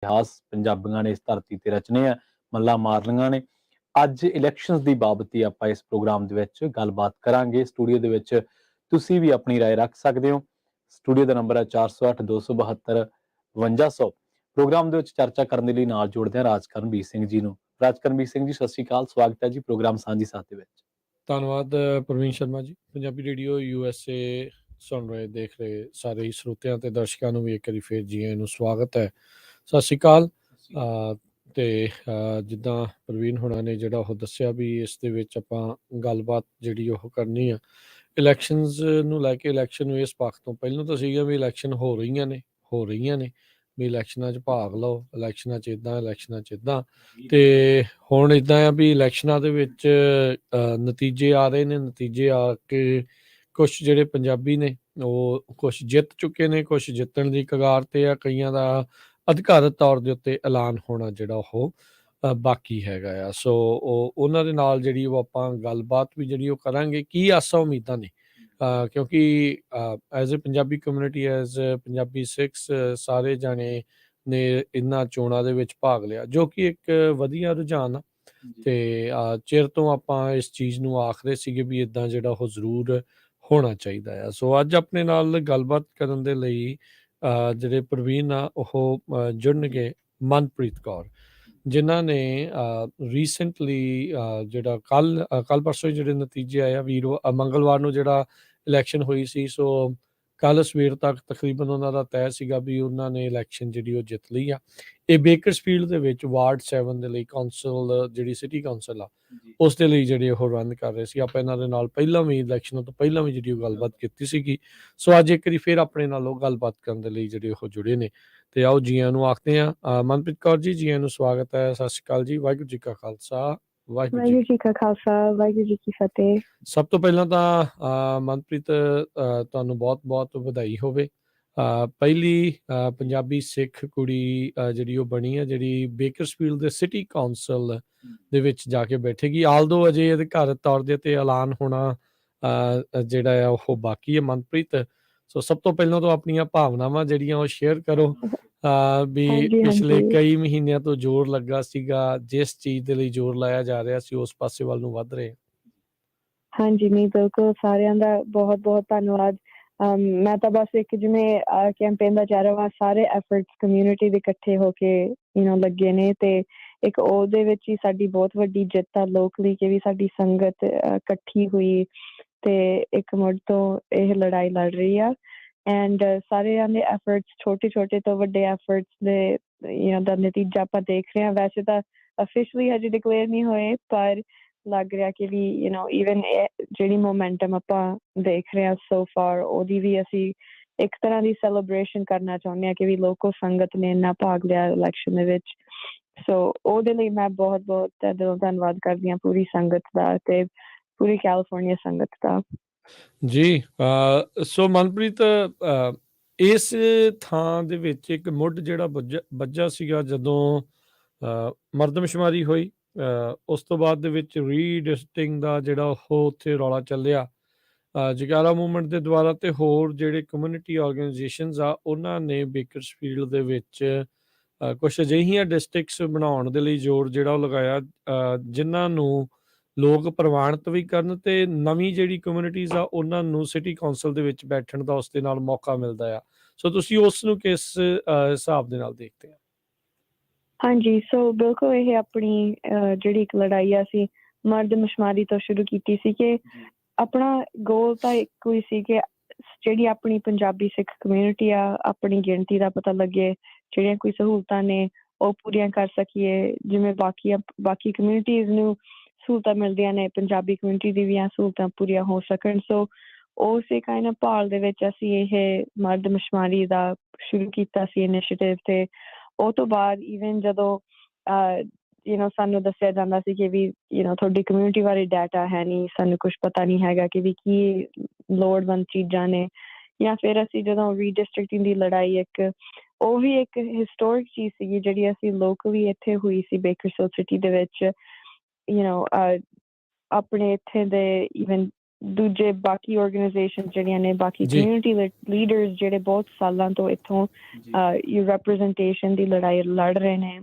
इतिहास पंजाबियां ने इस धरती ते रचने आ, मल्लां मारनियां ने। ਅੱਜ ਇਲੈਕਸ਼ਨਸ ਦੀ ਬਾਬਤ ਹੀ ਆਪਾਂ ਇਸ ਪ੍ਰੋਗਰਾਮ ਦੇ ਵਿੱਚ ਗੱਲਬਾਤ ਕਰਾਂਗੇ। ਸਟੂਡੀਓ ਦੇ ਵਿੱਚ ਤੁਸੀਂ ਵੀ ਆਪਣੀ ਰਾਏ ਰੱਖ ਸਕਦੇ ਹੋ। ਸਟੂਡੀਓ ਦਾ ਨੰਬਰ ਹੈ 408 272 5200। ਪ੍ਰੋਗਰਾਮ ਦੇ ਵਿੱਚ ਚਰਚਾ ਕਰਨ ਦੇ ਲਈ ਨਾਲ ਜੋੜਦੇ ਹਾਂ ਰਾਜਕਰਨਵੀਰ ਸਿੰਘ ਜੀ ਨੂੰ। ਰਾਜਕਰਨਵੀਰ ਸਿੰਘ ਜੀ, ਸਤਿ ਸ਼੍ਰੀ ਅਕਾਲ, ਸਵਾਗਤ ਹੈ ਜੀ ਪ੍ਰੋਗਰਾਮ ਸਾਂਝੀ ਸਾਥ ਦੇ ਵਿੱਚ। ਧੰਨਵਾਦ ਪ੍ਰਵੀਨ ਸ਼ਰਮਾ ਜੀ। ਪੰਜਾਬੀ ਰੇਡੀਓ USA ਸੁਣ ਰਹੇ ਦੇਖ ਰਹੇ ਸਾਰੇ ਹੀ ਸਰੋਤਿਆਂ ਤੇ ਦਰਸ਼ਕਾਂ ਨੂੰ ਵੀ ਇੱਕ ਵਾਰੀ ਫੇਰ ਜੀ ਆਇਆਂ ਨੂੰ ਸਵਾਗਤ ਹੈ। ਸਤਿ ਸ਼੍ਰੀ ਅਕਾਲ। ਤੇ ਜਿੱਦਾਂ ਪ੍ਰਵੀਨ ਹੋਣਾ ਨੇ ਜਿਹੜਾ ਉਹ ਦੱਸਿਆ ਵੀ ਇਸ ਦੇ ਵਿੱਚ ਆਪਾਂ ਗੱਲਬਾਤ ਜਿਹੜੀ ਉਹ ਕਰਨੀ ਆ ਇਲੈਕਸ਼ਨਸ ਨੂੰ ਲੈ ਕੇ। ਇਲੈਕਸ਼ਨ ਨੂੰ ਇਸ ਪੱਖ ਤੋਂ ਪਹਿਲਾਂ ਤਾਂ ਸੀਗਾ ਵੀ ਇਲੈਕਸ਼ਨ ਹੋ ਰਹੀਆਂ ਨੇ ਵੀ ਇਲੈਕਸ਼ਨਾਂ 'ਚ ਭਾਗ ਲਓ, ਇਲੈਕਸ਼ਨਾਂ 'ਚ ਇੱਦਾਂ, ਇਲੈਕਸ਼ਨਾਂ 'ਚ ਇੱਦਾਂ। ਤੇ ਹੁਣ ਇੱਦਾਂ ਆ ਵੀ ਇਲੈਕਸ਼ਨਾਂ ਦੇ ਵਿੱਚ ਨਤੀਜੇ ਆ ਰਹੇ ਨੇ। ਨਤੀਜੇ ਆ ਕੇ ਕੁਛ ਜਿਹੜੇ ਪੰਜਾਬੀ ਨੇ ਉਹ ਕੁਛ ਜਿੱਤ ਚੁੱਕੇ ਨੇ, ਕੁਛ ਜਿੱਤਣ ਦੀ ਕਗਾਰ ਤੇ ਆ, ਕਈਆਂ ਦਾ ਅਧਿਕਾਰਤ ਤੌਰ ਦੇ ਉੱਤੇ ਐਲਾਨ ਹੋਣਾ ਜਿਹੜਾ ਉਹ ਬਾਕੀ ਹੈਗਾ ਆ। ਸੋ ਉਹਨਾਂ ਦੇ ਨਾਲ ਜਿਹੜੀ ਉਹ ਆਪਾਂ ਗੱਲਬਾਤ ਵੀ ਜਿਹੜੀ ਉਹ ਕਰਾਂਗੇ ਕੀ ਆਸਾਂ ਉਮੀਦਾਂ ਨੇ, ਕਿਉਂਕਿ as a Punjabi community, as Punjabi Sikhs ਸਾਰੇ ਜਾਣੇ ਨੇ ਇਹਨਾਂ ਚੋਣਾਂ ਦੇ ਵਿੱਚ ਭਾਗ ਲਿਆ, ਜੋ ਕਿ ਇੱਕ ਵਧੀਆ ਰੁਝਾਨ ਆ। ਤੇ ਚਿਰ ਤੋਂ ਆਪਾਂ ਇਸ ਚੀਜ਼ ਨੂੰ ਆਖਦੇ ਸੀਗੇ ਵੀ ਇੱਦਾਂ ਜਿਹੜਾ ਉਹ ਜ਼ਰੂਰ ਹੋਣਾ ਚਾਹੀਦਾ ਆ। ਸੋ ਅੱਜ ਆਪਣੇ ਨਾਲ ਗੱਲਬਾਤ ਕਰਨ ਦੇ ਲਈ ਜਿਹੜੇ ਪ੍ਰਵੀਨ ਆ ਉਹ ਜੁੜਨਗੇ ਮਨਪ੍ਰੀਤ ਕੌਰ, ਜਿਨ੍ਹਾਂ ਨੇ ਰੀਸੈਂਟਲੀ ਜਿਹੜਾ ਕੱਲ ਪਰਸੋਂ ਜਿਹੜੇ ਨਤੀਜੇ ਆਏ ਆ ਮੰਗਲਵਾਰ ਨੂੰ ਜਿਹੜਾ ਇਲੈਕਸ਼ਨ ਹੋਈ ਸੀ। ਸੋ ਕੱਲ ਸਵੇਰ ਤੱਕ ਤਕਰੀਬਨ ਉਹਨਾਂ ਦਾ ਤੈਅ ਸੀਗਾ ਵੀ ਉਹਨਾਂ ਨੇ ਇਲੈਕਸ਼ਨ ਜਿਹੜੀ ਉਹ ਜਿੱਤ ਲਈ ਆ। ਇਹ ਬੇਕਰਸਫੀਲਡ ਦੇ ਵਿੱਚ ਵਾਰਡ 7 ਦੇ ਲਈ ਕੌਂਸਲ, ਜਿਹੜੀ ਸਿਟੀ ਕੌਂਸਲ ਆ, ਉਸ ਦੇ ਲਈ ਜਿਹੜੇ ਉਹ ਰਨ ਕਰ ਰਹੇ ਸੀ। ਆਪਾਂ ਇਹਨਾਂ ਦੇ ਨਾਲ ਪਹਿਲਾਂ ਵੀ ਇਲੈਕਸ਼ਨਾਂ ਤੋਂ ਪਹਿਲਾਂ ਵੀ ਜਿਹੜੀ ਉਹ ਗੱਲਬਾਤ ਕੀਤੀ ਸੀਗੀ। ਸੋ ਅੱਜ ਇੱਕ ਵਾਰੀ ਫਿਰ ਆਪਣੇ ਨਾਲ ਉਹ ਗੱਲਬਾਤ ਕਰਨ ਦੇ ਲਈ ਜਿਹੜੇ ਉਹ ਜੁੜੇ ਨੇ। ਤੇ ਆਓ ਜੀ ਆਇਆਂ ਨੂੰ ਆਖਦੇ ਹਾਂ। ਮਨਪ੍ਰੀਤ ਕੌਰ ਜੀ, ਜੀ ਆਇਆਂ ਨੂੰ ਸਵਾਗਤ ਹੈ। ਸਤਿ ਸ਼੍ਰੀ ਅਕਾਲ ਜੀ। ਵਾਹਿਗੁਰੂ ਜੀ ਕਾ ਖਾਲਸਾ, ਵਾਹਿਗੁਰੂ ਜੀ ਕਾ ਖਾਲਸਾ, ਵਾਹਿਗੁਰੂ ਜੀ ਕੀ ਫਤਿਹ। ਸਭ ਤੋਂ ਪਹਿਲਾਂ ਤਾਂ ਮਨਪ੍ਰੀਤ ਤੁਹਾਨੂੰ ਬਹੁਤ-ਬਹੁਤ ਵਧਾਈ ਹੋਵੇ। ਪਹਿਲੀ ਪੰਜਾਬੀ ਸਿੱਖ ਕੁੜੀ ਜਿਹੜੀ ਉਹ ਬਣੀ ਹੈ, ਜਿਹੜੀ ਬੇਕਰਸਫੀਲਡ ਦੇ ਸਿਟੀ ਕੌਂਸਲ ਦੇ ਵਿੱਚ ਜਾ ਕੇ ਬੈਠੇਗੀ। ਆਲਦੋ ਅਜੇ ਅਧਿਕਾਰਤ ਤੌਰ ਦੇ ਉੱਤੇ ਐਲਾਨ ਹੋਣਾ ਜਿਹੜਾ ਆ ਉਹ ਬਾਕੀ ਹੈ। ਮਨਪ੍ਰੀਤ, ਸੋ ਸਭ ਤੋਂ ਪਹਿਲਾਂ ਤੋਂ ਆਪਣੀਆਂ ਭਾਵਨਾਵਾਂ ਜਿਹੜੀਆਂ ਉਹ ਸ਼ੇਅਰ ਕਰੋ ਵੀ ਪਿਛਲੇ ਕਈ ਮਹੀਨਿਆਂ ਤੋਂ ਜ਼ੋਰ ਲੱਗਾ ਸੀਗਾ, ਜਿਸ ਚੀਜ਼ ਦੇ ਲਈ ਜ਼ੋਰ ਲਾਇਆ ਜਾ ਰਿਹਾ ਸੀ ਉਸ ਪਾਸੇ ਵੱਲ ਨੂੰ ਵੱਧ ਰਹੇ। ਹਾਂਜੀ, ਨਹੀਂ ਬਿਲਕੁਲ, ਸਾਰਿਆਂ ਦਾ ਬਹੁਤ-ਬਹੁਤ ਧੰਨਵਾਦ। ਮੈਂ ਤਾਂ ਬਸ ਇੱਕ ਜਿਵੇਂ ਕੈਂਪੇਨ ਦਾ ਚੱਲ ਰਿਹਾ, ਸਾਰੇ ਐਫਰਟਸ ਕਮਿਊਨਿਟੀ ਦੇ ਇਕੱਠੇ ਹੋ ਕੇ ਲੱਗੇ ਨੇ, ਤੇ ਇੱਕ ਉਹਦੇ ਵਿੱਚ ਹੀ ਸਾਡੀ ਬਹੁਤ ਵੱਡੀ ਜਿੱਤ ਆ ਲੋਕਲੀ, ਕਿ ਵੀ ਸਾਡੀ ਸੰਗਤ ਇਕੱਠੀ ਹੋਈ ਤੇ ਇੱਕ ਮੁੜ ਤੋਂ ਇਹ ਲੜਾਈ ਲੜ ਰਹੀ ਆ। ਐਂਡ ਸਾਰਿਆਂ ਦੇ ਐਫਰਟਸ, ਛੋਟੇ ਤੋਂ ਵੱਡੇ ਐਫਰਟਸ ਦੇ ਦਾ ਨਤੀਜਾ ਆਪਾਂ ਦੇਖ ਰਹੇ ਹਾਂ। ਵੈਸੇ ਤਾਂ ਅਫੀਸ਼ੀਅਲੀ ਹਜੇ ਡਿਕਲੇਅਰ ਨਹੀਂ ਹੋਏ, ਪਰ ਲੱਗ ਰਿਹਾ ਕਿ ਵੀ ਈਵਨ ਜਿਹੜੀ ਮੋਮੈਂਟਮ ਆਪਾਂ ਦੇਖ ਰਹੇ ਹਾਂ ਸੋ ਫਾਰ, ਉਹਦੀ ਵੀ ਅਸੀਂ ਇੱਕ ਤਰ੍ਹਾਂ ਦੀ ਸੈਲੀਬ੍ਰੇਸ਼ਨ ਕਰਨਾ ਚਾਹੁੰਦੇ ਹਾਂ ਕਿ ਵੀ ਲੋਕਲ ਸੰਗਤ ਨੇ ਇੰਨਾ ਭਾਗ ਲਿਆ ਇਲੈਕਸ਼ਨ ਦੇ ਵਿੱਚ। ਸੋ ਉਹਦੇ ਲਈ ਮੈਂ ਬਹੁਤ ਦਿਲੋਂ ਧੰਨਵਾਦ ਕਰਦੀ ਹਾਂ ਪੂਰੀ ਸੰਗਤ ਦਾ ਤੇ ਪੂਰੀ ਕੈਲੀਫੋਰਨੀਆ ਸੰਗਤ ਦਾ। ਜੀ ਸੋ ਮਨਪ੍ਰੀਤ, ਇਸ ਥਾਂ ਦੇ ਵਿੱਚ ਇੱਕ ਮੁੱਢ ਜਿਹੜਾ ਵੱਜਾ ਸੀਗਾ ਜਦੋਂ ਮਰਦਮਸ਼ੁਮਾਰੀ ਹੋਈ, ਉਸ ਤੋਂ ਬਾਅਦ ਦੇ ਵਿੱਚ ਰੀਡਿਸਟਿੰਗ ਦਾ ਜਿਹੜਾ ਉਹ ਉੱਥੇ ਰੌਲਾ ਚੱਲਿਆ ਜਗਿਆਰਾ ਮੂਵਮੈਂਟ ਦੇ ਦੁਆਰਾ, ਤੇ ਹੋਰ ਜਿਹੜੇ ਕਮਿਊਨਿਟੀ ਆਰਗੇਨਾਈਜੇਸ਼ਨਸ ਆ ਉਹਨਾਂ ਨੇ ਬੇਕਰਸਫੀਲਡ ਦੇ ਵਿੱਚ ਕੁਛ ਅਜਿਹੀਆਂ ਡਿਸਟ੍ਰਿਕਟਸ ਬਣਾਉਣ ਦੇ ਲਈ ਜ਼ੋਰ ਜਿਹੜਾ ਉਹ ਲਗਾਇਆ, ਜਿਨ੍ਹਾਂ ਨੂੰ ਲੋਕ ਪ੍ਰਵਾਨਿਤ ਵੀ ਕਰਨ ਤੇ ਨਵੀਂ ਜਿਹੜੀ ਕਮਿਊਨਿਟੀਜ਼ ਆ ਉਹਨਾਂ ਨੂੰ ਸਿਟੀ ਕੌਂਸਲ ਦੇ ਵਿੱਚ ਬੈਠਣ ਦਾ ਉਸ ਦੇ ਨਾਲ ਮੌਕਾ ਮਿਲਦਾ ਆ। ਸੋ ਤੁਸੀਂ ਉਸ ਨੂੰ ਕਿਸ ਹਿਸਾਬ ਦੇ ਨਾਲ ਦੇਖਦੇ ਆ? ਹਾਂਜੀ, ਸੋ ਬਿਲਕੁਲ ਇਹ ਆਪਣੀ ਜਿਹੜੀ ਇੱਕ ਲੜਾਈ ਆ ਅਸੀਂ ਮਰਦਮਸ਼ੁਮਾਰੀ ਤੋਂ ਸ਼ੁਰੂ ਕੀਤੀ ਸੀ ਕਿ ਆਪਣਾ ਗੋਲ ਤਾਂ ਇੱਕੋ ਹੀ ਸੀ ਕਿ ਜਿਹੜੀ ਆਪਣੀ ਪੰਜਾਬੀ ਸਿੱਖ ਕਮਿਊਨਿਟੀ ਆ, ਆਪਣੀ ਗਿਣਤੀ ਦਾ ਪਤਾ ਲੱਗੇ, ਜਿਹੜੀਆਂ ਕੋਈ ਸਹੂਲਤਾਂ ਨੇ ਉਹ ਪੂਰੀਆਂ ਕਰ ਸਕੀਏ, ਜਿਵੇਂ ਬਾਕੀ ਕਮਿਊਨਿਟੀਜ਼ ਨੂੰ ਸਹੂਲਤਾਂ ਮਿਲਦੀਆਂ ਨੇ, ਪੰਜਾਬੀ ਕਮਿਊਨਿਟੀ ਦੀ ਵੀ ਸਹੂਲਤਾਂ ਪੂਰੀਆਂ ਹੋ ਸਕਣ। ਸੋ ਉਸੇ ਕਾਇਨਾ ਭਾਲ ਦੇ ਵਿੱਚ ਅਸੀਂ ਇਹ ਮਰਦਮਸ਼ੁਮਾਰੀ ਦਾ ਸ਼ੁਰੂ ਕੀਤਾ ਸੀ ਇਨੀਸ਼ੀਏਟਿਵ। ਤੇ ਉਹ ਤੋਂ ਬਾਅਦ ਈਵਨ ਜਦੋਂ ਸਾਨੂੰ ਦੱਸਿਆ ਜਾਂਦਾ ਸੀ ਕਿ ਵੀ ਤੁਹਾਡੀ ਕਮਿਊਨਿਟੀ ਬਾਰੇ ਡਾਟਾ ਹੈ ਨਹੀਂ, ਸਾਨੂੰ ਕੁਛ ਪਤਾ ਨਹੀਂ ਹੈਗਾ ਕਿ ਵੀ ਕੀ ਲੋੜਵੰਦ ਚੀਜ਼ਾਂ ਨੇ, ਜਾਂ ਫਿਰ ਅਸੀਂ ਜਦੋਂ ਰੀਡਿਸਟ੍ਰਿਕਟਿੰਗ ਦੀ ਲੜਾਈ, ਉਹ ਵੀ ਇੱਕ ਹਿਸਟੋਰਿਕ ਚੀਜ਼ ਸੀਗੀ ਜਿਹੜੀ ਅਸੀਂ ਲੋਕਲੀ ਇੱਥੇ ਹੋਈ ਸੀ ਬੇਕਰਸਫੀਲਡ ਸਿਟੀ ਦੇ ਵਿੱਚ। ਆਪਣੇ ਇੱਥੇ ਦੇ ਈਵਨ ਦੂਜੇ ਬਾਕੀ ਆਰਗੇਨਾਈਜੇਸ਼ਨ ਜਿਹੜੀਆਂ ਨੇ ਬਾਕੀ ਜੀ ਕਮਿਊਨਿਟੀ ਲੀਡਰਸ ਜਿਹੜੇ ਬਹੁਤ ਸਾਲਾਂ ਤੋਂ ਇੱਥੋਂ ਰਿਪਰੈਜ਼ੈਂਟੇਸ਼ਨ ਦੀ ਲੜਾਈ ਲੜ ਰਹੇ ਨੇ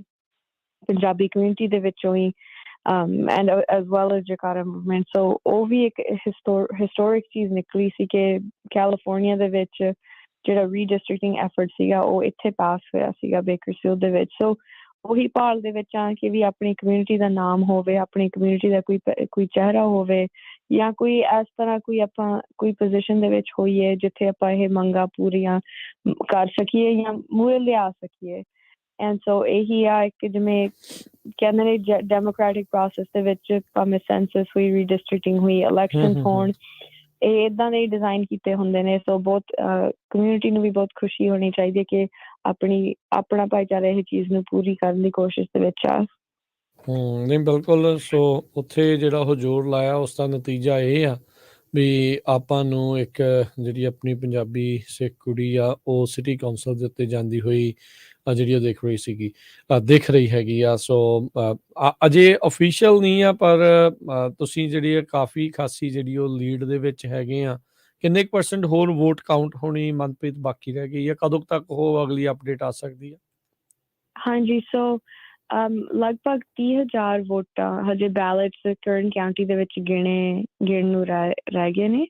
ਪੰਜਾਬੀ ਕਮਿਊਨਿਟੀ ਦੇ ਵਿੱਚੋਂ ਹੀ and as well as Jakarta movement. So ਉਹ ਵੀ ਇੱਕ ਹਿਸਟੋਰਿਕ ਚੀਜ਼ ਨਿਕਲੀ ਸੀ ਕਿ ਕੈਲੀਫੋਰਨੀਆ ਦੇ ਵਿੱਚ ਜਿਹੜਾ ਰੀਡਿਸਟ੍ਰਿਕਟਿੰਗ ਐਫਰਟ ਸੀਗਾ ਉਹ ਇੱਥੇ ਪਾਸ ਹੋਇਆ ਸੀਗਾ ਬੇਕਰਫੀਲਡ ਦੇ ਵਿੱਚ। ਸੋ ਉਹੀ ਭਾਲ ਦੇ ਵਿੱਚ ਆ ਕਿ ਵੀ ਆਪਣੀ ਕਮਿਊਨਿਟੀ ਦਾ ਨਾਮ ਹੋਵੇ, ਆਪਣੀ ਕਮਿਊਨਿਟੀ ਦਾ ਕੋਈ ਚਿਹਰਾ ਹੋਵੇ ਜਾਂ ਕੋਈ ਇਸ ਤਰ੍ਹਾਂ ਆਪਾਂ ਕੋਈ ਪੋਜੀਸ਼ਨ ਦੇ ਵਿੱਚ ਹੋਈਏ ਜਿੱਥੇ ਆਪਾਂ ਇਹ ਮੰਗਾਂ ਪੂਰੀਆਂ ਕਰ ਸਕੀਏ ਜਾਂ ਮੂਹਰੇ ਲਿਆ ਸਕੀਏ। ਐਂਡ ਸੋ ਇਹੀ ਆ ਇੱਕ ਜਿਵੇਂ ਕਹਿੰਦੇ ਨੇ ਡੈਮੋਕ੍ਰੈਟਿਕ ਪ੍ਰੋਸੈਸ ਦੇ ਵਿੱਚ ਭਾਵੇਂ ਸੈਂਸਸ ਹੋਈ, ਰੀਡਿਸਟ੍ਰਿਕਟਿੰਗ ਹੋਈ, ਇਲੈਕਸ਼ਨਸ ਹੋਣ, ਇਹ ਇੱਦਾਂ ਦੇ ਡਿਜ਼ਾਈਨ ਕੀਤੇ ਹੁੰਦੇ ਨੇ। ਸੋ ਬਹੁਤ ਕਮਿਊਨਿਟੀ ਨੂੰ ਵੀ ਬਹੁਤ ਖੁਸ਼ੀ ਹੋਣੀ ਚਾਹੀਦੀ ਹੈ ਕਿ ਆਪਣਾ ਭਾਈਚਾਰਾ ਇਹ ਚੀਜ਼ ਨੂੰ ਪੂਰੀ ਕਰਨ ਦੀ ਕੋਸ਼ਿਸ਼ ਦੇ ਵਿੱਚ ਆ। ਨਹੀਂ ਬਿਲਕੁਲ। ਸੋ ਉੱਥੇ ਜਿਹੜਾ ਉਹ ਜ਼ੋਰ ਲਾਇਆ ਉਸ ਦਾ ਨਤੀਜਾ ਇਹ ਆ ਵੀ ਆਪਾਂ ਨੂੰ ਇੱਕ ਜਿਹੜੀ ਆਪਣੀ ਪੰਜਾਬੀ ਸਿੱਖ ਕੁੜੀ ਆ ਉਹ ਸਿਟੀ ਕੌਂਸਲ ਦੇ ਉੱਤੇ ਜਾਂਦੀ ਹੋਈ ਜਿਹੜੀ ਉਹ ਦਿਖ ਰਹੀ ਹੈਗੀ ਆ। ਸੋ ਅਜੇ ਅਫੀਸ਼ੀਅਲ ਨਹੀਂ ਆ ਪਰ ਤੁਸੀਂ ਜਿਹੜੀ ਕਾਫੀ ਖਾਸੀ ਜਿਹੜੀ ਉਹ ਲੀਡ ਦੇ ਵਿੱਚ ਹੈਗੇ ਆ। ਕਿੰਨੇ ਕੁ % ਹੋਰ ਵੋਟ ਕਾਊਂਟ ਹੋਣੀ ਮਨਪ੍ਰੀਤ ਬਾਕੀ ਰਹਿ ਗਈ ਆ? ਕਦੋਂ ਤੱਕ ਉਹ ਅਗਲੀ ਅਪਡੇਟ ਆ ਸਕਦੀ ਆ? ਹਾਂਜੀ, ਸੋ ਲਗਭਗ 30,000 ਵੋਟਾਂ ਹਜੇ ਬੈਲਟਸ ਕਰਨ ਕਾਉਂਟੀ ਦੇ ਵਿੱਚ ਗਿਣਨ ਨੂੰ ਰਹਿ ਗਏ ਨੇ।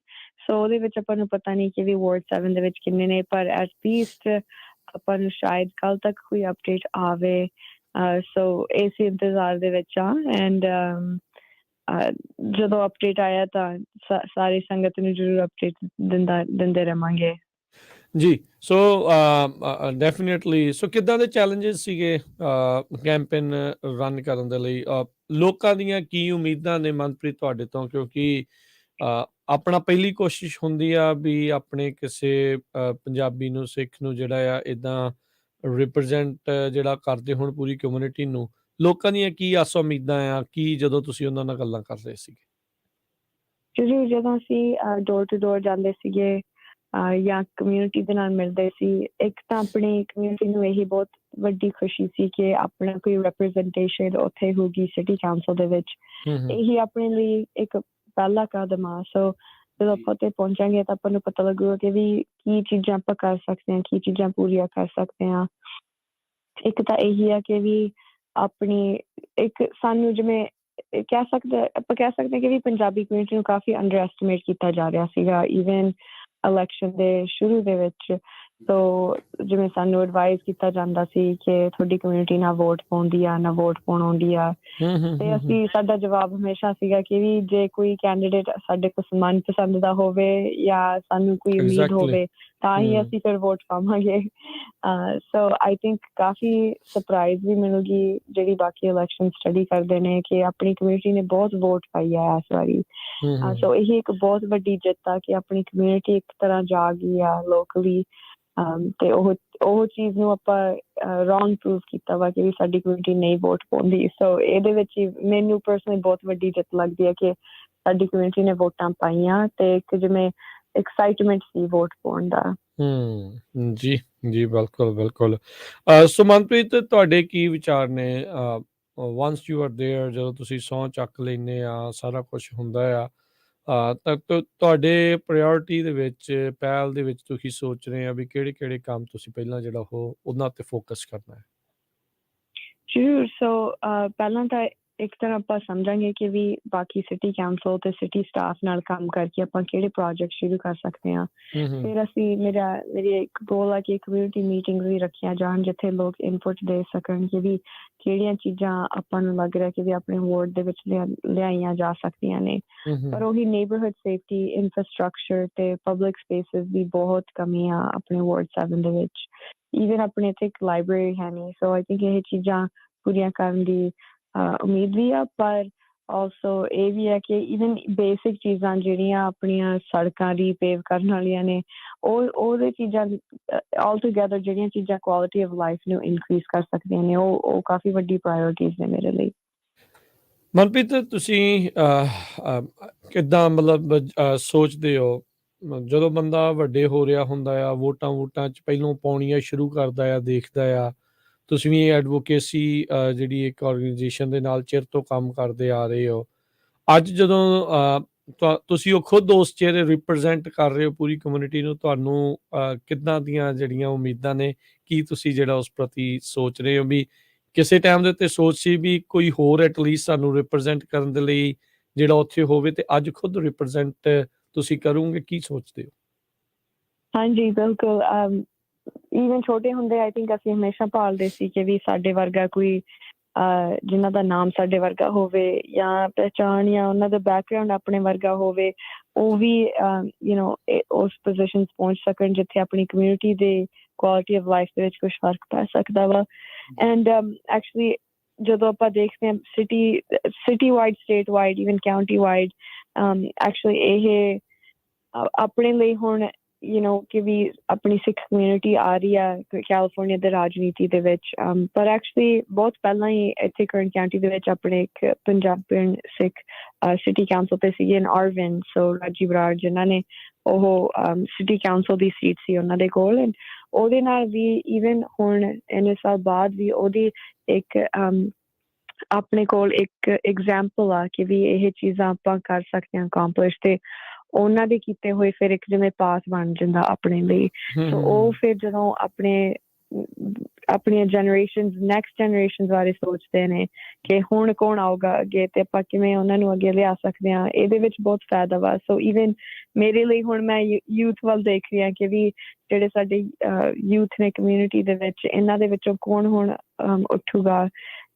ਸੋ ਉਹਦੇ ਵਿੱਚ ਆਪਾਂ ਨੂੰ ਪਤਾ ਨਹੀਂ ਕਿ ਵੀ ਵਾਰਡ 7 ਦੇ ਵਿੱਚ ਕਿੰਨੇ ਨੇ, ਪਰ ਐਟ ਲੀਸਟ ਆਪਾਂ ਨੂੰ ਸ਼ਾਇਦ ਕੱਲ ਤੱਕ ਕੋਈ ਅਪਡੇਟ ਆਵੇ। ਸੋ ਇਸੇ ਇੰਤਜ਼ਾਰ ਦੇ ਵਿੱਚ ਆ ਐਂਡ ਜਦੋਂ ਅਪਡੇਟ ਆਇਆ ਤਾਂ ਸਾਰੀ ਸੰਗਤ ਨੂੰ ਜ਼ਰੂਰ ਅਪਡੇਟ ਦਿੰਦੇ ਰਹਾਂਗੇ। ਜੀ, ਸੋ ਡੈਫੀਨੇਟਲੀ। ਸੋ ਕਿੱਦਾਂ ਦੇ ਚੈਲੰਜਸ ਸੀਗੇ ਕੈਂਪੇਨ ਰਨ ਕਰਨ ਦੇ ਲਈ? ਲੋਕਾਂ ਦੀਆਂ ਕੀ ਉਮੀਦਾਂ ਨੇ ਮਨਪ੍ਰੀਤ ਤੁਹਾਡੇ ਤੋਂ? ਕਿਉਂਕਿ ਆਪਣਾ ਪਹਿਲੀ ਕੋਸ਼ਿਸ਼ ਹੁੰਦੀ ਆ ਵੀ ਆਪਣੇ ਕਿਸੇ ਪੰਜਾਬੀ ਨੂੰ, ਸਿੱਖ ਨੂੰ ਜਿਹੜਾ ਆ ਇੱਦਾਂ ਰਿਪਰੈਜ਼ੈਂਟ ਜਿਹੜਾ ਕਰਦੇ ਹੁਣ ਪੂਰੀ ਕਮਿਊਨਿਟੀ ਨੂੰ। ਲੋਕਾਂ ਦੀਆਂ ਕੀ ਆਸਾਂ ਉਮੀਦਾਂ ਆ ਕੀ ਜਦੋਂ ਤੁਸੀਂ ਉਹਨਾਂ ਨਾਲ ਗੱਲਾਂ ਕਰ ਰਹੇ ਸੀਗੇ? ਜ਼ਰੂਰ, ਜਦੋਂ ਅਸੀਂ ਡੋਰ ਟੂ ਡੋਰ ਜਾਂਦੇ ਸੀਗੇ ਜਾਂ ਕਮਿਊਨਿਟੀ ਦੇ ਨਾਲ ਮਿਲਦੇ ਸੀ, ਇੱਕ ਤਾਂ ਆਪਣੀ ਕਮਿਊਨਿਟੀ ਨੂੰ ਇਹੀ ਬਹੁਤ ਵੱਡੀ ਖੁਸ਼ੀ ਸੀ ਕਿ ਆਪਣਾ ਕੋਈ ਰਿਪਰੈਜ਼ੈਂਟੇਸ਼ਨ ਉੱਥੇ ਹੋਊਗੀ ਸਿਟੀ ਕਾਉਂਸਲ ਦੇ ਵਿੱਚ। ਇਹੀ ਆਪਣੇ ਲਈ ਇੱਕ ਪਹਿਲਾ ਕਦਮ ਆ। ਸੋ ਜਦੋਂ ਆਪਾਂ ਉੱਥੇ ਪਹੁੰਚਾਂਗੇ ਤਾਂ ਆਪਾਂ ਨੂੰ ਪਤਾ ਲੱਗੂਗਾ ਕਿ ਵੀ ਕੀ ਚੀਜ਼ਾਂ ਆਪਾਂ ਕਰ ਸਕਦੇ ਹਾਂ, ਕੀ ਚੀਜ਼ਾਂ ਪੂਰੀਆਂ ਕਰ ਸਕਦੇ ਹਾਂ। ਇੱਕ ਤਾਂ ਇਹੀ ਆ ਕਿ ਵੀ ਆਪਣੀ ਇੱਕ ਸਾਨੂੰ ਜਿਵੇਂ ਆਪਾਂ ਕਹਿ ਸਕਦੇ ਹਾਂ ਕਿ ਵੀ ਪੰਜਾਬੀ ਕਮਿਊਨਿਟੀ ਨੂੰ ਕਾਫੀ ਅੰਡਰ ਐਸਟੀਮੇਟ ਕੀਤਾ ਜਾ ਰਿਹਾ ਸੀਗਾ ਈਵਨ ਇਲੈਕਸ਼ਨ ਦੇ ਸ਼ੁਰੂ ਦੇ ਵਿੱਚ। ਸੋ ਜਿਵੇਂ ਸਾਨੂੰ ਐਡਵਾਈਜ਼ ਕੀਤਾ ਜਾਂਦਾ ਸੀ ਕਿ ਤੁਹਾਡੀ ਕਮਿਊਨਿਟੀ ਨਾ ਵੋਟ ਪਾਉਂਦੀ ਆ, ਨਾ ਵੋਟ ਪਾਉਣ ਆਉਂਦੀ ਆ। ਤੇ ਸਾਡਾ ਜਵਾਬ ਹਮੇਸ਼ਾ ਸੀਗਾ ਕਿ ਵੀ ਜੇ ਕੋਈ ਕੈਂਡੀਡੇਟ ਸਾਡੇ ਕੋਲ ਮਨਪਸੰਦ ਦਾ ਹੋਵੇ ਜਾਂ ਸਾਨੂੰ ਕੋਈ ਉਮੀਦ ਹੋਵੇ ਤਾਂ ਹੀ ਅਸੀਂ ਫਿਰ ਵੋਟ ਪਾਵਾਂਗੇ। ਸੋ ਆਈ ਥਿੰਕ ਕਾਫੀ ਸਰਪ੍ਰਾਈਜ਼ ਵੀ ਮਿਲੂਗੀ ਜਿਹੜੀ ਬਾਕੀ ਇਲੈਕਸ਼ਨ ਸਟੱਡੀ ਕਰਦੇ ਨੇ ਕਿ ਆਪਣੀ ਕਮਿਊਨਿਟੀ ਨੇ ਬਹੁਤ ਵੋਟ ਪਾਈ ਆ ਇਸ ਵਾਰੀ। ਸੋ ਇਹ ਇੱਕ ਬਹੁਤ ਵੱਡੀ ਜਿੱਤ ਆ ਕਿ ਆਪਣੀ ਕਮਿਊਨਿਟੀ ਇੱਕ ਤਰ੍ਹਾਂ ਜਾਗ ਗਈ ਆ ਲੋਕਲੀ। ਤੇ ਉਹ ਚੀਜ਼ ਨੂੰ ਆਪਾਂ ਰੌਂਗ ਪ੍ਰੂਵ ਕੀਤਾ ਵਾ ਕਿ ਸਾਡੀ ਕਮਿਊਨਿਟੀ ਨਹੀਂ ਵੋਟ ਪਾਉਂਦੀ। ਸੋ ਇਹਦੇ ਵਿੱਚ ਹੀ ਮੈਨੂੰ ਪਰਸਨਲੀ ਬਹੁਤ ਵੱਡੀ ਜਿੱਤ ਲੱਗਦੀ ਹੈ ਕਿ ਸਾਡੀ ਕਮਿਊਨਿਟੀ ਨੇ ਵੋਟਾਂ ਪਾਈਆਂ ਤੇ ਇੱਕ ਜਿਵੇਂ ਐਕਸਾਈਟਮੈਂਟ ਸੀ ਵੋਟ ਪਾਉਣ ਦਾ। ਜੀ ਜੀ, ਬਿਲਕੁਲ ਬਿਲਕੁਲ। ਸੋ ਮਨਪ੍ਰੀਤ ਤੁਹਾਡੇ ਕੀ ਵਿਚਾਰ ਨੇ ਵਾਂਸ ਯੂ ਆਰ ਦੇਅਰ, ਜਦੋਂ ਤੁਸੀਂ ਸਹੁੰ ਚੱਕ ਲੈਂਦੇ ਆ ਸਾਰਾ ਕੁਛ ਹੁੰਦਾ ਆ ਤਾਂ ਤੁਹਾਡੇ ਪ੍ਰਾਇਓਰਟੀ ਦੇ ਵਿੱਚ, ਪਹਿਲ ਦੇ ਵਿੱਚ ਤੁਸੀਂ ਸੋਚ ਰਹੇ ਆ ਵੀ ਕਿਹੜੇ ਕੰਮ ਤੁਸੀਂ ਪਹਿਲਾਂ ਜਿਹੜਾ ਉਹਨਾਂ ਤੇ ਫੋਕਸ ਕਰਨਾ ਹੈ? ਜ਼ਰੂਰ। ਸੋ ਪਹਿਲਾਂ ਤਾਂ ਇੱਕ ਤਰ੍ਹਾਂ ਆਪਾਂ ਸਮਝਾਂਗੇ ਕਿ ਵੀ ਬਾਕੀ ਸਿਟੀ ਕਾਉਂਸਲ ਤੇ ਸਿਟੀ ਸਟਾਫ ਨਾਲ ਕੰਮ ਕਰਕੇ ਆਪਾਂ ਕਿਹੜੇ ਪ੍ਰੋਜੈਕਟ ਸ਼ੁਰੂ ਕਰ ਸਕਦੇ ਹਾਂ। ਫਿਰ ਅਸੀਂ ਮੇਰੀ ਇੱਕ ਗੋਲ ਆ ਕਿ ਕਮਿਊਨਿਟੀ ਮੀਟਿੰਗ ਵੀ ਰੱਖੀਆਂ ਜਾਣ ਜਿੱਥੇ ਲੋਕ ਇਨਪੁਟ ਦੇ ਸਕਣ ਕਿ ਵੀ ਕਿਹੜੀਆਂ ਚੀਜ਼ਾਂ ਆਪਾਂ ਨੂੰ ਲੱਗ ਰਿਹਾ ਕਿ ਵੀ ਆਪਣੇ ਵਾਰਡ ਦੇ ਵਿੱਚ ਲਿਆਈਆਂ ਜਾ ਸਕਦੀਆਂ ਨੇ। ਪਰ ਉਹੀ ਨੇਬਰਹੁੱਡ ਸੇਫਟੀ, ਇਨਫਰਾਸਟਰਕਚਰ ਤੇ ਪਬਲਿਕ ਸਪੇਸਿਸ ਦੀ ਬਹੁਤ ਕਮੀ ਆ ਆਪਣੇ ਵਾਰਡ 7 ਦੇ ਵਿੱਚ। ਈਵਨ ਆਪਣੇ ਇੱਥੇ ਇੱਕ ਲਾਇਬ੍ਰੇਰੀ ਹੈ ਨਹੀਂ। ਸੋ ਆਈ ਥਿੰਕ ਇਹ ਚੀਜ਼ਾਂ ਪੂਰੀਆਂ ਕਰਨ ਦੀ ਉਮੀਦ ਵੀ ਆ, ਪਰ ਆਲਸੋ ਇਹ ਵੀ ਹੈ ਕਿ ਈਵਨ ਬੇਸਿਕ ਚੀਜ਼ਾਂ ਜਿਹੜੀਆਂ ਆਪਣੀਆਂ ਸੜਕਾਂ ਰੀਪੇਵ ਕਰਨ ਵਾਲੀਆਂ ਨੇ ਉਹਦੇ ਚੀਜ਼ਾਂ ਆਲ ਟੂਗੈਦਰ ਜਿਹੜੀਆਂ ਚੀਜ਼ਾਂ ਕੁਆਲਿਟੀ ਆਫ ਲਾਈਫ ਨੂੰ ਇਨਕਰੀਜ਼ ਕਰ ਸਕਦੀਆਂ ਨੇ ਉਹ ਕਾਫੀ ਵੱਡੀ ਪ੍ਰਾਇਓਰਟੀਜ਼ ਨੇ ਮੇਰੇ ਲਈ। ਮਨਪ੍ਰੀਤ ਤੁਸੀਂ ਕਿੱਦਾਂ ਮਤਲਬ ਸੋਚਦੇ ਹੋ ਜਦੋਂ ਬੰਦਾ ਵੱਡੇ ਹੋ ਰਿਹਾ ਹੁੰਦਾ ਆ, ਵੋਟਾਂ 'ਚ ਪਹਿਲੋਂ ਪਾਉਣੀਆਂ ਸ਼ੁਰੂ ਕਰਦਾ ਆ, ਦੇਖਦਾ ਆ? ਤੁਸੀਂ ਵੀ ਐਡਵੋਕੇਸੀ ਜਿਹੜੀ ਇੱਕ ਆਰਗੇਨਾਈਜੇਸ਼ਨ ਦੇ ਨਾਲ ਚਿਰ ਤੋਂ ਕੰਮ ਕਰਦੇ ਆ ਰਹੇ ਹੋ। ਅੱਜ ਜਦੋਂ ਤੁਸੀਂ ਉਹ ਖੁਦ ਉਸ ਚਿਹਰੇ ਰਿਪਰੈਜ਼ੈਂਟ ਕਰ ਰਹੇ ਹੋ ਪੂਰੀ ਕਮਿਊਨਿਟੀ ਨੂੰ, ਤੁਹਾਨੂੰ ਕਿੱਦਾਂ ਦੀਆਂ ਜਿਹੜੀਆਂ ਉਮੀਦਾਂ ਨੇ, ਕੀ ਤੁਸੀਂ ਜਿਹੜਾ ਉਸ ਪ੍ਰਤੀ ਸੋਚ ਰਹੇ ਹੋ ਵੀ ਕਿਸੇ ਟਾਈਮ ਦੇ ਉੱਤੇ ਸੋਚ ਸੀ ਵੀ ਕੋਈ ਹੋਰ ਐਟਲੀਸਟ ਸਾਨੂੰ ਰਿਪਰੈਜ਼ੈਂਟ ਕਰਨ ਦੇ ਲਈ ਜਿਹੜਾ ਉੱਥੇ ਹੋਵੇ, ਤੇ ਅੱਜ ਖੁਦ ਰਿਪਰੈਜ਼ੈਂਟ ਤੁਸੀਂ ਕਰੋਗੇ, ਕੀ ਸੋਚਦੇ ਹੋ? ਹਾਂਜੀ ਬਿਲਕੁਲ। ਈਵਨ ਛੋਟੇ ਹੁੰਦੇ ਆਈ ਥਿੰਕ ਅਸੀਂ ਹਮੇਸ਼ਾ ਭਾਲਦੇ ਸੀ ਕਿ ਵੀ ਸਾਡੇ ਵਰਗਾ ਕੋਈ ਜਿਨ੍ਹਾਂ ਦਾ ਨਾਮ ਸਾਡੇ ਵਰਗਾ ਹੋਵੇ ਜਾਂ ਪਹਿਚਾਣ ਜਾਂ ਉਹਨਾਂ ਦਾ ਬੈਕਗਰਾਉਂਡ ਆਪਣੇ ਵਰਗਾ ਹੋਵੇ, ਉਹ ਵੀ ਉਸ ਪੋਜੀਸ਼ਨ 'ਚ ਪਹੁੰਚ ਸਕਣ ਜਿੱਥੇ ਆਪਣੀ ਕਮਿਊਨਿਟੀ ਦੇ ਕੁਆਲਿਟੀ ਆਫ ਲਾਈਫ ਦੇ ਵਿੱਚ ਕੁਛ ਫਰਕ ਪੈ ਸਕਦਾ ਵਾ। ਐਂਡ ਐਕਚੁਅਲੀ ਜਦੋਂ ਆਪਾਂ ਦੇਖਦੇ ਹਾਂ city wide, state wide, even county wide, actually ਇਹ ਆਪਣੇ ਲਈ ਹੁਣ ਕਿ ਵੀ ਆਪਣੀ ਸਿੱਖ ਕਮਿਊਨਿਟੀ ਆ ਰਹੀ ਆ ਕੈਲੀਫੋਰਨੀਆ ਦੇ ਰਾਜਨੀਤੀ ਦੇ ਵਿੱਚ, ਪਰ ਐਕਚੁਅਲੀ ਬਹੁਤ ਪਹਿਲਾਂ ਹੀ ਇੱਥੇ ਕਰੰਟ ਕਾਊਂਟੀ ਦੇ ਵਿੱਚ ਆਪਣੇ ਇੱਕ ਪੰਜਾਬਣ ਸਿੱਖ ਸਿਟੀ ਕਾਉਂਸਲ ਤੇ ਸੀਗੇ ਆਰਵਿਨ, ਸੋ ਰਾਜੀ ਬਰਾੜ, ਜਿਨ੍ਹਾਂ ਨੇ ਉਹ ਸਿਟੀ ਕਾਉਂਸਲ ਦੀ ਸੀਟ ਸੀ ਉਹਨਾਂ ਦੇ ਕੋਲ, ਉਹਦੇ ਨਾਲ ਵੀ ਈਵਨ ਹੁਣ ਇੰਨੇ ਸਾਲ ਬਾਅਦ ਵੀ ਉਹਦੀ ਇੱਕ ਆਪਣੇ ਕੋਲ ਇੱਕ ਐਗਜ਼ਾਮਪਲ ਆ ਕਿ ਵੀ ਇਹ ਚੀਜ਼ਾਂ ਆਪਾਂ ਕਰ ਸਕਦੇ ਹਾਂ ਅਕਾਂਪਲਿਸ਼, ਤੇ ਉਹਨਾਂ ਦੇ ਕੀਤੇ ਹੋਏ ਫਿਰ ਇੱਕ ਜਿਵੇਂ ਪਾਸ ਬਣ ਜਾਂਦਾ ਆਪਣੇ ਲਈ। ਸੋ ਉਹ ਫਿਰ ਜਦੋਂ ਆਪਣੀਆਂ ਨੈਕਸਟ ਜਨਰੇਸ਼ਨ ਬਾਰੇ ਸੋਚਦੇ ਨੇ ਕਿ ਹੁਣ ਕੌਣ ਆਊਗਾ ਅੱਗੇ ਤੇ ਆਪਾਂ ਕਿਵੇਂ ਉਹਨਾਂ ਨੂੰ ਅੱਗੇ ਲਿਆ ਸਕਦੇ ਹਾਂ, ਇਹਦੇ ਵਿੱਚ ਬਹੁਤ ਫਾਇਦਾ ਵਾ। ਸੋ ਈਵਨ ਮੇਰੇ ਲਈ ਹੁਣ ਮੈਂ ਯੂਥ ਵੱਲ ਦੇਖ ਰਹੀ ਹਾਂ ਕਿ ਵੀ ਜਿਹੜੇ ਸਾਡੇ ਯੂਥ ਨੇ ਕਮਿਊਨਿਟੀ ਦੇ ਵਿੱਚ, ਇਹਨਾਂ ਦੇ ਵਿੱਚੋਂ ਕੌਣ ਹੁਣ ਉੱਠੂਗਾ,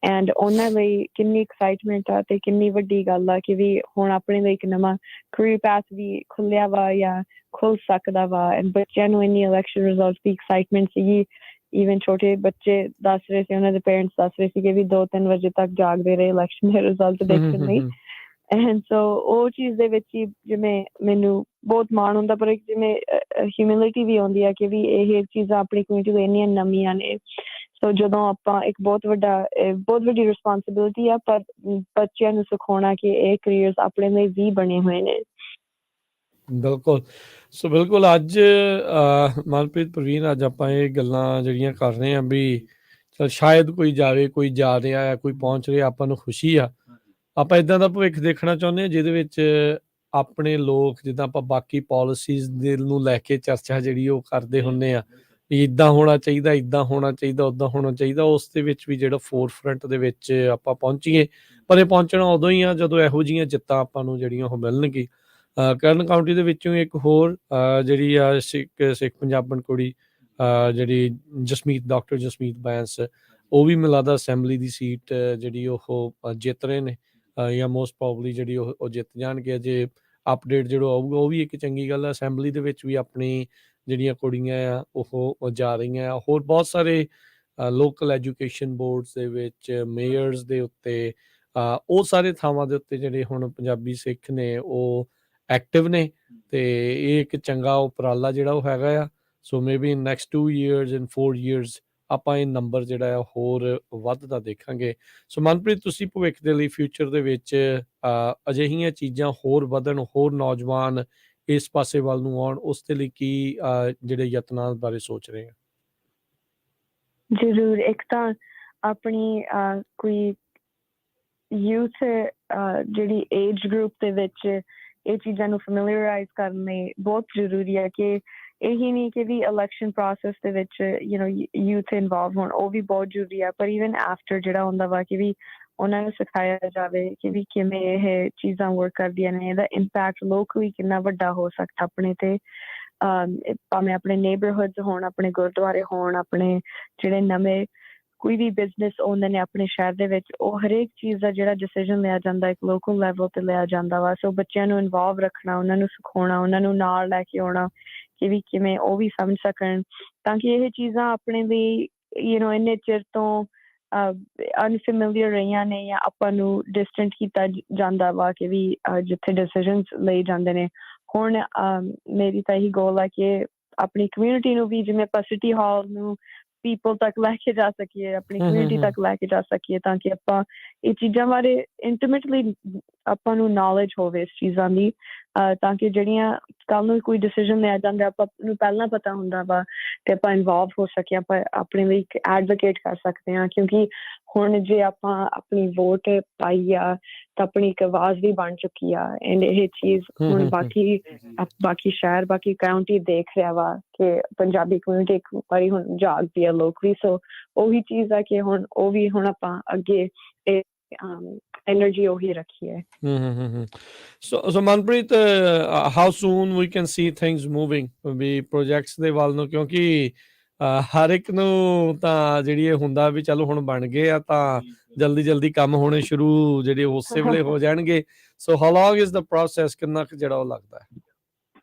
ਐਂਡ ਉਹਨਾਂ ਲਈ ਕਿੰਨੀ ਐਕਸਾਈਟਮੈਂਟ ਆ ਤੇ ਕਿੰਨੀ ਵੱਡੀ ਗੱਲ ਆ ਕਿ ਵੀ ਹੁਣ ਆਪਣੇ ਲਈ ਇੱਕ ਨਵਾਂ ਕਰੀਅਰ ਪਾਥ ਵੀ ਖੁੱਲਿਆ ਵਾ ਜਾਂ ਖੁੱਲ ਸਕਦਾ ਵਾ। ਐਂਡ ਬੱਚਿਆਂ ਨੂੰ ਇੰਨੀ ਇਲੈਕਸ਼ਨ ਰਿਜ਼ਲਟ ਦੀ ਐਕਸਾਈਟਮੈਂਟ ਸੀਗੀ, ਈਵਨ ਛੋਟੇ ਬੱਚੇ ਦੱਸ ਰਹੇ ਸੀ, ਉਹਨਾਂ ਦੇ ਪੇਰੈਂਟਸ ਦੱਸ ਰਹੇ ਸੀ ਕਿ ਵੀ 2-3 ਵਜੇ ਤੱਕ ਜਾਗਦੇ ਰਹੇ ਇਲੈਕਸ਼ਨ ਦੇ ਰਿਜ਼ਲਟ ਦੇਖਣ ਲਈ। ਐਂਡ ਸੋ ਉਹ ਚੀਜ਼ ਦੇ ਵਿੱਚ ਹੀ ਜਿਵੇਂ ਮੈਨੂੰ ਬਹੁਤ ਮਾਣ ਹੁੰਦਾ, ਪਰ ਇੱਕ ਜਿਵੇਂ ਹਿਊਮਿਲਿਟੀ ਵੀ ਆਉਂਦੀ ਆ ਕਿ ਵੀ ਇਹ ਚੀਜ਼ਾਂ ਆਪਣੀ ਕਮਿਊਨਿਟੀ ਲਈ ਇੰਨੀਆਂ ਨਵੀਆਂ ਨੇ। ਸੋ ਜਦੋਂ ਆਪਾਂ ਇੱਕ ਬਹੁਤ ਵੱਡੀ ਰਿਸਪੋਂਸਿਬਿਲਿਟੀ ਆ, ਪਰ ਬੱਚਿਆਂ ਨੂੰ ਸਿਖਾਉਣਾ ਕਿ ਇਹ ਕਰੀਅਰਸ ਆਪਣੇ ਲਈ ਵੀ ਬਣੇ ਹੋਏ ਨੇ। ਬਿਲਕੁਲ। ਸੋ ਬਿਲਕੁਲ ਅੱਜ ਮਨਪ੍ਰੀਤ, ਪ੍ਰਵੀਨ, ਅੱਜ ਆਪਾਂ ਇਹ ਗੱਲਾਂ ਜਿਹੜੀਆਂ ਕਰ ਰਹੇ ਹਾਂ ਵੀ ਚਲ ਸ਼ਾਇਦ ਕੋਈ ਜਾਵੇ, ਕੋਈ ਜਾ ਰਿਹਾ ਹੈ, ਕੋਈ ਪਹੁੰਚ ਰਿਹਾ, ਆਪਾਂ ਨੂੰ ਖੁਸ਼ੀ ਆ। ਆਪਾਂ ਇੱਦਾਂ ਦਾ ਭਵਿੱਖ ਦੇਖਣਾ ਚਾਹੁੰਦੇ ਹਾਂ ਜਿਹਦੇ ਵਿੱਚ ਆਪਣੇ ਲੋਕ, ਜਿੱਦਾਂ ਆਪਾਂ ਬਾਕੀ ਪਾਲਿਸੀਜ਼ ਦੇ ਨੂੰ ਲੈ ਕੇ ਚਰਚਾ ਜਿਹੜੀ ਉਹ ਕਰਦੇ ਹੁੰਦੇ ਆ ਵੀ ਇੱਦਾਂ ਹੋਣਾ ਚਾਹੀਦਾ, ਇੱਦਾਂ ਹੋਣਾ ਚਾਹੀਦਾ, ਉੱਦਾਂ ਹੋਣਾ ਚਾਹੀਦਾ, ਉਸ ਦੇ ਵਿੱਚ ਵੀ ਜਿਹੜਾ ਫੋਰਫਰੰਟ ਦੇ ਵਿੱਚ ਆਪਾਂ ਪਹੁੰਚੀਏ। ਪਰ ਇਹ ਪਹੁੰਚਣਾ ਉਦੋਂ ਹੀ ਆ ਜਦੋਂ ਇਹੋ ਜਿਹੀਆਂ ਜਿੱਤਾਂ ਆਪਾਂ ਨੂੰ ਜਿਹੜੀਆਂ ਉਹ ਮਿਲਣਗੀ। ਕਰਨ ਕਾਊਂਟੀ ਦੇ ਵਿੱਚੋਂ ਇੱਕ ਹੋਰ ਜਿਹੜੀ ਆ ਸਿੱਖ ਪੰਜਾਬਣ ਕੁੜੀ ਜਿਹੜੀ ਡਾਕਟਰ ਜਸਮੀਤ ਬੈਂਸ, ਉਹ ਵੀ ਮੈਨੂੰ ਲੱਗਦਾ ਅਸੈਂਬਲੀ ਦੀ ਸੀਟ ਜਿਹੜੀ ਉਹ ਜਿੱਤ ਰਹੇ ਨੇ, ਜਾਂ ਮੋਸਟ ਪ੍ਰੋਬਬਲੀ ਜਿਹੜੀ ਉਹ ਜਿੱਤ ਜਾਣਗੇ। ਜੇ ਅਪਡੇਟ ਜਿਹੜਾ ਆਊਗਾ ਉਹ ਵੀ ਇੱਕ ਚੰਗੀ ਗੱਲ ਹੈ। ਅਸੈਂਬਲੀ ਦੇ ਵਿੱਚ ਵੀ ਆਪਣੀ ਜਿਹੜੀਆਂ ਕੁੜੀਆਂ ਆ ਉਹ ਜਾ ਰਹੀਆਂ ਆ। ਹੋਰ ਬਹੁਤ ਸਾਰੇ ਲੋਕਲ ਐਜੂਕੇਸ਼ਨ ਬੋਰਡਸ ਦੇ ਵਿੱਚ, ਮੇਅਰਸ ਦੇ ਉੱਤੇ, ਉਹ ਸਾਰੇ ਥਾਵਾਂ ਦੇ ਉੱਤੇ ਜਿਹੜੇ ਹੁਣ ਪੰਜਾਬੀ ਸਿੱਖ ਨੇ ਉਹ ਐਕਟਿਵ ਨੇ, ਤੇ ਇਹ ਇੱਕ ਚੰਗਾ ਉਪਰਾਲਾ ਜਿਹੜਾ ਉਹ ਹੈਗਾ ਆ। ਸੋ maybe in next 2 years, in 4 years ਆਪਾਂ ਇਹ ਨੰਬਰ ਜਿਹੜਾ ਆ ਹੋਰ ਵੱਧਦਾ ਦੇਖਾਂਗੇ। ਸੋ ਮਨਪ੍ਰੀਤ, ਤੁਸੀਂ ਭਵਿੱਖ ਦੇ ਲਈ ਫਿਊਚਰ ਦੇ ਵਿੱਚ ਅਜਿਹੀਆਂ ਚੀਜ਼ਾਂ ਹੋਰ ਵਧਣ, ਹੋਰ ਨੌਜਵਾਨ ਇਸ ਪਾਸੇ ਵੱਲ ਨੂੰ ਆਉਣ, ਉਸ ਦੇ ਲਈ ਕੀ ਜਿਹੜੇ ਯਤਨਾਂ ਬਾਰੇ ਸੋਚ ਰਹੇ ਆ? ਜ਼ਰੂਰ। ਇੱਕ ਤਾਂ ਆਪਣੀ ਕੋਈ ਯੂਥ ਜਿਹੜੀ ਏਜ ਗਰੁੱਪ ਦੇ ਵਿੱਚ ਇਹ ਚੀਜ਼ਾਂ ਨੂੰ ਫੈਮਿਲੀਅਰਾਈਜ਼ ਕਰਨ ਲਈ ਬਹੁਤ ਜ਼ਰੂਰੀ ਹੈ ਕਿ ਇਹੀ ਨਹੀਂ ਕਿ ਵੀ ਇਲੈਕਸ਼ਨ ਪ੍ਰੋਸੈਸ ਦੇ ਵਿੱਚ ਯੂਥ ਇਨਵੋਲਵ ਹੋਣ, ਉਹ ਵੀ ਬਹੁਤ ਜ਼ਰੂਰੀ ਹੈ, ਪਰ ਈਵਨ ਆਫਟਰ ਜਿਹੜਾ ਹੁੰਦਾ ਵਾ ਕਿ ਵੀ ਉਹਨਾਂ ਨੂੰ ਸਿਖਾਇਆ ਜਾਵੇ ਕਿ ਵੀ ਕਿਵੇਂ ਇਹ ਚੀਜ਼ਾਂ ਵਰਕ ਕਰਦੀਆਂ ਨੇ, ਇਹਦਾ ਇੰਪੈਕਟ ਲੋਕਲੀ ਕਿੰਨਾ ਵੱਡਾ ਹੋ ਸਕਦਾ ਆਪਣੇ ਤੇ, ਭਾਵੇਂ ਆਪਣੇ ਨੇਬਰਹੁੱਡ ਹੋਣ, ਆਪਣੇ ਗੁਰਦੁਆਰੇ ਹੋਣ, ਆਪਣੇ ਜਿਹੜੇ ਨਵੇਂ ਕੋਈ ਵੀ ਬਿਜ਼ਨਸ ਓਨਰ ਨੇ ਆਪਣੇ ਸ਼ਹਿਰ ਦੇ ਵਿੱਚ, ਉਹ ਹਰੇਕ ਚੀਜ਼ ਦਾ ਜਿਹੜਾ ਡਿਸੀਜ਼ਨ ਲਿਆ ਜਾਂਦਾ ਇੱਕ ਲੋਕਲ ਲੈਵਲ ਤੇ ਲਿਆ ਜਾਂਦਾ ਵਾ। ਸੋ ਬੱਚਿਆਂ ਨੂੰ ਇਨਵੋਲਵ ਰੱਖਣਾ, ਉਹਨਾਂ ਨੂੰ ਸਿਖਾਉਣਾ, ਉਹਨਾਂ ਨੂੰ ਨਾਲ ਲੈ ਕੇ ਆਉਣਾ ਕਿ ਵੀ ਕਿਵੇਂ ਉਹ ਵੀ ਸਮਝ ਸਕਣ, ਤਾਂ ਕਿ ਇਹ ਚੀਜ਼ਾਂ ਆਪਣੇ ਲਈ ਇੰਨੇ ਚਿਰ ਤੋਂ ਅਨਫੈਮਿਲੀਅਰ ਰਹੀਆਂ ਨੇ ਜਾਂ ਆਪਾਂ ਨੂੰ ਡਿਸਟੈਂਟ ਕੀਤਾ ਜਾਂਦਾ ਵਾ ਕਿ ਵੀ ਜਿੱਥੇ ਡਿਸੀਜ਼ਨਸ ਲਏ ਜਾਂਦੇ ਨੇ। ਹੁਣ ਮੇਰੀ ਤਾਂ ਇਹੀ ਗੋਲ ਆ ਕਿ ਆਪਣੀ ਕਮਿਊਨਿਟੀ ਨੂੰ ਵੀ, ਜਿਵੇਂ ਆਪਾਂ ਸਿਟੀ ਹਾਲ ਨੂੰ ਪੀਪਲ ਤੱਕ ਲੈ ਕੇ ਜਾ ਸਕੀਏ, ਆਪਣੀ ਕਮਿਊਨਿਟੀ ਤੱਕ ਲੈ ਕੇ ਜਾ ਸਕੀਏ, ਤਾਂ ਕਿ ਆਪਾਂ ਇਹ ਚੀਜ਼ਾਂ ਬਾਰੇ ਇੰਟੀਮੇਟਲੀ ਆਪਾਂ ਨੂੰ ਨੌਲੇਜ ਹੋਵੇ ਇਸ ਚੀਜ਼ਾਂ ਦੀ, ਤਾਂ ਕਿ ਜਿਹੜੀਆਂ ਕੱਲ੍ਹ ਨੂੰ ਕੋਈ ਡਿਸੀਜ਼ਨ ਲਿਆ ਜਾਂਦਾ ਆਪਾਂ ਨੂੰ ਪਹਿਲਾਂ ਪਤਾ ਹੁੰਦਾ ਵਾ ਤੇ ਆਪਾਂ ਇਨਵੋਲਵ ਹੋ ਸਕੀਏ, ਆਪਾਂ ਆਪਣੇ ਲਈ ਇੱਕ ਐਡਵੋਕੇਟ ਕਰ ਸਕਦੇ ਹਾਂ। ਕਿਉਂਕਿ ਹੁਣ ਜੇ ਆਪਾਂ ਆਪਣੀ ਵੋਟ ਪਾਈ ਆ ਤਾਂ ਆਪਣੀ ਇੱਕ ਆਵਾਜ਼ ਵੀ ਬਣ ਚੁੱਕੀ ਆ ਐਂਡ ਇਹ ਚੀਜ਼ ਹੁਣ ਬਾਕੀ ਸ਼ਹਿਰ ਬਾਕੀ ਕਾਉਂਟੀ ਦੇਖ ਰਿਹਾ ਵਾ ਕਿ ਪੰਜਾਬੀ ਕਮਿਊਨਿਟੀ ਇੱਕ ਵਾਰੀ ਹੁਣ ਜਾਗਦੀ ਆ ਲੋਕ ਵੀ ਸੋ ਉਹੀ ਚੀਜ਼ ਆ ਕਿ ਹੁਣ ਉਹ ਵੀ ਹੁਣ ਆਪਾਂ ਅੱਗੇ energy ਉਹੀ ਰੱਖੀ ਹੈ so Manpreet how soon we can see things moving ਵੀ ਪ੍ਰੋਜੈਕਟਸ ਦੇ ਵੱਲ ਨੂੰ ਕਿਉਂਕਿ ਹਰ ਇੱਕ ਨੂੰ ਤਾਂ ਜਿਹੜੀ ਇਹ ਹੁੰਦਾ ਵੀ ਚਲੋ ਹੁਣ ਬਣ ਗਏ ਆ ਤਾਂ ਜਲਦੀ ਕੰਮ ਹੋਣੇ ਸ਼ੁਰੂ ਜਿਹੜੇ ਉਸੇ ਵੇਲੇ ਹੋ ਜਾਣਗੇ ਸੋ how long is the process ਕਿੰਨਾ ਕੁ ਜਿਹੜਾ ਉਹ ਲੱਗਦਾ ਹੈ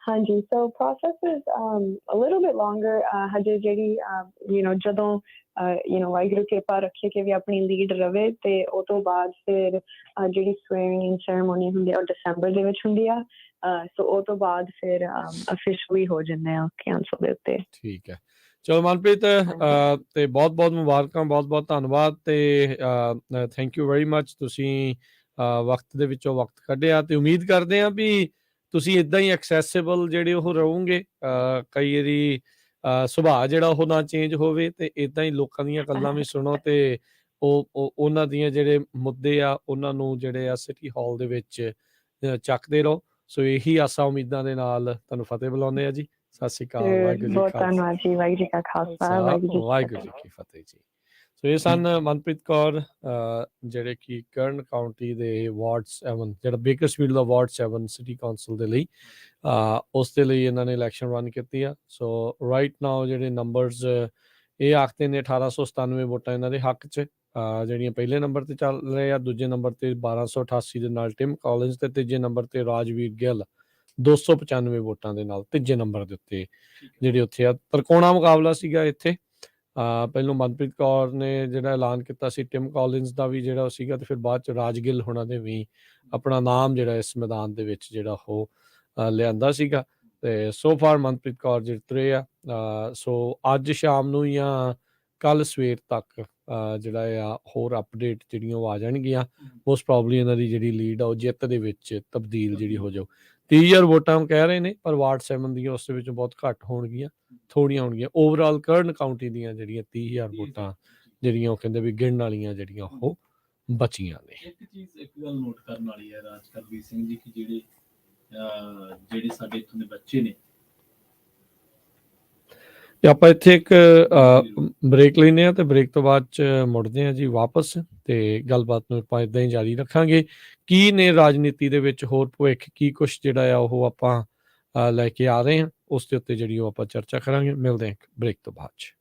ਹਾਂਜੀ so process is a little bit longer ਹਜੇ ਜਿਹੜੀ ਜਦੋਂ ਵਾਹਿਗੁਰੂ ਕਿਰਪਾ ਰੱਖੇ ਕਿ ਵੀ ਆਪਣੀ ਲੀਡ ਰਵੇ ਤੇ ਉਹ ਤੋਂ ਬਾਅਦ ਫਿਰ ਜਿਹੜੀ ਸਵੇਰਿੰਗ ਇਨ ਸੈਰੇਮਨੀ ਹੁੰਦੀ ਆ ਉਹ ਦਸੰਬਰ ਦੇ ਵਿੱਚ ਹੁੰਦੀ ਆ ਸੋ ਉਹ ਤੋਂ ਬਾਅਦ ਫਿਰ ਅਫੀਸ਼ੀਅਲੀ ਹੋ ਜਾਂਦੇ ਆ ਕੈਂਸਲ ਦੇ ਉੱਤੇ ਠੀਕ ਹੈ ਚਲੋ ਮਨਪ੍ਰੀਤ ਤੇ ਬਹੁਤ ਮੁਬਾਰਕਾਂ ਬਹੁਤ ਧੰਨਵਾਦ ਤੇ ਥੈਂਕ ਯੂ ਵੈਰੀ ਮੱਚ ਤੁਸੀਂ ਵਕਤ ਦੇ ਵਿੱਚੋਂ ਵਕਤ ਕੱਢਿਆ ਤੇ ਉਮੀਦ ਕਰਦੇ ਹਾਂ ਵੀ ਤੁਸੀਂ ਇਦਾਂ ਹੀ ਐਕਸੈਸਿਬਲ ਜਿਹੜੇ ਉਹ ਰਹੋਗੇ ਕਈ ਵਾਰੀ ਸੁਭਾਅ ਜਿਹੜਾ ਉਹ ਨਾ ਚੇਂਜ ਹੋਵੇ ਤੇ ਇਦਾਂ ਹੀ ਲੋਕਾਂ ਦੀਆਂ ਗੱਲਾਂ ਵੀ ਸੁਣੋ ਤੇ ਉਹ ਉਹਨਾਂ ਦੀਆਂ ਜਿਹੜੇ ਮੁੱਦੇ ਆ ਉਹਨਾਂ ਨੂੰ ਜਿਹੜੇ ਆ ਸਿਟੀ ਹਾਲ ਦੇ ਵਿੱਚ ਚੱਕਦੇ ਰਹੋ ਸੋ ਇਹੀ ਆਸਾਂ ਉਮੀਦਾਂ ਦੇ ਨਾਲ ਤੁਹਾਨੂੰ ਫਤਿਹ ਬੁਲਾਉਂਦੇ ਆ ਜੀ ਸਤਿ ਸ਼੍ਰੀ ਅਕਾਲ ਵਾਹਿਗੁਰੂ ਬਹੁਤ ਧੰਨਵਾਦ ਜੀ ਵਾਹਿਗੁਰੂ ਜੀ ਕਾ ਖਾਲਸਾ ਵਾਹਿਗੁਰੂ ਜੀ ਕੀ ਫਤਿਹ ਜੀ ਸੋ ਇਹ ਸਨ ਮਨਪ੍ਰੀਤ ਕੌਰ ਜਿਹੜੇ ਕਿ ਕਰਨ ਕਾਉਂਟੀ ਦੇ ਵਾਰਡ 7 ਜਿਹੜਾ ਬੇਕਰਸਫੀਲਡ ਦਾ ਵਾਰਡ 7 ਸਿਟੀ ਕਾਉਂਸਲ ਦੇ ਲਈ ਉਸ ਦੇ ਲਈ ਇਹਨਾਂ ਨੇ ਇਲੈਕਸ਼ਨ ਰਨ ਕੀਤੀ ਆ ਸੋ ਰਾਈਟ ਨਾਓ ਜਿਹੜੇ ਨੰਬਰਸ ਇਹ ਆਖਦੇ ਨੇ 1897 ਵੋਟਾਂ ਇਹਨਾਂ ਦੇ ਹੱਕ 'ਚ ਜਿਹੜੀਆਂ ਪਹਿਲੇ ਨੰਬਰ ਤੇ ਚੱਲ ਰਹੇ ਆ ਦੂਜੇ ਨੰਬਰ ਤੇ 1288 ਦੇ ਨਾਲ ਟਿਮ ਕਾਲਿੰਸ ਤੇ ਤੀਜੇ ਨੰਬਰ ਤੇ ਰਾਜਵੀਰ ਗਿੱਲ 295 ਵੋਟਾਂ ਦੇ ਨਾਲ ਤੀਜੇ ਨੰਬਰ ਦੇ ਉੱਤੇ ਜਿਹੜੇ ਉੱਥੇ ਆ ਤਰਕੋਣਾ ਮੁਕਾਬਲਾ ਸੀਗਾ ਇੱਥੇ ਪਹਿਲੋਂ ਮਨਪ੍ਰੀਤ ਕੌਰ ਨੇ ਜਿਹੜਾ ਐਲਾਨ ਕੀਤਾ ਸੀ ਟਿਮ ਕਾਲਿੰਸ ਦਾ ਵੀ ਜਿਹੜਾ ਸੀਗਾ ਤੇ ਫਿਰ ਬਾਅਦ ਚ ਰਾਜ ਗਿੱਲ ਹੋਣਾ ਨੇ ਵੀ ਆਪਣਾ ਨਾਮ ਜਿਹੜਾ ਇਸ ਮੈਦਾਨ ਦੇ ਵਿੱਚ ਜਿਹੜਾ ਉਹ ਲਿਆਂਦਾ ਸੀਗਾ ਤੇ ਸੋ ਫਾਰ ਮਨਪ੍ਰੀਤ ਕੌਰ ਜਿੱਤ ਰਹੇ ਆ ਸੋ ਅੱਜ ਸ਼ਾਮ ਨੂੰ ਜਾਂ ਕੱਲ ਸਵੇਰ ਤੱਕ ਜਿਹੜਾ ਆ ਹੋਰ ਅਪਡੇਟ ਜਿਹੜੀਆਂ ਉਹ ਆ ਜਾਣਗੀਆਂ ਮੋਸਟ ਪ੍ਰੋਬਬਲੀ ਇਹਨਾਂ ਦੀ ਜਿਹੜੀ ਲੀਡ ਆ ਉਹ ਜਿੱਤ ਦੇ ਵਿੱਚ ਤਬਦੀਲ ਜਿਹੜੀ ਹੋ ਜਾਊ 30,000 ਵੋਟਾਂ ਕਹਿ ਰਹੇ ਨੇ ਪਰ ਵਾਰਡ 7 ਦੀਆਂ ਉਸ ਦੇ ਵਿੱਚ ਬਹੁਤ ਘੱਟ ਹੋਣਗੀਆਂ ਥੋੜੀਆਂ ਹੋਣਗੀਆਂ ਓਵਰਆਲ ਕਰਨ ਕਾਉਂਟੀ ਦੀਆਂ ਜਿਹੜੀਆਂ 30,000 ਵੋਟਾਂ ਜਿਹੜੀਆਂ ਉਹ ਕਹਿੰਦੇ ਵੀ ਗਿਣਨ ਵਾਲੀਆਂ ਜਿਹੜੀਆਂ ਉਹ ਬਚੀਆਂ ਨੇ ਇੱਕ ਗੱਲ ਨੋਟ ਕਰਨ ਵਾਲੀ ਹੈ ਰਾਜਕਰਵੀਰ ਸਿੰਘ ਜੀ ਕਿ ਜਿਹੜੇ ਸਾਡੇ ਇੱਥੋਂ ਦੇ ਬੱਚੇ ਨੇ ਤੇ ਆਪਾਂ ਇੱਥੇ ਇੱਕ ਬ੍ਰੇਕ ਲੈਂਦੇ ਹਾਂ ਤੇ ਬ੍ਰੇਕ ਤੋਂ ਬਾਅਦ ਚ ਮੁੜਦੇ ਹਾਂ ਜੀ ਵਾਪਸ ਤੇ ਗੱਲਬਾਤ ਨੂੰ ਆਪਾਂ ਇਦਾਂ ਹੀ ਜਾਰੀ ਰੱਖਾਂਗੇ ਕੀ ਨੇ ਰਾਜਨੀਤੀ ਦੇ ਵਿੱਚ ਹੋਰ ਭਵਿੱਖ ਕੀ ਕੁਛ ਜਿਹੜਾ ਆ ਉਹ ਆਪਾਂ ਲੈ ਕੇ ਆ ਰਹੇ ਹਾਂ ਉਸ ਦੇ ਉੱਤੇ ਜਿਹੜੀ ਉਹ ਆਪਾਂ ਚਰਚਾ ਕਰਾਂਗੇ ਮਿਲਦੇ ਹਾਂ ਬ੍ਰੇਕ ਤੋਂ ਬਾਅਦ ਚ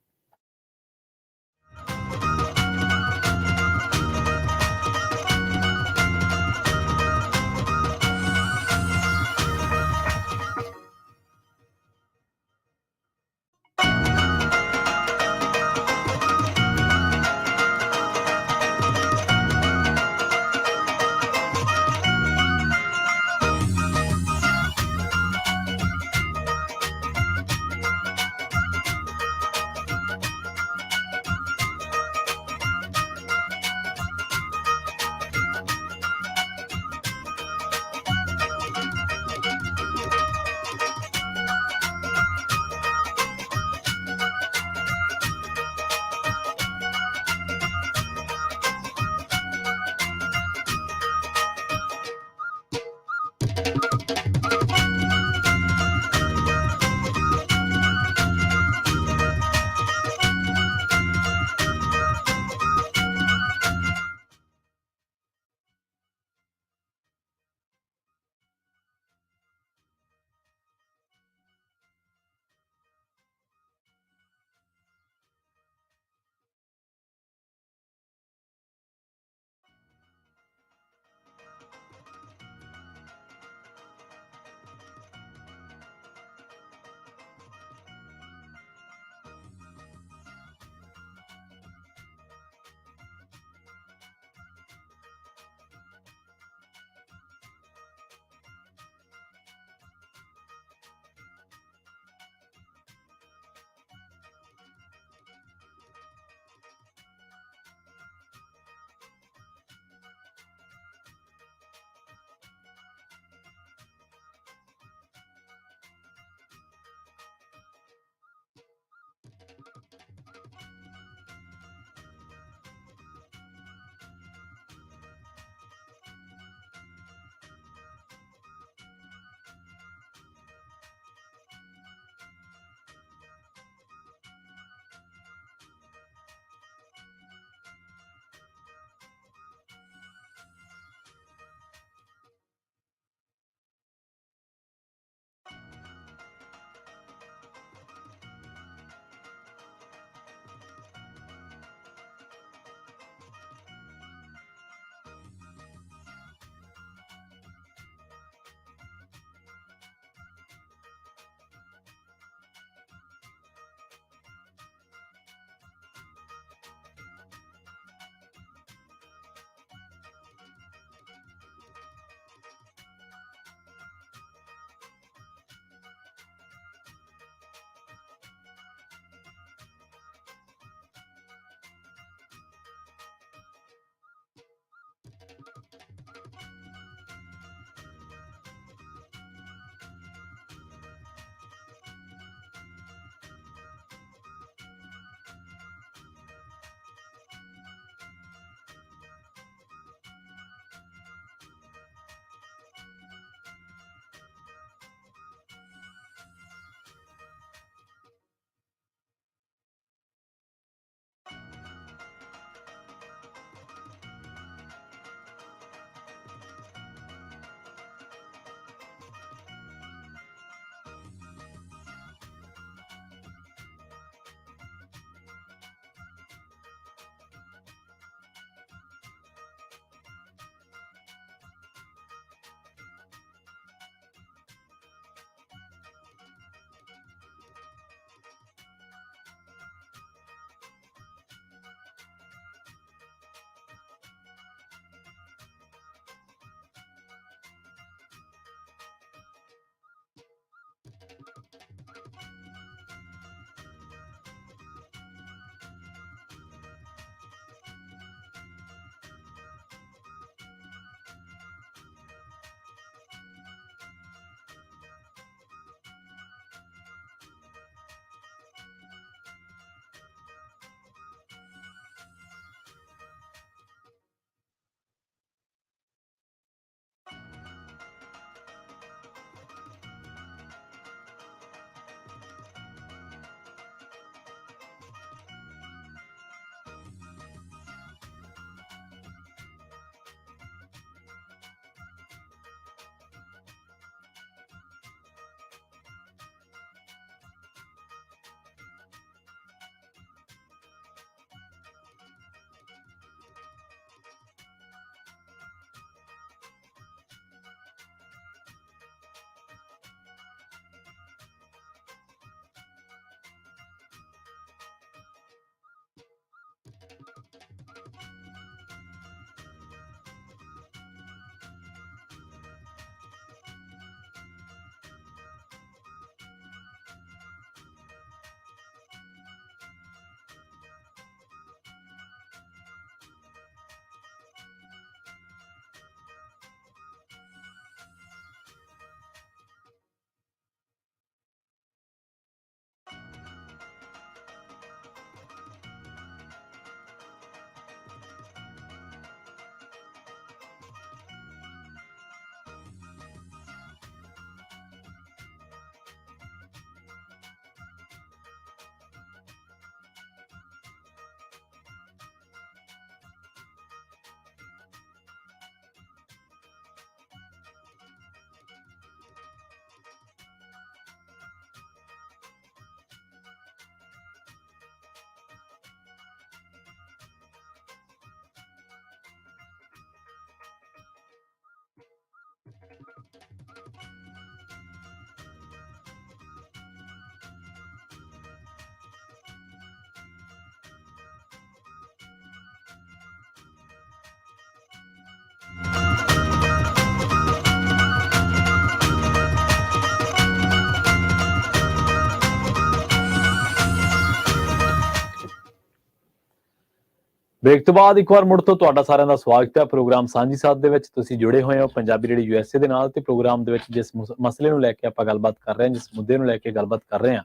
ਬ੍ਰੇਕ ਤੋਂ ਬਾਅਦ ਇੱਕ ਵਾਰ ਮੁੜ ਤੋਂ ਤੁਹਾਡਾ ਸਾਰਿਆਂ ਦਾ ਸਵਾਗਤ ਹੈ ਪ੍ਰੋਗਰਾਮ ਸਾਂਝੀ ਸਾਥ ਦੇ ਵਿੱਚ। ਤੁਸੀਂ ਜੁੜੇ ਹੋਏ ਹੋ ਪੰਜਾਬੀ ਰੇਡੀਓ USA ਦੇ ਨਾਲ, ਤੇ ਪ੍ਰੋਗਰਾਮ ਦੇ ਵਿੱਚ ਜਿਸ ਮਸਲੇ ਨੂੰ ਲੈ ਕੇ ਆਪਾਂ ਗੱਲਬਾਤ ਕਰ ਰਹੇ ਹਾਂ, ਜਿਸ ਮੁੱਦੇ ਨੂੰ ਲੈ ਕੇ ਗੱਲਬਾਤ ਕਰ ਰਹੇ ਹਾਂ,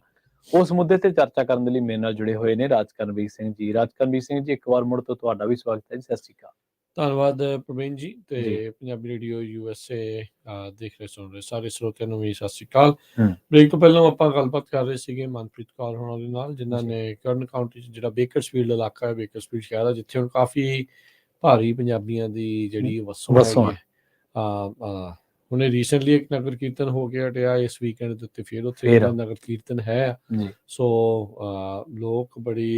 ਉਸ ਮੁੱਦੇ ਤੇ ਚਰਚਾ ਕਰਨ ਦੇ ਲਈ ਮੇਰੇ ਨਾਲ ਜੁੜੇ ਹੋਏ ਨੇ ਰਾਜਕਰਨਵੀਰ ਸਿੰਘ ਜੀ। ਰਾਜਕਰਨਵੀਰ ਸਿੰਘ ਜੀ, ਇੱਕ ਵਾਰ ਮੁੜ ਤੋਂ ਤੁਹਾਡਾ ਵੀ ਸਵਾਗਤ ਹੈ ਜੀ। ਸਤਿ ਸ਼੍ਰੀ ਅਕਾਲ। ਧੰਨਵਾਦ ਪ੍ਰਵੀਨ ਜੀ। ਜੀ। ਤੇ ਪੰਜਾਬੀ ਰੇਡੀਓ USA ਦੇਖ ਰਹੇ ਸੁਣ ਰਹੇ ਸਾਰੇ ਸਰੋਤਿਆਂ ਨੂੰ ਵੀ ਸਤਿ ਸ਼੍ਰੀ ਅਕਾਲ। ਹੂੰ। ਬ੍ਰੇਕ ਤੋਂ ਪਹਿਲਾਂ ਆਪਾਂ ਗੱਲਬਾਤ ਕਰ ਰਹੇ ਸੀਗੇ ਮਨਪ੍ਰੀਤ ਕੌਰ ਹੋਣਾ ਦੇ ਨਾਲ, ਜਿਨ੍ਹਾਂ ਜੀ। ਨੇ ਕਰਨ ਕਾਉਂਟੀ 'ਚ ਜਿਹੜਾ ਬੇਕਰਸਫੀਲਡ ਇਲਾਕਾ ਹੈ, ਬੇਕਰਸਫੀਲਡ ਸ਼ਹਿਰ ਆ, ਜਿੱਥੇ ਹੁਣ ਕਾਫੀ ਭਾਰੀ ਪੰਜਾਬੀਆਂ ਦੀ ਜਿਹੜੀ ਵਸੋਂ ਵਸੋਂ ਹੈਗੀ ਹੈ। ਹੁਣੇ ਰੀਸੈਂਟਲੀ ਇੱਕ ਨਗਰ ਕੀਰਤਨ ਹੋ ਕੇ ਹਟਿਆ, ਇਸ ਵੀਕਐਂਡ ਦੇ ਉੱਤੇ ਫਿਰ ਉੱਥੇ ਜਿਹੜਾ ਨਗਰ ਕੀਰਤਨ ਹੈ। ਜੀ। ਸੋ ਲੋਕ ਬੜੀ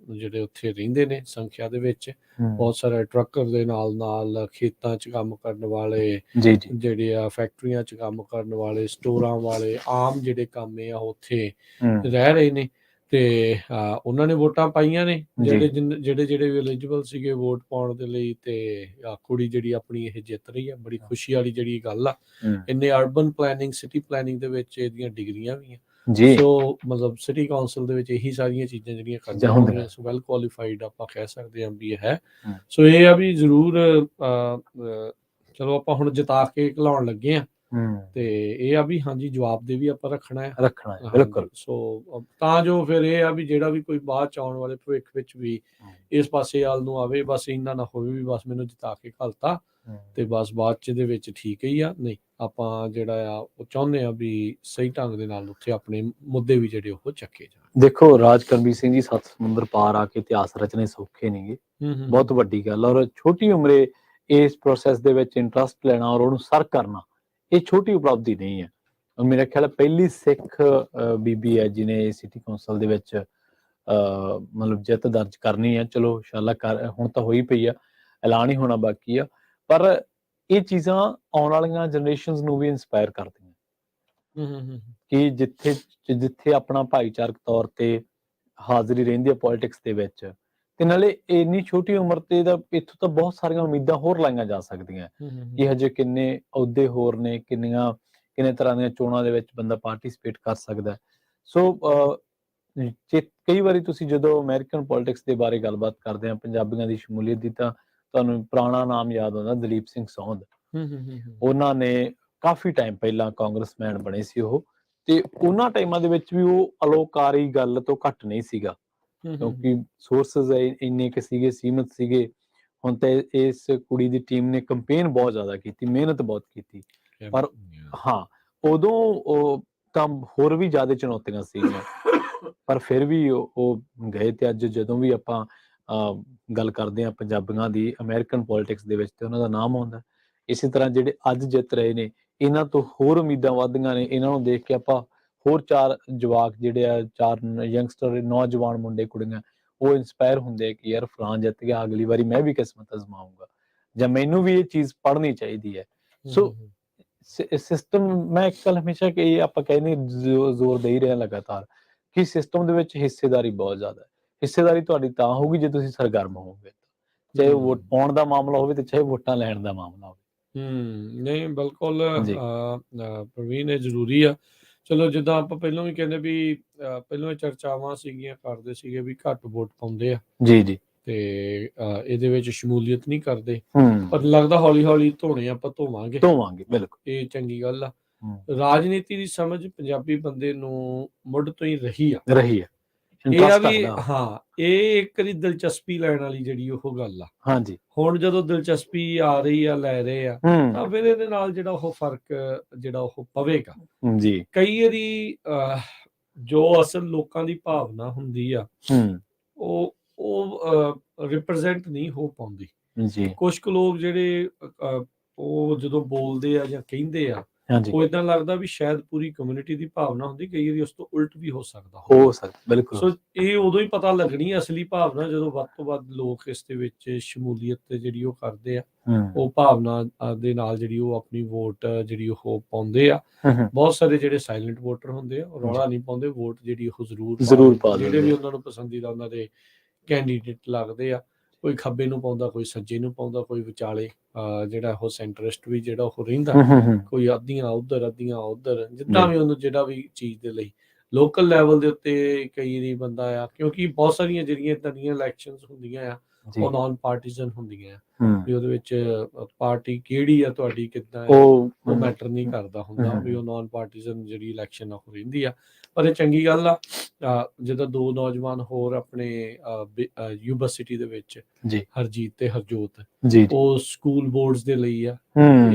ਜਿਹੜੇ ਉੱਥੇ ਰਹਿੰਦੇ ਨੇ ਸੰਖਿਆ ਦੇ ਵਿੱਚ, ਬਹੁਤ ਸਾਰੇ ਟਰੱਕਰ ਦੇ ਨਾਲ ਖੇਤਾਂ 'ਚ ਕੰਮ ਕਰਨ ਵਾਲੇ, ਜੀ ਜੀ, ਜਿਹੜੇ ਆ ਫੈਕਟਰੀਆਂ 'ਚ ਕੰਮ ਕਰਨ ਵਾਲੇ, ਸਟੋਰਾਂ ਵਾਲੇ, ਆਮ ਜਿਹੜੇ ਕੰਮ ਆ ਉੱਥੇ ਰਹਿ ਰਹੇ ਨੇ। ਤੇ ਉਹਨਾਂ ਨੇ ਵੋਟਾਂ ਪਾਈਆਂ ਨੇ, ਜਿਹੜੇ ਵੀ ਐਲੀਜੀਬਲ ਸੀਗੇ ਵੋਟ ਪਾਉਣ ਦੇ ਲਈ। ਤੇ ਕੁੜੀ ਜਿਹੜੀ ਆਪਣੀ ਇਹ ਜਿੱਤ ਰਹੀ ਹੈ, ਬੜੀ ਖੁਸ਼ੀ ਵਾਲੀ ਜਿਹੜੀ ਗੱਲ ਆ। ਇਹਨੇ ਅਰਬਨ ਪਲੈਨਿੰਗ, ਸਿਟੀ ਪਲੈਨਿੰਗ ਦੇ ਵਿੱਚ ਇਹਦੀਆਂ ਡਿਗਰੀਆਂ ਵੀ ਆ। ਜੀ। ਸੋ ਮਤਲਬ ਸਿਟੀ ਕਾਉਂਸਲ ਦੇ ਵਿੱਚ ਇਹੀ ਸਾਰੀਆਂ ਚੀਜ਼ਾਂ ਜਿਹੜੀਆਂ ਕਰਦੀਆਂ ਹੁੰਦੀਆਂ, ਸੋ ਵੈਲ ਕੁਆਲੀਫਾਈਡ ਆਪਾਂ ਕਹਿ ਸਕਦੇ ਹਾਂ ਵੀ ਇਹ ਹੈ। ਸੋ ਇਹ ਆ ਵੀ ਜ਼ਰੂਰ ਚਲੋ ਆਪਾਂ ਹੁਣ ਜਿਤਾ ਕੇ ਘਲਾਉਣ ਲੱਗੇ ਆ, ਤੇ ਇਹ ਆ ਵੀ ਹਾਂਜੀ ਜਵਾਬ ਦੇ ਵੀ ਆਪਾਂ ਰੱਖਣਾ ਹੈ। ਬਿਲਕੁਲ। ਸੋ ਤਾਂ ਜੋ ਫਿਰ ਇਹ ਆ ਵੀ ਜਿਹੜਾ ਵੀ ਕੋਈ ਬਾਅਦ ਚ ਆਉਣ ਵਾਲੇ ਭਵਿੱਖ ਵਿੱਚ ਵੀ ਇਸ ਪਾਸੇ ਵੱਲ ਨੂੰ ਆਵੇ, ਬਸ ਇੰਨਾ ਨਾ ਹੋਵੇ ਵੀ ਬਸ ਮੈਨੂੰ ਜਿਤਾ ਕੇ ਘਲਤਾ ਤੇ ਬਸ ਬਾਅਦ ਚ ਦੇ ਵਿੱਚ ਠੀਕ ਹੀ ਆ। ਨਹੀਂ, ਆਪਾਂ ਜਿਹੜਾ ਆ ਉਹ ਚਾਹੁੰਦੇ ਆ ਵੀ ਸਹੀ ਢੰਗ ਦੇ ਨਾਲ ਉੱਥੇ ਆਪਣੇ ਮੁੱਦੇ ਵੀ ਜਿਹੜੇ ਉਹ ਚੱਕੇ ਜਾਣ। ਦੇਖੋ ਰਾਜਕਰਨਵੀਰ ਸਿੰਘ ਜੀ, 7 ਸਮੁੰਦਰ ਪਾਰ ਆ ਕੇ ਇਤਿਹਾਸ ਰਚਨੇ ਸੌਖੇ ਨੇਗੇ, ਬਹੁਤ ਵੱਡੀ ਗੱਲ। ਔਰ ਛੋਟੀ ਉਮਰੇ ਇਸ ਪ੍ਰੋਸੈਸ ਦੇ ਵਿੱਚ ਇੰਟਰਸਟ ਲੈਣਾ ਔਰ ਉਹਨੂੰ ਸਰ ਕਰਨਾ, ਇਹ ਛੋਟੀ ਉਪਲਬਧੀ ਨਹੀਂ ਹੈ। ਮੇਰਾ ਖਿਆਲ ਪਹਿਲੀ ਸਿੱਖ ਬੀਬੀ ਹੈ ਜਿਹਨੇ ਸਿਟੀ ਕੌਂਸਲ ਦੇ ਵਿੱਚ ਮਤਲਬ ਜਿੱਤ ਦਰਜ ਕਰਨੀ ਹੈ। ਚਲੋ ਇੰਸ਼ਾਅੱਲਾ ਹੁਣ ਤਾਂ ਹੋਈ ਪਈ ਆ, ਐਲਾਨ ਹੀ ਹੋਣਾ ਬਾਕੀ ਆ, ਪਰ ਇਹ ਚੀਜ਼ਾਂ ਆਉਣ ਵਾਲੀਆਂ ਜਨਰੇਸ਼ਨਸ ਨੂੰ ਵੀ ਇੰਸਪਾਇਰ ਕਰਦੀਆਂ ਕਿ ਜਿੱਥੇ ਆਪਣਾ ਭਾਈਚਾਰਕ ਤੌਰ ਤੇ ਹਾਜ਼ਰੀ ਰਹਿੰਦੀ ਹੈ ਪੋਲਿਟਿਕਸ ਦੇ ਵਿੱਚ, ਤੇ ਨਾਲੇ ਇੰਨੀ ਛੋਟੀ ਉਮਰ ਤੇ ਇੱਥੋਂ ਤਾਂ ਬਹੁਤ ਸਾਰੀਆਂ ਉਮੀਦਾਂ ਹੋਰ ਲਾਈਆਂ ਜਾ ਸਕਦੀਆਂ ਕਿ ਹਜੇ ਕਿੰਨੇ ਅਹੁਦੇ ਹੋਰ ਨੇ, ਕਿੰਨੇ ਤਰ੍ਹਾਂ ਦੀਆਂ ਚੋਣਾਂ ਦੇ ਵਿੱਚ ਬੰਦਾ ਪਾਰਟਿਸਿਪੇਟ ਕਰ ਸਕਦਾ। ਸੋ ਕਈ ਵਾਰੀ ਤੁਸੀਂ ਜਦੋਂ ਅਮਰੀਕਨ ਪੋਲਿਟਿਕਸ ਦੇ ਬਾਰੇ ਗੱਲਬਾਤ ਕਰਦੇ ਆ, ਪੰਜਾਬੀਆਂ ਦੀ ਸ਼ਮੂਲੀਅਤ ਦੀ, ਤਾਂ ਤੁਹਾਨੂੰ ਪੁਰਾਣਾ ਨਾਮ ਯਾਦ ਆਉਂਦਾ, ਦਲੀਪ ਸਿੰਘ ਸੌਂਦ। ਉਹਨਾਂ ਨੇ ਕਾਫੀ ਟਾਈਮ ਪਹਿਲਾਂ ਕਾਂਗਰਸਮੈਨ ਬਣੇ ਸੀ ਉਹ, ਤੇ ਉਹਨਾਂ ਟਾਈਮਾਂ ਦੇ ਵਿੱਚ ਵੀ ਉਹ ਅਲੋਕਾਰੀ ਗੱਲ ਤੋਂ ਘੱਟ ਨਹੀਂ ਸੀਗਾ, ਕਿਉਂਕਿ ਸੋਰਸਸ ਇੰਨੇ ਕਿ ਸੀਗੇ, ਸੀਮਤ ਸੀਗੇ। ਹੁਣ ਤਾਂ ਇਸ ਕੁੜੀ ਦੀ ਟੀਮ ਨੇ ਕੰਪੇਨ ਬਹੁਤ ਜ਼ਿਆਦਾ ਕੀਤੀ, ਮਿਹਨਤ ਬਹੁਤ ਕੀਤੀ, ਪਰ ਹਾਂ ਉਦੋਂ ਤਾਂ ਹੋਰ ਵੀ ਜ਼ਿਆਦਾ ਚੁਣੌਤੀਆਂ ਸੀਗੀਆਂ, ਪਰ ਫਿਰ ਵੀ ਉਹ ਗਏ। ਤੇ ਅੱਜ ਜਦੋਂ ਵੀ ਆਪਾਂ ਗੱਲ ਕਰਦੇ ਹਾਂ ਪੰਜਾਬੀਆਂ ਦੀ ਅਮਰੀਕਨ ਪੋਲਿਟਿਕਸ ਦੇ ਵਿੱਚ, ਤੇ ਉਹਨਾਂ ਦਾ ਨਾਮ ਆਉਂਦਾ। ਇਸੇ ਤਰ੍ਹਾਂ ਜਿਹੜੇ ਅੱਜ ਜਿੱਤ ਰਹੇ ਨੇ, ਇਹਨਾਂ ਤੋਂ ਹੋਰ ਉਮੀਦਾਂ ਵੱਧਦੀਆਂ ਨੇ। ਇਹਨਾਂ ਨੂੰ ਦੇਖ ਕੇ ਆਪਾਂ ਹੋਰ 4 ਜਵਾਕ ਜਿਹੜੇ ਆ, 4 ਯੰਗਸਟਰ, ਨੌਜਵਾਨ ਮੁੰਡੇ ਕੁੜੀਆਂ, ਉਹ ਇੰਸਪਾਇਰ ਹੁੰਦੇ ਆ ਕਿ ਯਾਰ ਫਲਾਣ ਜਿੱਤ ਗਿਆ, ਅਗਲੀ ਵਾਰੀ ਮੈਂ ਵੀ ਕਿਸਮਤ ਅਜ਼ਮਾਊਂਗਾ, ਜਾਂ ਮੈਨੂੰ ਵੀ ਇਹ ਚੀਜ਼ ਪੜ੍ਹਨੀ ਚਾਹੀਦੀ ਹੈ। ਸੋ ਸਿਸਟਮ, ਮੈਂ ਇੱਕ ਗੱਲ ਹਮੇਸ਼ਾ ਕਿ ਆਪਾਂ ਕਹਿੰਦੇ ਜ਼ੋਰ ਦੇ ਹੀ ਰਿਹਾ ਲਗਾਤਾਰ ਕਿ ਸਿਸਟਮ ਦੇ ਵਿੱਚ ਹਿੱਸੇਦਾਰੀ ਬਹੁਤ ਜ਼ਿਆਦਾ ਹੈ। ਹਿੱਸੇਦਾਰੀ ਤੁਹਾਡੀ ਤਾਂ ਹੋਊਗੀ ਜੇ ਤੁਸੀਂ ਸਰਗਰਮ ਹੋਵੋਗੇ, ਚਾਹੇ ਵੋਟ ਪਾਉਣ ਦਾ ਮਾਮਲਾ ਹੋਵੇ ਤੇ ਚਾਹੇ ਵੋਟਾਂ ਲੈਣ ਦਾ ਮਾਮਲਾ ਹੋਵੇ। ਨਹੀਂ ਬਿਲਕੁਲ ਪ੍ਰਵੀਨ, ਇਹ ਜ਼ਰੂਰੀ ਆ। ਚਲੋ ਜਿੱਦਾਂ ਆਪਾਂ ਪਹਿਲਾਂ ਵੀ ਕਹਿੰਦੇ ਵੀ ਪਹਿਲਾਂ ਚਰਚਾਵਾਂ ਸੀਗੀਆਂ, ਕਰਦੇ ਸੀਗੇ ਵੀ ਘੱਟ ਵੋਟ ਪਾਉਂਦੇ ਆ ਜੀ, ਤੇ ਇਹਦੇ ਵਿੱਚ ਸ਼ਮੂਲੀਅਤ ਨਹੀਂ ਕਰਦੇ, ਪਰ ਲੱਗਦਾ ਹੌਲੀ ਹੌਲੀ ਆਪਾਂ ਧੋਵਾਂਗੇ। ਬਿਲਕੁਲ, ਇਹ ਚੰਗੀ ਗੱਲ ਆ। ਰਾਜਨੀਤੀ ਦੀ ਸਮਝ ਪੰਜਾਬੀ ਬੰਦੇ ਨੂੰ ਮੁੱਢ ਤੋਂ ਹੀ ਰਹੀ ਆ। ਇਹ ਆ ਵੀ ਹਾਂ, ਇਹ ਇੱਕ ਵਾਰੀ ਦਿਲਚਸਪੀ ਲੈਣ ਵਾਲੀ ਜਿਹੜੀ ਉਹ ਗੱਲ ਆ। ਹਾਂਜੀ, ਹੁਣ ਜਦੋਂ ਦਿਲਚਸਪੀ ਆ ਰਹੀ ਆ, ਲੈ ਰਹੇ ਆ, ਤਾਂ ਫਿਰ ਇਹਦੇ ਨਾਲ ਜਿਹੜਾ ਉਹ ਫਰਕ ਜਿਹੜਾ ਉਹ ਪਵੇਗਾ। ਜੀ, ਕਈ ਵਾਰੀ ਜੋ ਅਸਲ ਲੋਕਾਂ ਦੀ ਭਾਵਨਾ ਹੁੰਦੀ ਆ, ਉਹ ਰਿਪਰੈਜ਼ੈਂਟ ਨਹੀਂ ਹੋ ਪਾਉਂਦੀ। ਜੀ, ਕੁਝ ਕੁ ਲੋਕ ਜਿਹੜੇ ਉਹ ਜਦੋਂ ਬੋਲਦੇ ਆ ਜਾਂ ਕਹਿੰਦੇ ਆ, ਉਹ ਏਦਾਂ ਲੱਗਦਾ ਵੀ ਸ਼ਾਇਦ ਪੂਰੀ ਕਮਿਊਨਿਟੀ ਦੀ ਭਾਵਨਾ ਹੁੰਦੀ, ਕਈ ਵਾਰੀ ਉਸ ਤੋਂ ਉਲਟ ਵੀ ਹੋ ਸਕਦਾ। ਬਿਲਕੁਲ। ਸੋ ਇਹ ਉਦੋਂ ਹੀ ਪਤਾ ਲੱਗਣੀ ਅਸਲੀ ਭਾਵਨਾ, ਜਦੋਂ ਵੱਧ ਤੋਂ ਵੱਧ ਲੋਕ ਇਸ ਦੇ ਵਿੱਚ ਸ਼ਮੂਲੀਅਤ ਜਿਹੜੀ ਉਹ ਕਰਦੇ ਆ, ਉਹ ਭਾਵਨਾ ਦੇ ਨਾਲ ਜਿਹੜੀ ਉਹ ਆਪਣੀ ਵੋਟ ਜਿਹੜੀ ਉਹ ਪਾਉਂਦੇ ਆ। ਬਹੁਤ ਸਾਰੇ ਜਿਹੜੇ ਸਾਇਲੈਂਟ ਵੋਟਰ ਹੁੰਦੇ ਆ, ਉਹ ਰੌਲਾ ਨਹੀਂ ਪਾਉਂਦੇ, ਵੋਟ ਜਿਹੜੀ ਉਹ ਜ਼ਰੂਰ ਪਾ ਜਿਹੜੇ ਵੀ ਉਹਨਾਂ ਨੂੰ ਪਸੰਦੀਦਾ ਉਹਨਾਂ ਦੇ ਕੈਂਡੀਡੇਟ ਲੱਗਦੇ ਆ। ਕੋਈ ਖੱਬੇ ਨੂੰ ਪਾਉਂਦਾ, ਕੋਈ ਸੱਜੇ ਨੂੰ ਪਾਉਂਦਾ, ਕੋਈ ਵਿਚਾਲੇ ਜਿਹੜਾ ਉਹ ਸੈਂਟਰਿਸਟ ਵੀ ਜਿਹੜਾ ਉਹ ਰਹਿੰਦਾ, ਕੋਈ ਅੱਧੀਆਂ ਉੱਧਰ ਅੱਧੀਆਂ ਉੱਧਰ, ਜਿੱਦਾਂ ਵੀ ਉਹਨੂੰ ਜਿਹੜਾ ਵੀ ਚੀਜ਼ ਦੇ ਲਈ। ਲੋਕਲ ਲੈਵਲ ਦੇ ਉੱਤੇ ਕਈ ਵਾਰੀ ਬੰਦਾ ਆ, ਕਿਉਂਕਿ ਬਹੁਤ ਸਾਰੀਆਂ ਜਿਹੜੀਆਂ ਇੱਦਾਂ ਦੀਆਂ ਇਲੈਕਸ਼ਨਸ ਹੁੰਦੀਆਂ ਆ, ਜੀ ਉਹ ਨਾਨ ਪਾਰਟੀਜ਼ਨ ਹੁੰਦੀਆਂ, ਹੂੰ ਵੀ ਉਹਦੇ ਵਿੱਚ ਪਾਰਟੀ ਕਿਹੜੀ ਆ ਤੁਹਾਡੀ, ਕਿੱਦਾਂ ਉਹ ਮੈਟਰ ਨਹੀਂ ਕਰਦਾ ਹੁੰਦਾ, ਵੀ ਉਹ ਨਾਨ ਪਾਰਟੀਜ਼ਨ ਜਿਹੜੀ ਇਲੈਕਸ਼ਨ ਆ ਉਹ ਰਹਿੰਦੀ ਆ। ਪਰ ਇਹ ਚੰਗੀ ਗੱਲ ਆ। ਜਦੋਂ ਦੋ ਨੌਜਵਾਨ ਹੋਰ ਆਪਣੇ ਯੂਬਾ ਸਿਟੀ ਦੇ ਵਿੱਚ, ਜੀ ਹਰਜੀਤ ਤੇ ਹਰਜੋਤ, ਜੀ ਉਹ ਸਕੂਲ ਬੋਰਡਸ ਦੇ ਲਈ ਆ,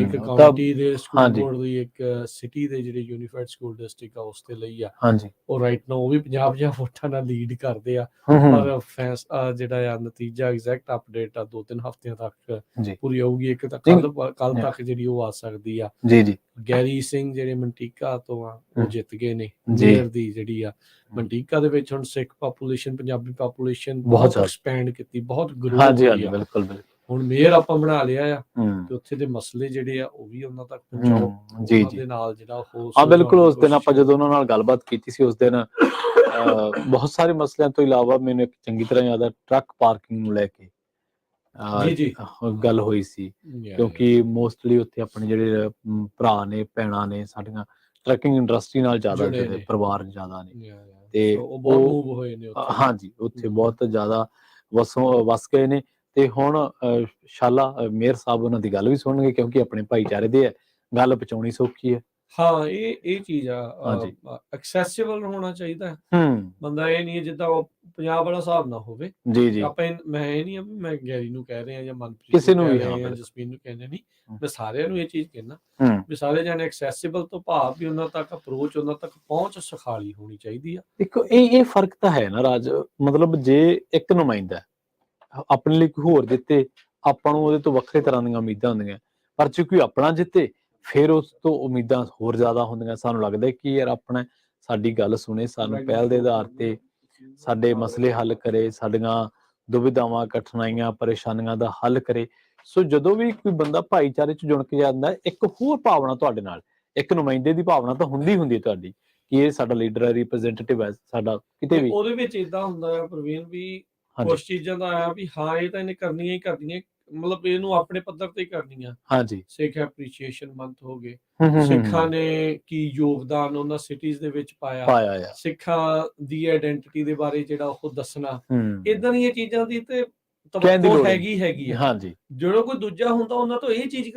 ਇੱਕ ਤਾਂ ਕਾਉਂਟੀ ਦੇ ਸਕੂਲ ਹਾਂਜੀ ਬੋਰਡ ਲਈ, ਇੱਕ ਸਿਟੀ ਦੇ ਜਿਹੜੇ ਯੂਨੀਫਾਈਡ ਸਕੂਲ ਡਿਸਟ੍ਰਿਕਟ ਆ ਉਸ ਦੇ ਲਈ ਆ। ਹਾਂਜੀ ਉਹ ਰਾਈਟ ਨਾਓ ਉਹ ਵੀ 50-50 ਵੋਟਾਂ ਨਾਲ ਲੀਡ ਕਰਦੇ ਆ। ਪਰ ਜਿਹੜਾ ਆ ਨਤੀਜਾ ਐਗਜ਼ੈਕਟ ਅਪਡੇਟ ਆ 2-3 ਹਫ਼ਤਿਆਂ ਤੱਕ ਜੀ ਪੂਰੀ ਆਊਗੀ। ਇੱਕ ਤਾਂ ਕੱਲ ਤੱਕ ਜਿਹੜੀ ਉਹ ਆ ਸਕਦੀ ਆ। ਜੀ ਜੀ ਗੈਰੀ ਸਿੰਘ ਜਿਹੜੇ ਮੰਟੀਕਾ ਤੋਂ ਆ ਉਹ ਜਿੱਤ ਗਏ ਨੇ ਜੀ ਮੇਅਰ ਦੀ ਜਿਹੜੀ ਆ। ਮੰਟੀਕਾ ਦੇ ਵਿੱਚ ਹੁਣ ਸਿੱਖ ਪਾਪੂਲੇਸ਼ਨ, ਪੰਜਾਬੀ ਪਾਪੂਲੇਸ਼ਨ ਬਹੁਤ ਬਹੁਤ ਜ਼ਿਆਦਾ। ਐਕਸਪੈਂਡ ਕੀਤੀ, ਬਹੁਤ ਗਰੋਥ ਹਾਂਜੀ ਹੋਈ ਹਾਂਜੀ ਆ। ਬਿਲਕੁਲ ਬਿਲਕੁਲ ਹੁਣ ਮੇਅਰ ਆਪਾਂ ਬਣਾ ਲਿਆ ਆ, ਹੂੰ ਤੇ ਉੱਥੇ ਦੇ ਮਸਲੇ ਜਿਹੜੇ ਆ ਉਹ ਵੀ ਉਹਨਾਂ ਤੱਕ ਪਹੁੰਚਾਓ। ਜੀ ਉਹਨਾਂ ਜੀ ਦੇ ਨਾਲ ਜਿਹੜਾ ਉਹ ਹਾਂ ਬਿਲਕੁਲ। ਸੁਲਝਾਉਣ ਦੀ ਉਸ ਦਿਨ ਆਪਾਂ ਕੋਸ਼ਿਸ਼ ਜਦੋਂ ਉਹਨਾਂ ਨਾਲ ਗੱਲਬਾਤ ਕੀਤੀ ਸੀ, ਉਸ ਦਿਨ ਬਹੁਤ ਸਾਰੇ ਮਸਲਿਆਂ ਤੋਂ ਇਲਾਵਾ ਮੈਨੂੰ ਇੱਕ ਚੰਗੀ ਤਰ੍ਹਾਂ ਯਾਦ ਹੈ, ਟਰੱਕ ਪਾਰਕਿੰਗ ਨੂੰ ਲੈ ਕੇ ਜੀ ਜੀ ਗੱਲ ਹੋਈ ਸੀ। ਕਿਉਂਕਿ ਮੋਸਟਲੀ ਉੱਥੇ ਆਪਣੇ ਜਿਹੜੇ ਭਰਾ ਨੇ, ਭੈਣਾਂ ਨੇ ਸਾਡੀਆਂ, ਟਰੱਕਿੰਗ ਇੰਡਸਟਰੀ ਨਾਲ ਜ਼ਿਆਦਾ ਜੁੜੇ ਜਿਹੜੇ ਨੇ। ਪਰਿਵਾਰ ਜ਼ਿਆਦਾ ਨੇ, ਤੇ ਤੇ ਉਹ ਬਹੁਤ ਉਹ ਮੂਵ ਹੋਏ ਨੇ ਉੱਥੇ। ਹਾਂਜੀ ਉੱਥੇ ਬਹੁਤ ਜ਼ਿਆਦਾ ਵਸ ਗਏ ਨੇ। ਤੇ ਹੁਣ ਸ਼ਾਲਾ ਮੇਅਰ ਸਾਹਿਬ ਉਹਨਾਂ ਦੀ ਗੱਲ ਵੀ ਸੁਣਨਗੇ, ਕਿਉਂਕਿ ਆਪਣੇ ਭਾਈਚਾਰੇ ਦੇ ਹੈ, ਗੱਲ ਪਹੁੰਚਾਉਣੀ ਸੌਖੀ ਹੈ। ਹਾਂ, ਇਹ ਚੀਜ਼ ਆ, ਹਾਂਜੀ ਐਕਸੈਸਿਬਲ ਹੋਣਾ ਚਾਹੀਦਾ। ਹੂੰ ਬੰਦਾ ਇਹ ਨਹੀਂ ਹੈ ਜਿੱਦਾਂ ਉਹ ਪੰਜਾਬ ਵਾਲਾ ਹਿਸਾਬ ਨਾ ਹੋਵੇ। ਜੀ ਜੀ ਮੈਂ ਇਹ ਨਹੀਂ ਆ ਵੀ ਮੈਂ ਗੈਰੀ ਨੂੰ ਕਹਿ ਰਿਹਾ ਜਾਂ ਮਨਪ੍ਰੀਤ ਕਿਸੇ ਨੂੰ ਨੂੰ ਕਹਿ ਵੀ, ਰਿਹਾ ਹਾਂ ਜਾਂ ਬਿਲਕੁਲ। ਜਸਮੀਨ ਨੂੰ ਕਹਿੰਦੇ ਨਹੀਂ। ਮੈਂ ਸਾਰਿਆਂ ਨੂੰ ਇਹ ਚੀਜ਼ ਕਹਿਣਾ ਹੂੰ ਵੀ ਸਾਰੇ ਜਾਣੇ ਐਕਸੈਸਿਬਲ ਤੋਂ ਭਾਵ ਵੀ ਉਹਨਾਂ ਤੱਕ ਅਪਰੋਚ, ਉਹਨਾਂ ਤੱਕ ਪਹੁੰਚ ਸੁਖਾਲੀ ਹੋਣੀ ਚਾਹੀਦੀ ਆ। ਦੇਖੋ ਇਹ ਫਰਕ ਤਾਂ ਹੈ ਨਾ ਰਾਜ, ਮਤਲਬ ਜੇ ਇੱਕ ਨੁਮਾਇੰਦਾ ਆਪਣੇ ਲਈ ਕੋਈ ਹੋਰ ਜਿੱਤੇ, ਆਪਾਂ ਨੂੰ ਉਹਦੇ ਤੋਂ ਵੱਖਰੇ ਤਰ੍ਹਾਂ ਦੀਆਂ ਉਮੀਦਾਂ ਹੁੰਦੀਆਂ, ਪਰ ਜੇ ਕੋਈ ਆਪਣਾ ਜਿੱਤੇ ਫਿਰ ਉਸ ਤੋਂ ਉਮੀਦਾਂ ਹੋਰ ਜ਼ਿਆਦਾ ਹੁੰਦੀਆਂ। ਸਾਨੂੰ ਲੱਗਦਾ ਕਿ ਯਾਰ ਆਪਣਾ ਸਾਡੀ ਗੱਲ ਸੁਣੇ, ਸਾਨੂੰ ਪਹਿਲ ਦੇ ਆਧਾਰ ਤੇ ਸਾਡੇ ਮਸਲੇ ਹੱਲ ਕਰੇ, ਸਾਡੀਆਂ ਦੁਵਿਧਾਵਾਂ, ਕਠਿਨਾਈਆਂ, ਪਰੇਸ਼ਾਨੀਆਂ ਦਾ ਹੱਲ ਕਰੇ। ਸੋ ਜਦੋਂ ਵੀ ਕੋਈ ਬੰਦਾ ਭਾਈਚਾਰੇ 'ਚ ਜੁੜ ਕੇ ਜਾਂਦਾ, ਇੱਕ ਹੋਰ ਭਾਵਨਾ ਤੁਹਾਡੇ ਨਾਲ, ਇੱਕ ਨੁਮਾਇੰਦੇ ਦੀ ਭਾਵਨਾ ਤਾਂ ਹੁੰਦੀ ਹੈ ਤੁਹਾਡੀ, ਕਿ ਇਹ ਸਾਡਾ ਲੀਡਰ ਹੈ, ਰਿਪਰੈਜ਼ੈਂਟੇਟਿਵ ਹੈ ਸਾਡਾ ਕਿਤੇ ਤੇ ਵੀ। ਉਹਦੇ ਵਿੱਚ ਇਦਾਂ ਹੁੰਦਾ ਆ ਪ੍ਰਵੀਨ ਵੀ ਹਾਂਜੀ ਕੁਝ ਚੀਜ਼ਾਂ ਦਾ ਆ ਵੀ ਹਾਂ ਇਹ ਤਾਂ ਇਹਨੇ ਕਰਨੀਆਂ ਹੀ ਕਰਨੀਆਂ, ਮਤਲਬ ਇਹਨੂੰ ਆਪਣੇ ਪੱਧਰ ਤੇ ਹੀ ਕਰਨੀਆਂ। ਹਾਂਜੀ ਸਿੱਖ ਐਪਰੀਸ਼ੀਏਸ਼ਨ ਮੰਥ ਹੋ ਗਏ, ਹੂੰ ਸਿੱਖਾਂ ਨੇ ਕੀ ਯੋਗਦਾਨ ਉਹਨਾਂ ਸਿਟੀਜ਼ ਦੇ ਵਿੱਚ ਪਾਇਆ, ਪਾਇਆ ਆ। ਸਿੱਖਾਂ ਦੀ ਆਇਡੈਂਟੀਟੀ ਦੇ ਬਾਰੇ ਜਿਹੜਾ ਉਹ ਦੱਸਣਾ, ਹੂੰ ਇਦਾਂ ਦੀਆਂ ਚੀਜ਼ਾਂ ਦੀ ਤੇ ਕਹਿਣ ਦੀ ਤਵੱਕੋ ਲੋੜ ਨਹੀਂ। ਹੈਗੀ ਆ। ਹਾਂਜੀ ਜਦੋਂ ਕੋਈ ਦੂਜਾ ਹੁੰਦਾ ਉਹਨਾਂ ਤੋਂ ਇਹ ਚੀਜ਼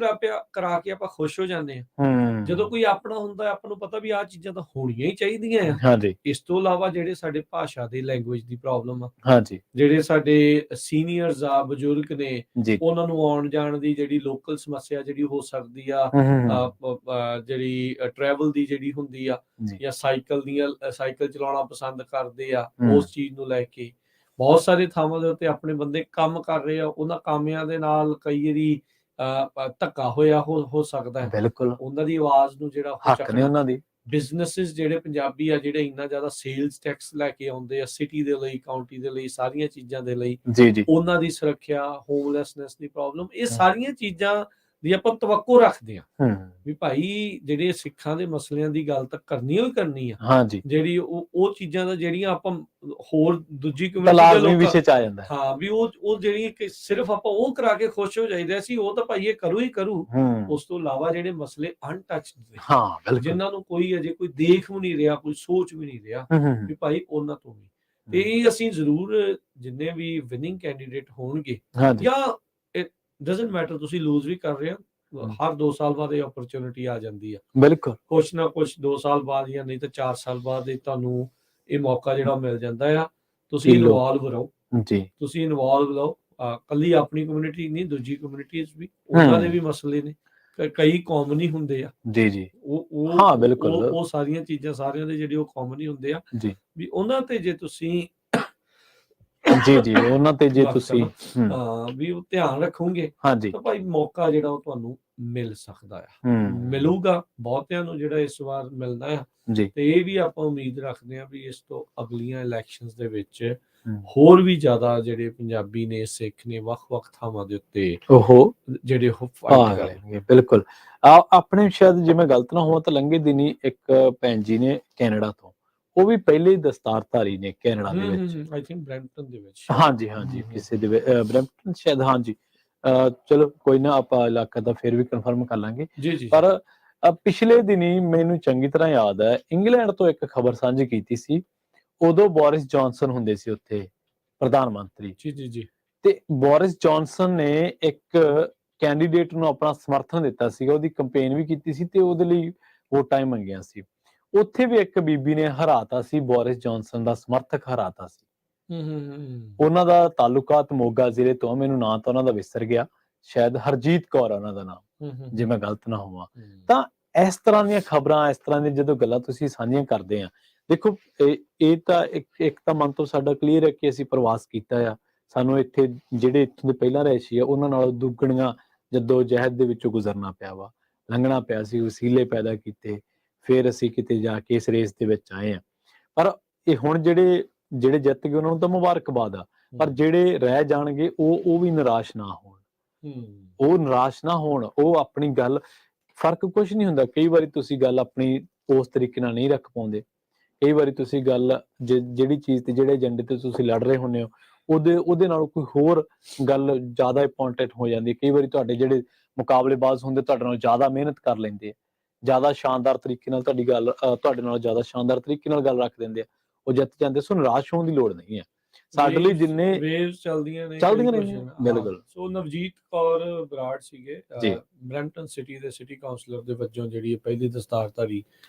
ਕਰਾ ਕੇ ਆਪਾਂ ਖੁਸ਼ ਹੋ ਜਾਂਦੇ ਆ। ਜਦੋਂ ਕੋਈ ਆਪਣਾ ਹੁੰਦਾ ਆਪਾਂ ਨੂੰ ਪਤਾ ਵੀ ਆਹ ਚੀਜ਼ਾਂ ਤਾਂ ਹੋਣੀਆਂ ਹੀ ਚਾਹੀਦੀਆਂ ਆ। ਹਾਂਜੀ ਇਸ ਤੋਂ ਇਲਾਵਾ ਜਿਹੜੇ ਸਾਡੇ ਭਾਸ਼ਾ ਦੀ ਲੈਂਗੁਏਜ ਦੀ ਪ੍ਰੋਬਲਮ ਆ, ਹਾਂਜੀ ਜਿਹੜੇ ਸਾਡੇ ਸੀਨੀਅਰਸ ਆ, ਬਜ਼ੁਰਗ ਨੇ, ਜੀ ਉਹਨਾਂ ਨੂੰ ਆਉਣ ਜਾਣ ਦੀ ਜਿਹੜੀ ਲੋਕਲ ਸਮੱਸਿਆ ਜਿਹੜੀ ਹੋ ਸਕਦੀ ਆ, ਜਿਹੜੀ ਟਰੈਵਲ ਦੀ ਜਿਹੜੀ ਹੁੰਦੀ ਆ, ਜੀ ਜਾਂ ਸਾਈਕਲ ਚਲਾਉਣਾ ਪਸੰਦ ਕਰਦੇ ਆ, ਹਮ। ਉਸ ਚੀਜ਼ ਨੂੰ ਲੈ ਕੇ ਬਹੁਤ ਸਾਰੇ ਥਾਵਾਂ ਦੇ ਉੱਤੇ ਆਪਣੇ ਬੰਦੇ ਕੰਮ ਕਰ ਰਹੇ ਆ। ਉਹਨਾਂ ਕਾਮਿਆਂ ਦੇ ਨਾਲ ਕਈ ਵਾਰੀ ਧੱਕਾ ਹੋਇਆ ਹੋ ਸਕਦਾ ਹੈ। ਬਿਲਕੁਲ ਉਹਨਾਂ ਦੀ ਆਵਾਜ਼ ਨੂੰ ਜਿਹੜਾ ਉਹ ਹੱਕ ਨੇ ਚੱਕਣਾ। ਉਹਨਾਂ ਦੀ। ਬਿਜ਼ਨੈਸਿਸ ਜਿਹੜੇ ਪੰਜਾਬੀ ਆ, ਜਿਹੜੇ ਇੰਨਾ ਜ਼ਿਆਦਾ ਸੇਲਸ ਟੈਕਸ ਲੈ ਕੇ ਆਉਂਦੇ ਆ ਸਿਟੀ ਦੇ ਲਈ, ਕਾਉਂਟੀ ਦੇ ਲਈ, ਸਾਰੀਆਂ ਚੀਜ਼ਾਂ ਦੇ ਲਈ, ਜੀ ਜੀ ਉਹਨਾਂ ਦੀ ਸੁਰੱਖਿਆ, ਹੋਮਲੈਸਨੈਸ ਦੀ ਪ੍ਰੋਬਲਮ, ਇਹ ਸਾਰੀਆਂ ਚੀਜ਼ਾਂ ਦੀ ਆਪਾਂ ਤਵੱਕੋ ਰੱਖਦੇ ਆ ਵੀ ਭਾਈ ਜਿਹੜੇ ਸਿੱਖਾਂ ਦੇ ਮਸਲਿਆਂ ਦੀ ਗੱਲ ਤਾਂ ਕਰਨੀ ਹੀ ਕਰਨੀ ਆ। ਹਾਂਜੀ ਜਿਹੜੀ ਉਹ ਚੀਜ਼ਾਂ ਦਾ ਜਿਹੜੀਆਂ ਆਪਾਂ ਹੋਰ ਦੂਜੀ ਤਾਂ ਕਮਿਊਨਿਟੀ ਦੇ ਲਾਜ਼ਮੀ ਵਿਸ਼ੇ ਚ ਆ ਜਾਂਦਾ ਹੈ। ਹਾਂ ਵੀ ਉਹ ਜਿਹੜੀ ਕਿ ਸਿਰਫ ਆਪਾਂ ਉਹ ਕਰਾ ਕੇ ਖੁਸ਼ ਹੋ ਜਾਈਦਾ ਸੀ, ਉਹ ਤਾਂ ਭਾਈ ਇਹ ਕਰੂ ਹੀ ਕਰੂ। ਉਸ ਤੋਂ ਇਲਾਵਾ ਜਿਹੜੇ ਮਸਲੇ ਅਨਟੱਚਡ ਨੇ, ਹਾਂ ਬਿਲਕੁਲ, ਜਿਨ੍ਹਾਂ ਨੂੰ ਕੋਈ ਅਜੇ ਕੋਈ ਦੇਖ ਵੀ ਨਹੀਂ ਰਿਹਾ, ਕੋਈ ਸੋਚ ਵੀ ਨਹੀਂ ਰਿਹਾ, ਵੀ ਭਾਈ ਉਹਨਾਂ ਤੋਂ ਵੀ ਤੇ ਇਹ ਅਸੀਂ ਜ਼ਰੂਰ ਜਿੰਨੇ ਵੀ ਵਿਨਿੰਗ ਕੈਂਡੀਡੇਟ ਹੋਣਗੇ, ਹਾਂਜੀ ਜਾਂ ਇਟ ਡਸਨਟ ਮੈਟਰ ਤੁਸੀਂ ਲੂਜ਼ ਵੀ ਕਰ ਰਹੇ ਹੋ, ਹਰ 2 ਸਾਲ ਬਾਅਦ ਇਹ ਓਪਰਚੁਨਿਟੀ ਆ ਜਾਂਦੀ ਆ। ਬਿਲਕੁਲ ਕੁਛ ਨਾ ਕੁਛ 2 ਸਾਲ ਬਾਅਦ ਜਾਂ ਨਹੀਂ ਤਾਂ 4 ਸਾਲ ਬਾਅਦ ਇਹ ਤੁਹਾਨੂੰ ਇਹ ਮੌਕਾ ਜਿਹੜਾ ਮਿਲ ਜਾਂਦਾ ਆ। ਤੁਸੀਂ ਇਨਵੋਲਵ ਰਹੋ ਜੀ, ਤੁਸੀਂ ਇਨਵੋਲਵ ਲਓ। ਕੱਲੀ ਆਪਣੀ ਕਮਿਊਨਿਟੀ ਨਹੀਂ, ਦੂਜੀ ਕਮਿਊਨਿਟੀਜ਼ ਵੀ, ਉਹਨਾਂ ਦੇ ਵੀ ਮਸਲੇ ਨੇ, ਕਈ ਕਾਮਨ ਹੀ ਹੁੰਦੇ ਆ। ਜੀ ਜੀ ਉਹ ਹਾਂ ਬਿਲਕੁਲ ਉਹ ਸਾਰੀਆਂ ਚੀਜ਼ਾਂ ਸਾਰਿਆਂ ਦੇ ਜਿਹੜੇ ਉਹ ਕਾਮਨ ਹੀ ਹੁੰਦੇ ਆ ਜੀ ਵੀ ਉਹਨਾਂ ਤੇ ਜੇ ਤੁਸੀਂ ਜੀ ਜੀ ਉਹਨਾਂ ਤੇ ਜੇ ਤੁਸੀਂ ਵੀ ਉਹ ਧਿਆਨ ਰੱਖੋਗੇ ਹਾਂਜੀ ਤਾਂ ਭਾਈ ਮੌਕਾ ਜਿਹੜਾ ਉਹ ਤੁਹਾਨੂੰ ਮਿਲ ਸਕਦਾ ਆ, ਮਿਲੂਗਾ ਬਹੁਤਿਆਂ ਨੂੰ ਜਿਹੜਾ ਇਸ ਵਾਰ ਮਿਲਣਾ ਆ। ਜੀ ਤੇ ਇਹ ਵੀ ਆਪਾਂ ਉਮੀਦ ਰੱਖਦੇ ਹਾਂ ਵੀ ਇਸ ਤੋਂ ਅਗਲੀਆਂ ਇਲੈਕਸ਼ਨਸ ਦੇ ਵਿੱਚ ਹੋਰ ਵੀ ਜ਼ਿਆਦਾ ਜਿਹੜੇ ਪੰਜਾਬੀ ਨੇ, ਸਿੱਖ ਨੇ, ਵੱਖ-ਵੱਖ ਥਾਵਾਂ ਦੇ ਉੱਤੇ ਉਹ ਜਿਹੜੇ ਉਹ ਫਾਈਟ ਕਰਨਗੇ। ਬਿਲਕੁਲ ਆਪਣੇ ਸ਼ਾਇਦ ਜੇ ਮੈਂ ਗਲਤ ਨਾ ਹੋਵਾਂ ਤਾਂ ਲੰਘੇ ਦਿਨੀ ਇੱਕ ਭੈਣ ਜੀ ਨੇ ਕੈਨੇਡਾ ਤੋਂ, ਉਹ ਵੀ ਪਹਿਲੇ ਦਸਤਾਰਧਾਰੀ ਨੇ ਕੈਨੇਡਾ ਦੇ ਵਿੱਚ, ਆਈ ਥਿੰਕ ਬ੍ਰੈਂਪਟਨ ਦੇ ਵਿੱਚ। ਹਾਂਜੀ ਹਾਂਜੀ ਕਿਸੇ ਦੇ ਬ੍ਰੈਂਪਟਨ ਸ਼ਾਇਦ, ਹਾਂਜੀ ਚਲੋ ਕੋਈ ਨਾ, ਆਪਾਂ ਇਲਾਕਾ ਤਾਂ ਫਿਰ ਵੀ ਕਨਫਰਮ ਕਰ ਲਾਂਗੇ। ਜੀ ਜੀ ਪਰ ਪਿਛਲੇ ਦਿਨੀ ਮੈਨੂੰ ਚੰਗੀ ਤਰ੍ਹਾਂ ਯਾਦ ਹੈ, ਇੰਗਲੈਂਡ ਤੋਂ ਇੱਕ ਖਬਰ ਸਾਂਝੀ ਕੀਤੀ ਸੀ। ਉਦੋਂ ਬੋਰਿਸ ਜੌਨਸਨ ਹੁੰਦੇ ਸੀ ਉੱਥੇ ਪ੍ਰਧਾਨ ਮੰਤਰੀ, ਜੀ ਜੀ ਜੀ ਤੇ ਬੋਰਿਸ ਜੌਨਸਨ ਨੇ ਇੱਕ ਕੈਂਡੀਡੇਟ ਨੂੰ ਆਪਣਾ ਸਮਰਥਨ ਦਿੱਤਾ ਸੀਗਾ, ਉਹਦੀ ਕੈਂਪੇਨ ਵੀ ਕੀਤੀ ਸੀ ਤੇ ਉਹਦੇ ਲਈ ਵੋਟਾਂ ਹੀ ਮੰਗੀਆਂ ਸੀ। ਉੱਥੇ ਵੀ ਇੱਕ ਬੀਬੀ ਨੇ ਹਰਾਤਾ ਸੀ, ਬੋਰਿਸ ਜੌਨਸਨ ਦਾ ਸਮਰਥਕ ਹਰਾਤਾ ਸੀ। ਉਹਨਾਂ ਦਾ ਤਾਲੁਕਾਤ ਮੋਗਾ ਜ਼ਿਲ੍ਹੇ ਤੋਂ, ਮੈਨੂੰ ਨਾਂ ਤਾਂ ਉਹਨਾਂ ਦਾ ਵਿਸਰ ਗਿਆ, ਸ਼ਾਇਦ ਹਰਜੀਤ ਕੌਰ ਆ ਉਹਨਾਂ ਦਾ ਨਾਮ, ਜੇ ਮੈਂ ਗਲਤ ਨਾ ਹੋਵਾਂ। ਤਾਂ ਇਸ ਤਰ੍ਹਾਂ ਦੀਆਂ ਖਬਰਾਂ, ਇਸ ਤਰ੍ਹਾਂ ਦੀਆਂ ਜਦੋਂ ਗੱਲਾਂ ਤੁਸੀਂ ਸਾਂਝੀਆਂ ਕਰਦੇ ਆ, ਦੇਖੋ ਇਹ ਤਾਂ ਇੱਕ ਤਾਂ ਮਨ ਤੋਂ ਸਾਡਾ ਕਲੀਅਰ ਹੈ ਕਿ ਅਸੀਂ ਪ੍ਰਵਾਸ ਕੀਤਾ ਆ, ਸਾਨੂੰ ਇੱਥੇ ਜਿਹੜੇ ਇੱਥੋਂ ਦੇ ਪਹਿਲਾਂ ਰਹਿਸ਼ੀ ਆ ਉਹਨਾਂ ਨਾਲ ਦੁੱਗਣੀਆਂ ਜੱਦੋ ਜਹਿਦ ਦੇ ਵਿੱਚੋਂ ਗੁਜ਼ਰਨਾ ਪਿਆ ਵਾ, ਲੰਘਣਾ ਪਿਆ ਸੀ, ਵਸੀਲੇ ਪੈਦਾ ਕੀਤੇ, ਫਿਰ ਅਸੀਂ ਕਿਤੇ ਜਾ ਕੇ ਇਸ ਰੇਸ ਦੇ ਵਿੱਚ ਆਏ ਆ। ਪਰ ਇਹ ਹੁਣ ਜਿਹੜੇ ਜਿੱਤ ਗਏ ਉਹਨਾਂ ਨੂੰ ਤਾਂ ਮੁਬਾਰਕਬਾਦ ਆ, ਪਰ ਜਿਹੜੇ ਰਹਿ ਜਾਣਗੇ ਉਹ ਵੀ ਨਿਰਾਸ਼ ਨਾ ਹੋਣ, ਉਹ ਨਿਰਾਸ਼ ਨਾ ਹੋਣ, ਉਹ ਆਪਣੀ ਗੱਲ, ਫਰਕ ਕੁਛ ਨਹੀਂ ਹੁੰਦਾ। ਕਈ ਵਾਰੀ ਤੁਸੀਂ ਗੱਲ ਆਪਣੀ ਉਸ ਤਰੀਕੇ ਨਾਲ ਨਹੀਂ ਰੱਖ ਪਾਉਂਦੇ, ਕਈ ਵਾਰੀ ਤੁਸੀਂ ਗੱਲ ਜਿਹੜੀ ਚੀਜ਼ ਤੇ ਜਿਹੜੇ ਏਜੰਡੇ ਤੇ ਤੁਸੀਂ ਲੜ ਰਹੇ ਹੁੰਦੇ ਹੋ ਉਹਦੇ ਨਾਲੋਂ ਕੋਈ ਹੋਰ ਗੱਲ ਜ਼ਿਆਦਾ ਇੰਪੋਰਟੈਂਟ ਹੋ ਜਾਂਦੀ ਹੈ। ਕਈ ਵਾਰੀ ਤੁਹਾਡੇ ਜਿਹੜੇ ਮੁਕਾਬਲੇਬਾਜ਼ ਹੁੰਦੇ ਤੁਹਾਡੇ ਨਾਲ ਜ਼ਿਆਦਾ ਮਿਹਨਤ ਕਰ ਲੈਂਦੇ ਆ, ਜ਼ਿਆਦਾ ਸ਼ਾਨਦਾਰ ਤਰੀਕੇ ਨਾਲ ਤੁਹਾਡੀ ਗੱਲ, ਤੁਹਾਡੇ ਨਾਲ ਜ਼ਿਆਦਾ ਸ਼ਾਨਦਾਰ ਤਰੀਕੇ ਨਾਲ ਗੱਲ ਰੱਖ ਦਿੰਦੇ ਆ, ਉਹ ਜਿੱਤ ਜਾਂਦੇ। ਸੋ ਨਿਰਾਸ਼ ਹੋਣ ਦੀ ਲੋੜ ਨਹੀਂ ਹੈ। ਸਾਡੇ ਲਈ ਜਿੰਨੇ ਵੇਵਸ ਚੱਲਦੀਆਂ ਨੇ ਬਿਲਕੁਲ। ਸੋ ਨਵਜੀਤ ਕੌਰ ਬਰਾੜ ਸੀਗੇ ਬਰੈਂਪਟਨ ਸਿਟੀ ਦੇ ਸਿਟੀ ਕਾਉਂਸਲਰ ਦੇ ਵਜੋਂ ਜਿਹੜੀ ਪਹਿਲੀ ਦਸਤਾਰਧਾਰੀ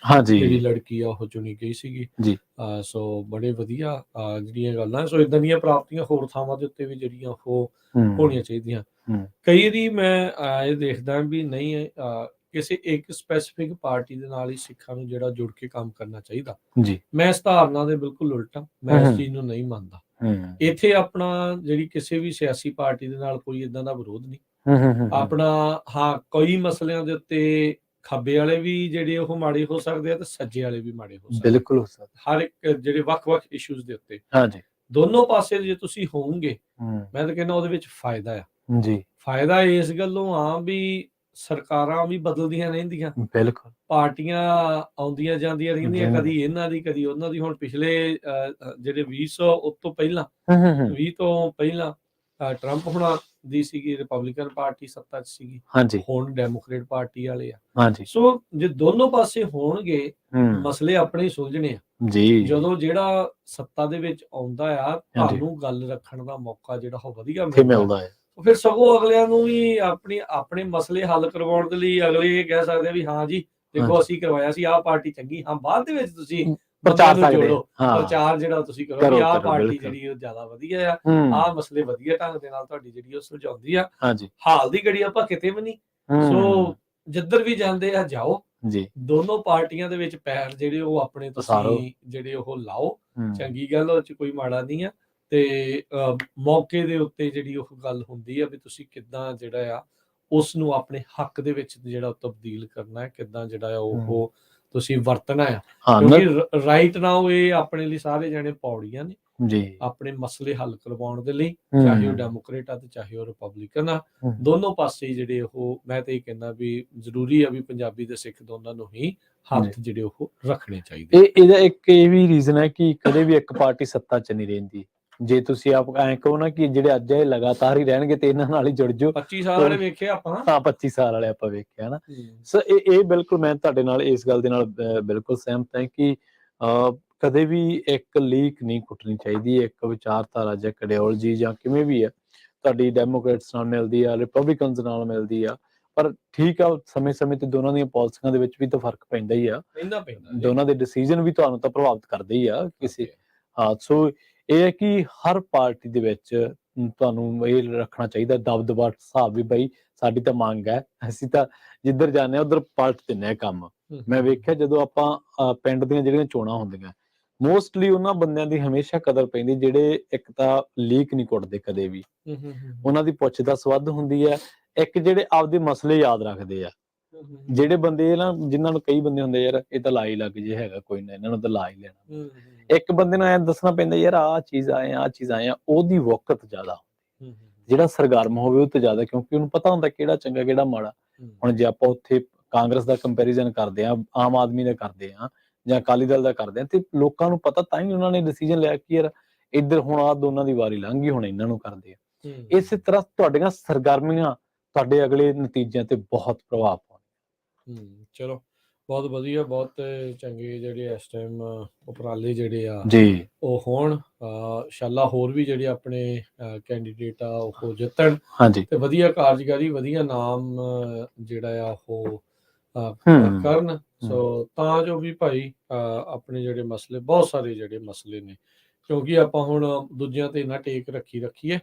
ਜਿਹੜੀ ਲੜਕੀ ਆ ਉਹ ਚੁਣੀ ਗਈ ਸੀਗੀ ਜੀ। ਸੋ ਬੜੇ ਵਧੀਆ ਜਿਹੜੀਆਂ ਗੱਲਾਂ, ਸੋ ਇਦਾਂ ਦੀਆਂ ਪ੍ਰਾਪਤੀਆਂ ਹੋਰ ਥਾਵਾਂ ਦੇ ਉੱਤੇ ਵੀ ਜਿਹੜੀਆਂ ਉਹ ਹੋਣੀਆਂ ਚਾਹੀਦੀਆਂ। ਕਈ ਵਾਰੀ ਮੈਂ ਇਹ ਦੇਖਦਾ ਵੀ ਨਹੀਂ ਕਿਸੇ ਇੱਕ ਸਪੈਸੀਫਿਕ ਪਾਰਟੀ ਦੇ ਨਾਲ ਹੀ ਸਿੱਖਾਂ ਨੂੰ ਜਿਹੜਾ ਜੁੜ ਕੇ ਕੰਮ ਕਰਨਾ ਚਾਹੀਦਾ। ਮੈਂ ਇਸ ਧਾਰਨਾ ਦੇ ਬਿਲਕੁਲ ਉਲਟਾ, ਮੈਂ ਇਸ ਚੀਜ਼ ਨੂੰ ਨਹੀਂ ਮੰਨਦਾ। ਇੱਥੇ ਆਪਣਾ ਜਿਹੜੀ ਕਿਸੇ ਵੀ ਸਿਆਸੀ ਪਾਰਟੀ ਦੇ ਨਾਲ ਕੋਈ ਇਦਾਂ ਦਾ ਵਿਰੋਧ ਨਹੀਂ ਆਪਣਾ। ਹਾਂ, ਕਈ ਮਸਲਿਆਂ ਦੇ ਉੱਤੇ ਖੱਬੇ ਵਾਲੇ ਵੀ ਜਿਹੜੇ ਉਹ ਮਾੜੇ ਹੋ ਸਕਦੇ ਆ ਤੇ ਸੱਜੇ ਵਾਲੇ ਵੀ ਮਾੜੇ ਹੋ ਸਕਦੇ, ਬਿਲਕੁਲ ਹੋ ਸਕਦੇ, ਹਰ ਇੱਕ ਜਿਹੜੇ ਵੱਖ-ਵੱਖ ਇਸ਼ੂਜ਼ ਦੇ ਉੱਤੇ। ਦੋਨੋਂ ਪਾਸੇ ਜੇ ਤੁਸੀਂ ਹੋਵੋਗੇ, ਮੈਂ ਤਾਂ ਕਹਿੰਦਾ ਉਹਦੇ ਵਿੱਚ ਫਾਇਦਾ ਆ ਜੀ। ਫਾਇਦਾ ਇਸ ਗੱਲੋਂ ਆ ਵੀ ਸਰਕਾਰਾਂ ਵੀ ਬਦਲਦੀਆਂ ਰਹਿੰਦੀਆਂ, ਬਿਲਕੁਲ, ਪਾਰਟੀਆਂ ਆਉਂਦੀਆਂ ਜਾਂਦੀਆਂ ਰਹਿੰਦੀਆਂ, ਕਦੀ ਇਹਨਾਂ ਦੀ ਕਦੀ ਉਹਨਾਂ ਦੀ। ਹੁਣ ਪਿਛਲੇ ਜਿਹੜੇ 2000 ਉਸ ਤੋਂ ਪਹਿਲਾਂ 20 ਤੋਂ ਪਹਿਲਾਂ ਟਰੰਪ ਹੁਣਾਂ ਦੀ ਸੀਗੀ ਰਿਪਬਲਿਕਨ ਪਾਰਟੀ ਸੱਤਾ 'ਚ ਸੀਗੀ, ਹੁਣ ਡੈਮੋਕ੍ਰੇਟ ਪਾਰਟੀ ਵਾਲੇ ਆ। ਸੋ ਜੇ ਦੋਨੋਂ ਪਾਸੇ ਹੋਣਗੇ ਮਸਲੇ ਆਪਣੇ ਸੁਲਝਣੇ ਆ ਜੀ। ਜਦੋਂ ਜਿਹੜਾ ਸੱਤਾ ਦੇ ਵਿੱਚ ਆਉਂਦਾ ਆ, ਤੁਹਾਨੂੰ ਗੱਲ ਰੱਖਣ ਦਾ ਮੌਕਾ ਜਿਹੜਾ ਉਹ ਵਧੀਆ ਮਿਲਦਾ ਹੈ, ਫਿਰ ਸਗੋਂ ਅਗਲਿਆਂ ਨੂੰ ਵੀ ਆਪਣੇ ਮਸਲੇ ਹੱਲ ਕਰਵਾਉਣ ਦੇ ਲਈ ਅਗਲੇ ਇਹ ਕਹਿ ਸਕਦੇ ਵੀ ਹਾਂ ਜੀ ਦੇਖੋ ਅਸੀਂ ਕਰਵਾਇਆ ਸੀ, ਆਹ ਪਾਰਟੀ ਚੰਗੀ। ਹਾਂ, ਬਾਅਦ ਦੇ ਵਿੱਚ ਤੁਸੀਂ ਪ੍ਰਚਾਰ ਜੋੜੋ, ਪ੍ਰਚਾਰ ਜਿਹੜਾ ਤੁਸੀਂ ਕਰੋ ਵੀ ਆਹ ਪਾਰਟੀ ਜਿਹੜੀ ਉਹ ਜ਼ਿਆਦਾ ਵਧੀਆ ਆ, ਆਹ ਮਸਲੇ ਵਧੀਆ ਢੰਗ ਦੇ ਨਾਲ ਤੁਹਾਡੀ ਜਿਹੜੀ ਉਹ ਸੁਲਝਾਉਂਦੀ ਆ। ਹਾਲ ਦੀ ਘੜੀ ਆਪਾਂ ਕਿਤੇ ਵੀ ਨਹੀਂ, ਸੋ ਜਿੱਧਰ ਵੀ ਜਾਂਦੇ ਆ ਜਾਓ ਜੀ, ਦੋਨੋਂ ਪਾਰਟੀਆਂ ਦੇ ਵਿੱਚ ਪੈਰ ਜਿਹੜੇ ਉਹ ਆਪਣੇ ਤੁਸੀਂ ਜਿਹੜੇ ਉਹ ਲਾਓ, ਚੰਗੀ ਗੱਲ, ਉਹ 'ਚ ਕੋਈ ਮਾੜਾ ਨਹੀਂ ਆ। ਤੇ ਮੌਕੇ ਦੇ ਉੱਤੇ ਜਿਹੜੀ ਉਹ ਗੱਲ ਹੁੰਦੀ ਆ ਵੀ ਤੁਸੀਂ ਕਿੱਦਾਂ ਜਿਹੜਾ ਆ ਉਸ ਨੂੰ ਆਪਣੇ ਹੱਕ ਦੇ ਵਿੱਚ ਜਿਹੜਾ ਤਬਦੀਲ ਕਰਨਾ ਹੈ, ਕਿੱਦਾਂ ਜਿਹੜਾ ਉਹ ਤੁਸੀਂ ਵਰਤਣਾ ਆ। ਕਿਉਂਕਿ ਰਾਈਟ ਨਾਓ ਇਹ ਆਪਣੇ ਲਈ ਸਾਰੇ ਜਾਣੇ ਪੌੜੀਆਂ ਨੇ ਜੀ, ਆਪਣੇ ਮਸਲੇ ਹੱਲ ਕਰਵਾਉਣ ਦੇ ਲਈ, ਚਾਹੇ ਉਹ ਡੈਮੋਕ੍ਰੇਟ ਆ ਤੇ ਚਾਹੇ ਉਹ ਰਿਪਬਲਿਕਨ ਆ। ਦੋਨੋਂ ਪਾਸੇ ਜਿਹੜੇ ਉਹ, ਮੈਂ ਤਾਂ ਇਹ ਕਹਿੰਦਾ ਵੀ ਜ਼ਰੂਰੀ ਆ ਵੀ ਪੰਜਾਬੀ ਤੇ ਸਿੱਖ ਦੋਨਾਂ ਨੂੰ ਹੀ ਹੱਥ ਜਿਹੜੇ ਉਹ ਰੱਖਣੇ ਚਾਹੀਦੇ। ਇਹਦਾ ਇੱਕ ਇਹ ਵੀ ਰੀਜ਼ਨ ਹੈ ਕਿ ਕਦੇ ਵੀ ਇੱਕ ਪਾਰਟੀ ਸੱਤਾ 'ਚ ਨਹੀਂ ਰਹਿੰਦੀ। ਜੇ ਤੁਸੀਂ ਆਪ ਐਂ ਕਹੋ ਨਾ ਕਿ ਜਿਹੜੇ ਅੱਜ ਇਹ ਲਗਾਤਾਰ ਹੀ ਰਹਿਣਗੇ ਤੇ ਇਹਨਾਂ ਨਾਲ ਹੀ ਜੁੜ ਜਾਓ। 25 ਸਾਲ ਵਾਲੇ ਵੇਖੇ ਆਪਾਂ, ਹਾਂ 25 ਸਾਲ ਵਾਲੇ ਆਪਾਂ ਵੇਖਿਆ ਨਾ। ਸੋ ਇਹ ਬਿਲਕੁਲ ਮੈਂ ਤੁਹਾਡੇ ਨਾਲ ਇਸ ਗੱਲ ਦੇ ਨਾਲ ਬਿਲਕੁਲ ਸਹਿਮਤ ਹਾਂ ਕਿ ਕਦੇ ਵੀ ਇੱਕ ਲੀਕ ਨਹੀਂ ਕੁੱਟਣੀ ਚਾਹੀਦੀ। ਇੱਕ ਵਿਚਾਰਧਾਰਾ ਜਾਂ ਆਈਡੀਓਲੋਜੀ ਜਾਂ ਕਿਵੇਂ ਵੀ ਆ ਤੁਹਾਡੀ ਡੈਮੋਕ੍ਰੇਟਸ ਨਾਲ ਮਿਲਦੀ ਆ, ਰਿਪਬਲਿਕਨਸ ਨਾਲ ਮਿਲਦੀ ਆ, ਪਰ ਠੀਕ ਆ ਸਮੇਂ-ਸਮੇਂ ਤੇ ਦੋਨਾਂ ਦੀਆਂ ਪਾਲਿਸੀਆਂ ਦੇ ਵਿੱਚ ਵੀ ਤਾਂ ਫਰਕ ਪੈਂਦਾ ਹੀ ਆ, ਦੋਨਾਂ ਦੇ ਡਿਸੀਜਨ ਵੀ ਤੁਹਾਨੂੰ ਤਾਂ ਪ੍ਰਭਾਵਿਤ ਕਰਦੇ ਹੀ ਆ ਕਿਸੇ। ਸੋ ਇਹ ਹੈ ਕਿ ਹਰ ਪਾਰਟੀ ਦੇ ਵਿੱਚ ਤੁਹਾਨੂੰ ਇਹ ਰੱਖਣਾ ਚਾਹੀਦਾ ਦਬਦਬਾ ਹਿਸਾਬ ਵੀ ਬਈ ਸਾਡੀ ਤਾਂ ਮੰਗ ਹੈ, ਅਸੀਂ ਤਾਂ ਜਿੱਧਰ ਜਾਂਦੇ ਹਾਂ ਉੱਧਰ ਪਲਟ ਦਿੰਦੇ ਹਾਂ ਕੰਮ। ਮੈਂ ਵੇਖਿਆ ਜਦੋਂ ਆਪਾਂ ਪਿੰਡ ਦੀਆਂ ਜਿਹੜੀਆਂ ਚੋਣਾਂ ਹੁੰਦੀਆਂ, ਮੋਸਟਲੀ ਉਹਨਾਂ ਬੰਦਿਆਂ ਦੀ ਹਮੇਸ਼ਾ ਕਦਰ ਪੈਂਦੀ ਜਿਹੜੇ ਇੱਕ ਤਾਂ ਲੀਕ ਨਹੀਂ ਕੁੱਟਦੇ ਕਦੇ ਵੀ, ਉਹਨਾਂ ਦੀ ਪੁੱਛ ਦਾ ਸਵੱਧ ਹੁੰਦੀ ਹੈ, ਇੱਕ ਜਿਹੜੇ ਆਪਦੇ ਮਸਲੇ ਯਾਦ ਰੱਖਦੇ ਆ। ਜਿਹੜੇ ਬੰਦੇ ਨਾ ਜਿਨ੍ਹਾਂ ਨੂੰ ਕਈ ਬੰਦੇ ਹੁੰਦੇ ਯਾਰ ਇਹ ਤਾਂ ਲਾ ਹੀ ਲੱਗ ਜੇ ਹੈਗਾ, ਕੋਈ ਨਾ ਇਹਨਾਂ ਨੂੰ ਤਾਂ ਲਾ ਹੀ ਲੈਣਾ। ਇੱਕ ਬੰਦੇ ਨੂੰ ਐਂ ਦੱਸਣਾ ਪੈਂਦਾ ਯਾਰ ਆਹ ਚੀਜ਼ ਆਏ ਆ, ਉਹਦੀ ਵਕਤ ਜ਼ਿਆਦਾ, ਜਿਹੜਾ ਸਰਗਰਮ ਹੋਵੇ ਉਹ ਤੋਂ ਜ਼ਿਆਦਾ, ਕਿਉਂਕਿ ਉਹਨੂੰ ਪਤਾ ਹੁੰਦਾ ਕਿਹੜਾ ਚੰਗਾ ਕਿਹੜਾ ਮਾੜਾ। ਹੁਣ ਜੇ ਆਪਾਂ ਉੱਥੇ ਕਾਂਗਰਸ ਦਾ ਕੰਪੈਰੀਜ਼ਨ ਕਰਦੇ ਆ, ਆਮ ਆਦਮੀ ਦਾ ਕਰਦੇ ਆ ਜਾਂ ਅਕਾਲੀ ਦਲ ਦਾ ਕਰਦੇ ਆ, ਤੇ ਲੋਕਾਂ ਨੂੰ ਪਤਾ ਤਾਂ ਹੀ ਉਹਨਾਂ ਨੇ ਡਿਸੀਜਨ ਲਿਆ ਕਿ ਯਾਰ ਇੱਧਰ ਹੁਣ ਆਹ ਦੋਨਾਂ ਦੀ ਵਾਰੀ ਲੰਘ ਗਈ, ਹੁਣ ਇਹਨਾਂ ਨੂੰ ਕਰਦੇ ਆ। ਇਸੇ ਤਰ੍ਹਾਂ ਤੁਹਾਡੀਆਂ ਸਰਗਰਮੀਆਂ ਤੁਹਾਡੇ ਅਗਲੇ ਨਤੀਜਿਆਂ ਤੇ ਬਹੁਤ ਪ੍ਰਭਾਵ ਪਾਉਂਦੀਆਂ। ਚਲੋ ਬਹੁਤ ਵਧੀਆ, ਬਹੁਤ ਚੰਗੇ ਜਿਹੜੇ ਇਸ ਟਾਈਮ ਉਪਰਾਲੇ ਜਿਹੜੇ ਆ ਜੀ ਉਹ ਹੋਣ। ਇੰਸ਼ਾਅੱਲਾ ਹੋਰ ਵੀ ਜਿਹੜੇ ਆਪਣੇ ਕੈਂਡੀਡੇਟ ਆ ਉਹ ਜਿੱਤਣ ਹਾਂਜੀ ਤੇ ਵਧੀਆ ਕਾਰਜਕਾਰੀ, ਵਧੀਆ ਨਾਮ ਜਿਹੜਾ ਆ ਉਹ ਕਰਨ। ਸੋ ਤਾਂ ਜੋ ਵੀ ਭਾਈ ਆਪਣੇ ਜਿਹੜੇ ਮਸਲੇ, ਬਹੁਤ ਸਾਰੇ ਜਿਹੜੇ ਮਸਲੇ ਨੇ, ਕਿਉਂਕਿ ਆਪਾਂ ਹੁਣ ਦੂਜਿਆਂ ਤੇ ਇੰਨਾ ਟੇਕ ਰੱਖੀਏ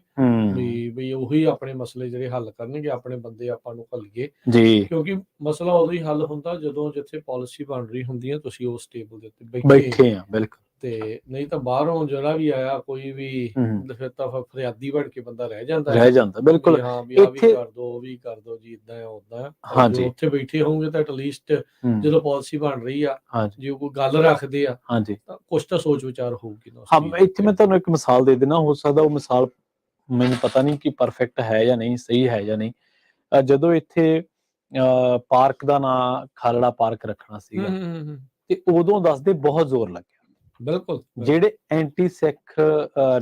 ਵੀ ਉਹੀ ਆਪਣੇ ਮਸਲੇ ਜਿਹੜੇ ਹੱਲ ਕਰਨਗੇ, ਆਪਣੇ ਬੰਦੇ ਆਪਾਂ ਨੂੰ ਘੱਲੀਏ, ਜੀ ਕਿਉਂਕਿ ਮਸਲਾ ਉਦੋਂ ਹੀ ਹੱਲ ਹੁੰਦਾ ਜਦੋਂ ਜਿੱਥੇ ਪਾਲਿਸੀ ਬਣ ਰਹੀ ਹੁੰਦੀ ਹੈ ਤੁਸੀਂ ਉਸ ਟੇਬਲ ਦੇ ਉੱਤੇ ਬੈਠੇ ਆ ਬਿਲਕੁਲ। ਤੇ ਨਹੀਂ ਤਾਂ ਬਾਹਰੋਂ ਜਿਹੜਾ ਵੀ ਆਇਆ ਕੋਈ ਵੀ ਫਿਰ ਤਾਂ ਫਰਿਆਦੀ ਬਣ ਕੇ ਬੰਦਾ ਰਹਿ ਜਾਂਦਾ ਬਿਲਕੁਲ। ਹਾਂ ਵੀ ਆ ਵੀ ਕਰ ਦੋ, ਉਹ ਵੀ ਕਰ ਦੋ ਜੀ, ਇਦਾਂ ਉਦਾਂ। ਹਾਂਜੀ ਉੱਥੇ ਬੈਠੇ ਹੋਣਗੇ ਤਾਂ ਐਟਲੀਸਟ ਜਦੋਂ ਪਾਲਿਸੀ ਬਣ ਰਹੀ ਆ, ਜੇ ਕੋਈ ਗੱਲ ਰੱਖਦੇ ਆ ਹਾਂਜੀ ਤਾਂ ਕੁਛ ਤਾਂ ਸੋਚ ਵਿਚਾਰ ਹੋਊਗੀ ਨਾ। ਹਾਂ, ਇੱਥੇ ਮੈਂ ਤੁਹਾਨੂੰ ਇੱਕ ਮਿਸਾਲ ਦੇ ਦੇਣਾ, ਹੋ ਸਕਦਾ ਉਹ ਮਿਸਾਲ ਮੈਨੂੰ ਪਤਾ ਨਹੀਂ ਕਿ ਪਰਫੈਕਟ ਹੈ ਜਾਂ ਨਹੀਂ, ਸਹੀ ਹੈ ਜਾਂ ਨਹੀਂ। ਜਦੋਂ ਇੱਥੇ ਪਾਰਕ ਦਾ ਨਾਂ ਖਾਲੜਾ ਪਾਰਕ ਰੱਖਣਾ ਸੀਗਾ ਤੇ ਉਦੋਂ ਦੱਸਦੇ ਬਹੁਤ ਜ਼ੋਰ ਲੱਗਿਆ। ਬਿਲਕੁਲ ਜਿਹੜੇ ਐਂਟੀ ਸਿੱਖ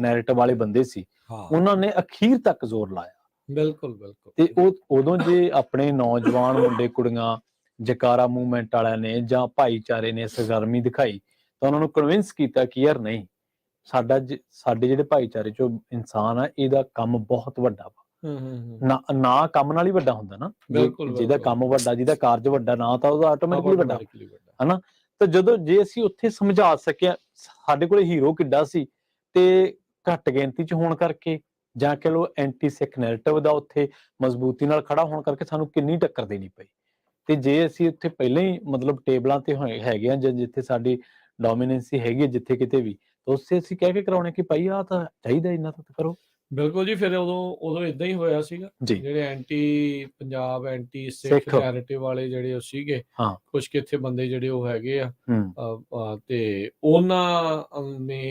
ਨੈਰੇਟਿਵ ਵਾਲੇ ਬੰਦੇ ਸੀ ਉਹਨਾਂ ਨੇ ਅਖੀਰ ਤੱਕ ਜ਼ੋਰ ਲਾਇਆ। ਬਿਲਕੁਲ ਤੇ ਉਹ ਉਦੋਂ ਜੇ ਆਪਣੇ ਨੌਜਵਾਨ ਮੁੰਡੇ ਕੁੜੀਆਂ ਜਕਾਰਾ ਮੂਵਮੈਂਟ ਵਾਲਿਆਂ ਨੇ ਜਾਂ ਭਾਈਚਾਰੇ ਨੇ ਸਰਗਰਮੀ ਦਿਖਾਈ ਤਾਂ ਉਹਨਾਂ ਨੂੰ ਕਨਵਿੰਸ ਕੀਤਾ ਕਿ ਯਾਰ ਨਹੀਂ, ਸਾਡੇ ਜਿਹੜੇ ਭਾਈਚਾਰੇ ਚੋਂ ਇਨਸਾਨ ਆ, ਇਹਦਾ ਕੰਮ ਬਹੁਤ ਵੱਡਾ ਵਾ। ਨਾ ਕੰਮ ਨਾਲ ਹੀ ਵੱਡਾ ਹੁੰਦਾ ਨਾ, ਜਿਹਦਾ ਕੰਮ ਵੱਡਾ, ਜਿਹਦਾ ਕਾਰਜ ਵੱਡਾ, ਨਾ ਤਾਂ ਉਹਦਾ ਆਟੋਮੈਟਿਕਲੀ ਵੱਡਾ ਹਨਾ। ਤਾਂ ਜਦੋਂ ਜੇ ਅਸੀਂ ਉੱਥੇ ਸਮਝਾ ਸਕਿਆ, ਸਾਡੇ ਕੋਲੇ ਹੀਰੋ ਕਿੱਡਾ ਸੀ ਤੇ ਘੱਟ ਗਿਣਤੀ ਚ ਹੋਣ ਕਰਕੇ ਜਾਂ ਕਹ ਲਓ ਐਂਟੀ ਸਿੱਖ ਨੈਰੇਟਿਵ ਦਾ ਉੱਥੇ ਮਜ਼ਬੂਤੀ ਨਾਲ ਖੜਾ ਹੋਣ ਕਰਕੇ ਸਾਨੂੰ ਕਿੰਨੀ ਟੱਕਰ ਦੇਣੀ ਪਈ। ਤੇ ਜੇ ਅਸੀਂ ਉੱਥੇ ਪਹਿਲਾਂ ਹੀ ਮਤਲਬ ਟੇਬਲਾਂ ਤੇ ਹੈਗੇ ਆ, ਜਿੱਥੇ ਸਾਡੀ ਡੋਮੀਨੈਂਸੀ ਹੈਗੀ ਜਿੱਥੇ ਕਿਤੇ ਵੀ, ਤਾਂ ਉਸੇ ਅਸੀਂ ਕਹਿ ਕੇ ਕਰਾਉਣੇ ਕਿ ਭਾਈ ਆਹ ਤਾਂ ਚਾਹੀਦਾ, ਇੰਨਾ ਤਾਂ ਕਰੋ। ਬਿਲਕੁਲ ਜੀ। ਫਿਰ ਉਦੋਂ ਇਦਾਂ ਹੀ ਹੋਇਆ ਸੀਗਾ, ਜਿਹੜੇ ਐਂਟੀ ਪੰਜਾਬ, ਐਂਟੀ ਸਿੱਖ ਨੈਰੇਟਿਵ ਵਾਲੇ ਜਿਹੜੇ ਉਹ ਸੀਗੇ, ਕੁਝ ਕਿੱਥੇ ਬੰਦੇ ਜਿਹੜੇ ਉਹ ਹੈਗੇ ਆ, ਤੇ ਉਹਨਾਂ ਨੇ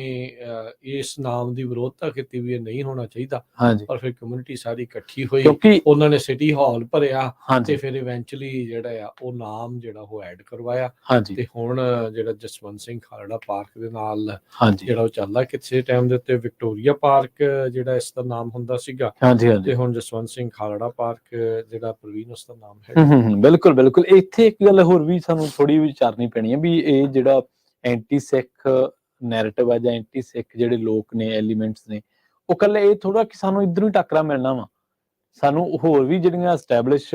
ਇਸ ਨਾਮ ਦੀ ਵਿਰੋਧਤਾ ਕੀਤੀ ਵੀ ਇਹ ਨਹੀਂ ਹੋਣਾ ਚਾਹੀਦਾ। ਪਰ ਫਿਰ ਕਮਿਊਨਿਟੀ ਸਾਰੀ ਇਕੱਠੀ ਹੋਈ, ਉਹਨਾਂ ਨੇ ਸਿਟੀ ਹਾਲ ਭਰਿਆ ਤੇ ਫਿਰ ਇਵੈਂਚੁਅਲੀ ਜਿਹੜਾ ਆ ਉਹ ਨਾਮ ਜਿਹੜਾ ਉਹ ਐਡ ਕਰਵਾਇਆ। ਤੇ ਹੁਣ ਜਿਹੜਾ ਜਸਵੰਤ ਸਿੰਘ ਖਾਲੜਾ ਪਾਰਕ ਦੇ ਨਾਲ ਜਿਹੜਾ ਉਹ ਚੱਲਦਾ, ਕਿਸੇ ਟਾਈਮ ਦੇ ਉੱਤੇ ਵਿਕਟੋਰੀਆ ਪਾਰਕ ਜਿਹੜਾ ਇਸ ਦਾ ਨਾਮ ਹੁੰਦਾ ਸੀਗਾ, ਤੇ ਹੁਣ ਜਸਵੰਤ ਸਿੰਘ ਖਾਲੜਾ ਪਾਰਕ ਜਿਹੜਾ ਪ੍ਰਵੀਨ ਉਸ ਦਾ ਨਾਮ ਹੈ। ਬਿਲਕੁਲ ਬਿਲਕੁਲ। ਇੱਥੇ ਇੱਕ ਗੱਲ ਹੋਰ ਵੀ ਸਾਨੂੰ ਥੋੜੀ ਵਿਚਾਰਨੀ ਪੈਣੀ ਹੈ ਵੀ ਇਹ ਜਿਹੜਾ ਐਂਟੀ ਸਿੱਖ ਨੈਰੇਟਿਵ ਹੈ ਜਾਂ ਐਂਟੀ ਸਿੱਖ ਜਿਹੜੇ ਲੋਕ ਨੇ, ਐਲੀਮੈਂਟਸ ਨੇ, ਉਹ ਕੱਲੇ ਇਹ ਥੋੜਾ ਕਿ ਸਾਨੂੰ ਇੱਧਰੋਂ ਹੀ ਟੱਕਰਾ ਮਿਲਣਾ ਵਾ। ਸਾਨੂੰ ਹੋਰ ਵੀ ਜਿਹੜੀਆਂ ਐਸਟੈਬਲਿਸ਼